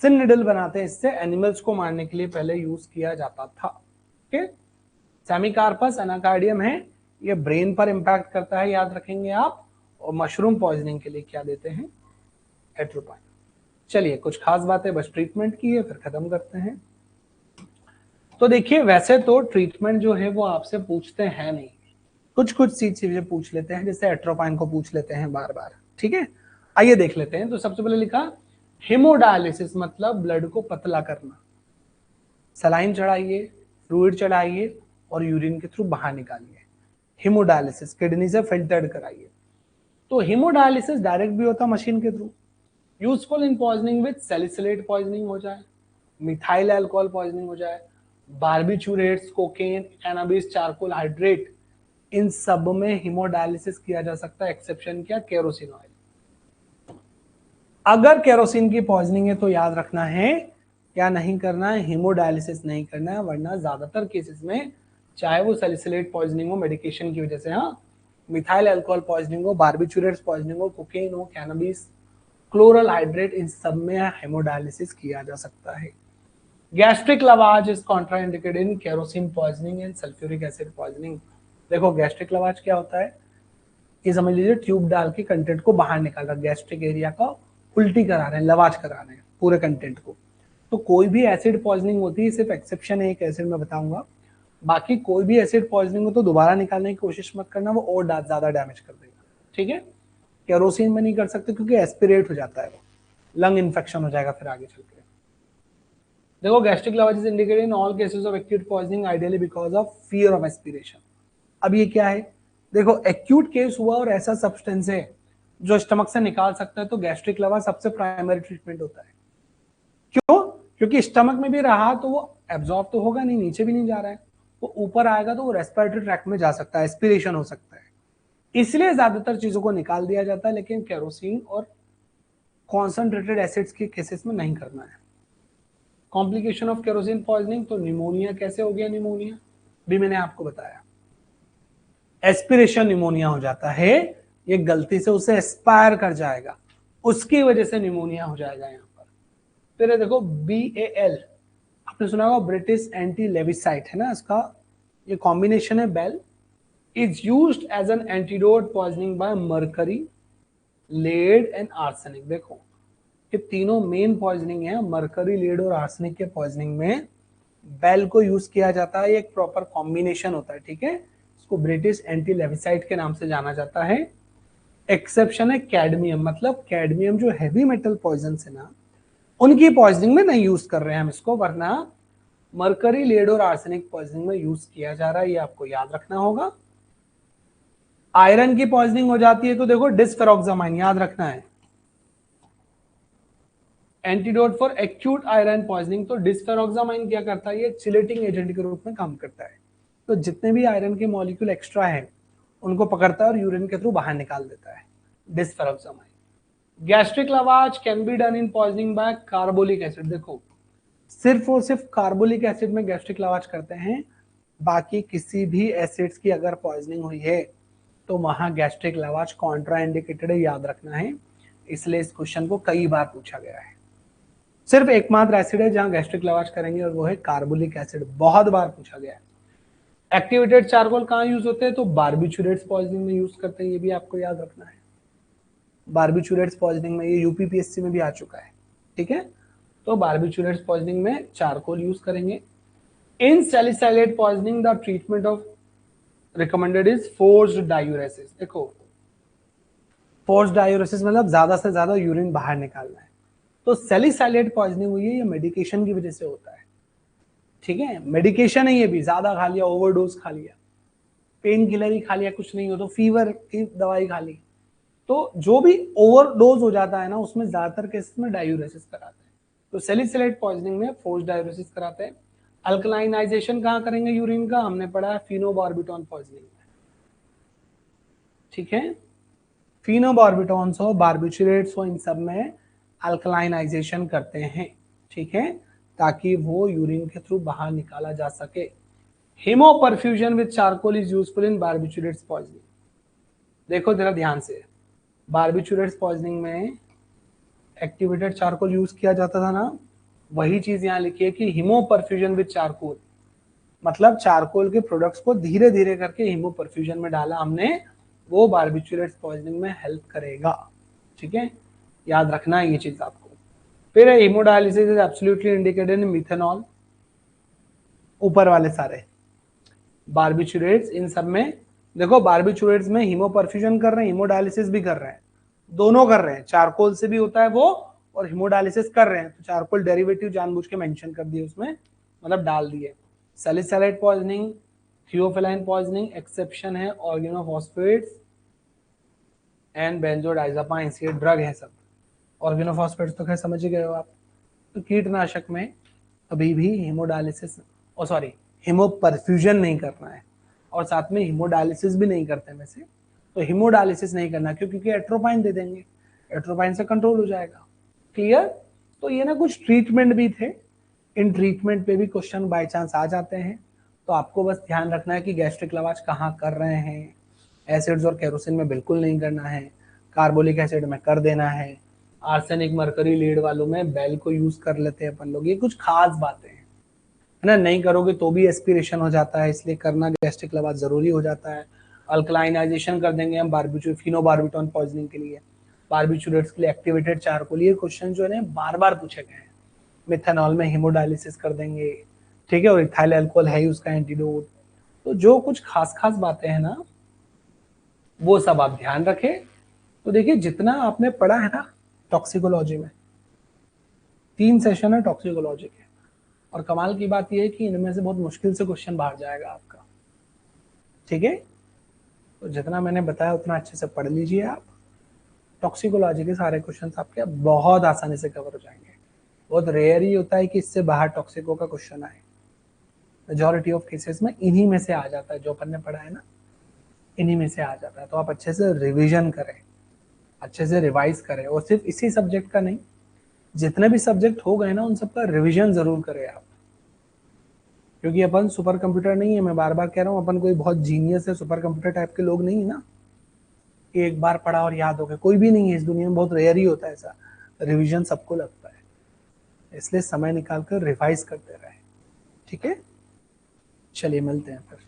सिन निडल बनाते हैं, इससे एनिमल्स को मारने के लिए पहले यूज किया जाता था। ठीक, सेमिकार्पस एनाकार्डियम है, ये ब्रेन पर इंपैक्ट करता है, याद रखेंगे आप। और मशरूम पॉइजनिंग के लिए क्या देते हैं? एट्रोपाइन। चलिए, कुछ खास बातें बस ट्रीटमेंट की है, फिर खत्म करते हैं। तो देखिए, वैसे तो ट्रीटमेंट जो है वो आपसे पूछते हैं नहीं, कुछ कुछ सी चीजें पूछ लेते हैं, जैसे एट्रोपाइन को पूछ लेते हैं बार बार। ठीक है, आइए देख लेते हैं। तो सबसे पहले लिखा हेमोडायलिसिस, मतलब ब्लड को पतला करना। सलाइन चढ़ाइए, फ्लूइड चढ़ाइए और यूरिन के थ्रू बाहर निकालिए। हेमोडायलिसिस किडनी से फिल्टर्ड कराइए। तो हेमोडायलिसिस डायरेक्ट भी होता है मशीन के through. Useful in poisoning with salicylate poisoning हो जाए, मिथाइल अल्कोहल पॉइजनिंग हो जाए, बार्बिचूरेट्स, कोकेन, कैनाबिस, चारकोल हाइड्रेट, इन सब में हेमोडायलिसिस किया जा सकता है। एक्सेप्शन क्या? Kerosene oil. अगर केरोसिन की पॉइजनिंग है तो याद रखना है क्या नहीं करना है? हेमोडायलिसिस नहीं करना है, वरना ज्यादातर केसेस में चाहे वो सैलिसिलेट पॉइजनिंग हो मेडिकेशन की वजह से, हाँ, मिथाइल अल्कोहल पॉइजनिंग हो, बार्बिचूरेट्स पॉइजनिंग हो, कोकेन हो, कैनाबिस, क्लोरल हाइड्रेट, इन सब में हेमोडायलिसिस किया जा सकता है। Gastric लवाज is contraindicated in kerosene poisoning and sulphuric acid poisoning. देखो, गैस्ट्रिक लवाज क्या होता है? ये समझ लीजिए ट्यूब डाल के कंटेंट को बाहर निकाल रहा है, गैस्ट्रिक एरिया का उल्टी करा रहे हैं, लवाज करा रहे हैं पूरे कंटेंट को। तो कोई भी एसिड पॉइजनिंग होती है, सिर्फ एक्सेप्शन है एक एसिड में बताऊंगा, बाकी कोई भी एसिड पॉइजनिंग हो तो दोबारा निकालने की कोशिश मत करना, वो और ज्यादा डैमेज कर देगा। ठीक है, केरोसिन में नहीं कर सकते क्योंकि एस्पिरेट हो जाता है, वो लंग इन्फेक्शन हो जाएगा फिर आगे चल के। देखो, gastric लवाज is indicated in all cases of acute poisoning ideally because of fear of aspiration. अब ये क्या है? देखो, एक्यूट केस हुआ और ऐसा सब्सटेंस है जो स्टमक से निकाल सकता है, तो गैस्ट्रिक लवाज सबसे प्राइमरी ट्रीटमेंट होता है। क्यों? क्योंकि स्टमक में भी रहा तो वो एब्जॉर्ब तो होगा नहीं, नीचे भी नहीं जा रहा है, वो ऊपर आएगा तो वो रेस्पिरेटरी ट्रैक्ट में जा सकता है, एस्पिरेशन हो सकता है, इसलिए ज्यादातर चीजों को निकाल दिया जाता है। लेकिन केरोसिन और कॉन्सेंट्रेटेड एसिड्स के केसेस में नहीं करना है। कॉम्प्लिकेशन ऑफ केरोसिन पॉइजनिंग, तो निमोनिया कैसे हो गया? निमोनिया भी मैंने आपको बताया, एस्पिरेशन निमोनिया हो जाता है, ये गलती से उसे एस्पायर कर जाएगा, उसकी वजह से निमोनिया हो जाएगा यहाँ पर। फिर ये देखो BAL, आपने सुना होगा ब्रिटिश एंटी लेविसाइट है ना, इसका ये कॉम्बिनेशन है BAL, is used as an antidote poisoning by mercury, lead and arsenic. देखो ये तीनों मेन पॉइजनिंग है, मरकरी, लेड और आर्सेनिक के पॉइजनिंग में बेल को यूज किया जाता है। एक प्रॉपर कॉम्बिनेशन होता है, ठीक है, इसको ब्रिटिश एंटी लेविसाइट के नाम से जाना जाता है। एक्सेप्शन है कैडमियम, मतलब कैडमियम जो हैवी मेटल पॉइजन है ना, उनकी पॉइजनिंग में नहीं यूज कर रहे हैं हम इसको, वरना मरकरी, लेड और आर्सेनिक पॉइजनिंग में यूज किया जा रहा है, ये आपको याद रखना होगा। आयरन की पॉइजनिंग हो जाती है तो देखो डिसफेरोक्सामाइन याद रखना है, antidote for acute iron poisoning. तो डिसफेरोक्सामाइन क्या करता है, ये चिलेटिंग एजेंट के रूप में काम करता है। तो जितने भी आयरन के मॉलिक्यूल एक्स्ट्रा है उनको पकड़ता है और यूरिन के थ्रू बाहर निकाल देता है, desferrioxamine. Gastric lavage can be done in poisoning by carbolic acid. देखो सिर्फ और सिर्फ कार्बोलिक एसिड में गैस्ट्रिक लवाज करते हैं, बाकी किसी भी एसिड्स की अगर पॉइजनिंग हुई है तो वहां गैस्ट्रिक लवाज कॉन्ट्रा इंडिकेटेड है, याद रखना है। इसलिए इस क्वेश्चन को कई बार पूछा गया है। सिर्फ एकमात्र एसिड है जहां गैस्ट्रिक लवाज करेंगे और वो है कार्बोलिक एसिड, बहुत बार पूछा गया है। एक्टिवेटेड चारकोल कहाँ यूज होते हैं, तो बार्बिचुरेट्स पॉइजनिंग में यूज करते हैं, ये भी आपको याद रखना है। बार्बिचुरेट्स पॉइजनिंग में, ये यूपीपीएससी में भी आ चुका है, ठीक है। तो बार्बिचुरेट्स पॉइजनिंग में चारकोल यूज करेंगे। In salicylate poisoning the treatment of recommended is forced diuresis. देखो फोर्स्ड डायूरेसिस मतलब ज्यादा से ज्यादा यूरिन बाहर निकालना है। तो सैलिसाइलेट पॉइजनिंग हुई है, ये मेडिकेशन की वजह से होता है, ठीक है, मेडिकेशन है, ये भी ज्यादा खा लिया, ओवरडोज खा लिया, पेन किलर ही खा लिया, कुछ नहीं हो तो फीवर की दवाई खा ली, तो जो भी ओवरडोज हो जाता है ना उसमें ज्यादातर केसेस में डायूरेसिस कराते हैं। तो सैलिसाइलेट पॉइजनिंग में फोर्स्ड डायूरेसिस कराते हैं। अल्कलाइनाइजेशन कहाँ करेंगे यूरिन का, हमने पढ़ा है फिनोबार्बिटॉन पॉइजनिंग में, ठीक है। फिनोबार्बिटॉन्स हो, बार्बिचुरेट्स हो, इन सब में अल्कलाइनाइजेशन करते हैं, ठीक है, ताकि वो यूरिन के थ्रू बाहर निकाला जा सके। Haemoperfusion with charcoal is useful in barbiturates poisoning. देखो जरा ध्यान से, बार्बिचुरेट्स पॉइजनिंग में एक्टिवेटेड चारकोल यूज किया जाता था ना, वही चीज यहाँ लिखी है कि हीमोपरफ्यूजन विद चारकोल, मतलब चारकोल के प्रोडक्ट्स को धीरे धीरे करके हीमोपरफ्यूजन में डाला हमने, वो बार्बिचुरेट्स पॉइजनिंग में हेल्प करेगा, ठीक है, याद रखना है ये चीज आपको। फिर haemodialysis is absolutely indicated in methanol, ऊपर वाले सारे बार्बिचुरेट्स, इन सब में देखो बार्बिचुरेट्स में हीमोपरफ्यूजन कर रहे हैं, हीमोडायलिसिस भी कर रहे हैं, दोनों कर रहे हैं, चारकोल से भी होता है वो और हीमोडायलिसिस कर रहे हैं। तो चारकोल डेरिवेटिव जानबूझ के मेंशन कर दिए उसमें, मतलब डाल दिए। Salicylate poisoning, theophylline poisoning, exception है ऑर्गेनोफॉस्फेट्स एंड बेंजोडाइजापाइंस, ये ड्रग है सब। ऑर्गेनोफॉस्फेट्स तो खैर समझ ही गए हो आप। तो कीटनाशक में कभी भी हीमोडायलिसिस और सॉरी हीमोपरफ्यूजन नहीं करना है, और साथ में हीमोडायलिसिस भी नहीं करते वैसे, तो हीमोडायलिसिस नहीं करना क्योंकि एट्रोपाइन दे देंगे, एट्रोपाइन से कंट्रोल हो जाएगा, क्लियर। तो ये ना कुछ ट्रीटमेंट भी थे, इन ट्रीटमेंट पे भी क्वेश्चन बाय चांस आ जाते हैं, तो आपको बस ध्यान रखना है कि गैस्ट्रिक लवाज कहाँ कर रहे हैं, एसिड्स और केरोसिन में बिल्कुल नहीं करना है, कार्बोलिक एसिड में कर देना है, आर्सेनिक मरकरी लीड वालों में बेल को यूज कर लेते हैं अपन लोग, ये कुछ खास बातें हैं, है ना, नहीं करोगे तो भी एस्पिरेशन हो जाता है, इसलिए करना गैस्ट्रिक लवाज जरूरी हो जाता है। अल्कलाइनाइजेशन कर देंगे हम बार्बिचुरेट फिनोबार्बिटॉन पॉइजनिंग के लिए, बार्बिचुरेट्स के लिए एक्टिवेटेड चारकोल, ये क्वेश्चन जो है बार बार पूछे गए हैं। मिथेनॉल में हीमोडायलिसिस कर देंगे, ठीक है, और इथाइल अल्कोहल है उसका एंटीडोट। तो जो कुछ खास खास बातें हैं ना वो सब आप ध्यान रखें। तो देखिए जितना आपने पढ़ा है ना टॉक्सिकोलॉजी में, 3 सेशन है टॉक्सिकोलॉजी के, और कमाल की बात यह है कि इनमें से बहुत मुश्किल से क्वेश्चन बाहर जाएगा आपका, ठीक है। तो जितना मैंने बताया उतना अच्छे से पढ़ लीजिए आप, टॉक्सिकोलॉजी के सारे क्वेश्चन आपके बहुत आसानी से कवर हो जाएंगे। बहुत रेयर ही होता है कि इससे बाहर टॉक्सिको का क्वेश्चन आए, मेजॉरिटी ऑफ केसेस में इन्हीं में से आ जाता है, जो अपन ने पढ़ा है ना इन्हीं में से आ जाता है। तो आप अच्छे से रिवीजन करें, अच्छे से रिवाइज करें, और सिर्फ इसी सब्जेक्ट का नहीं, जितने भी सब्जेक्ट हो गए ना उन सबका रिवीजन जरूर करें आप, क्योंकि अपन सुपर कंप्यूटर नहीं है, मैं बार बार कह रहा हूँ, अपन कोई बहुत जीनियस है, सुपर कंप्यूटर टाइप के लोग नहीं है ना, एक बार पढ़ा और याद हो गया, कोई भी नहीं है इस दुनिया में, बहुत रेयर ही होता है ऐसा। रिवीजन सबको लगता है, इसलिए समय निकाल कर रिवाइज करते रहे। ठीक है, चलिए मिलते हैं फिर।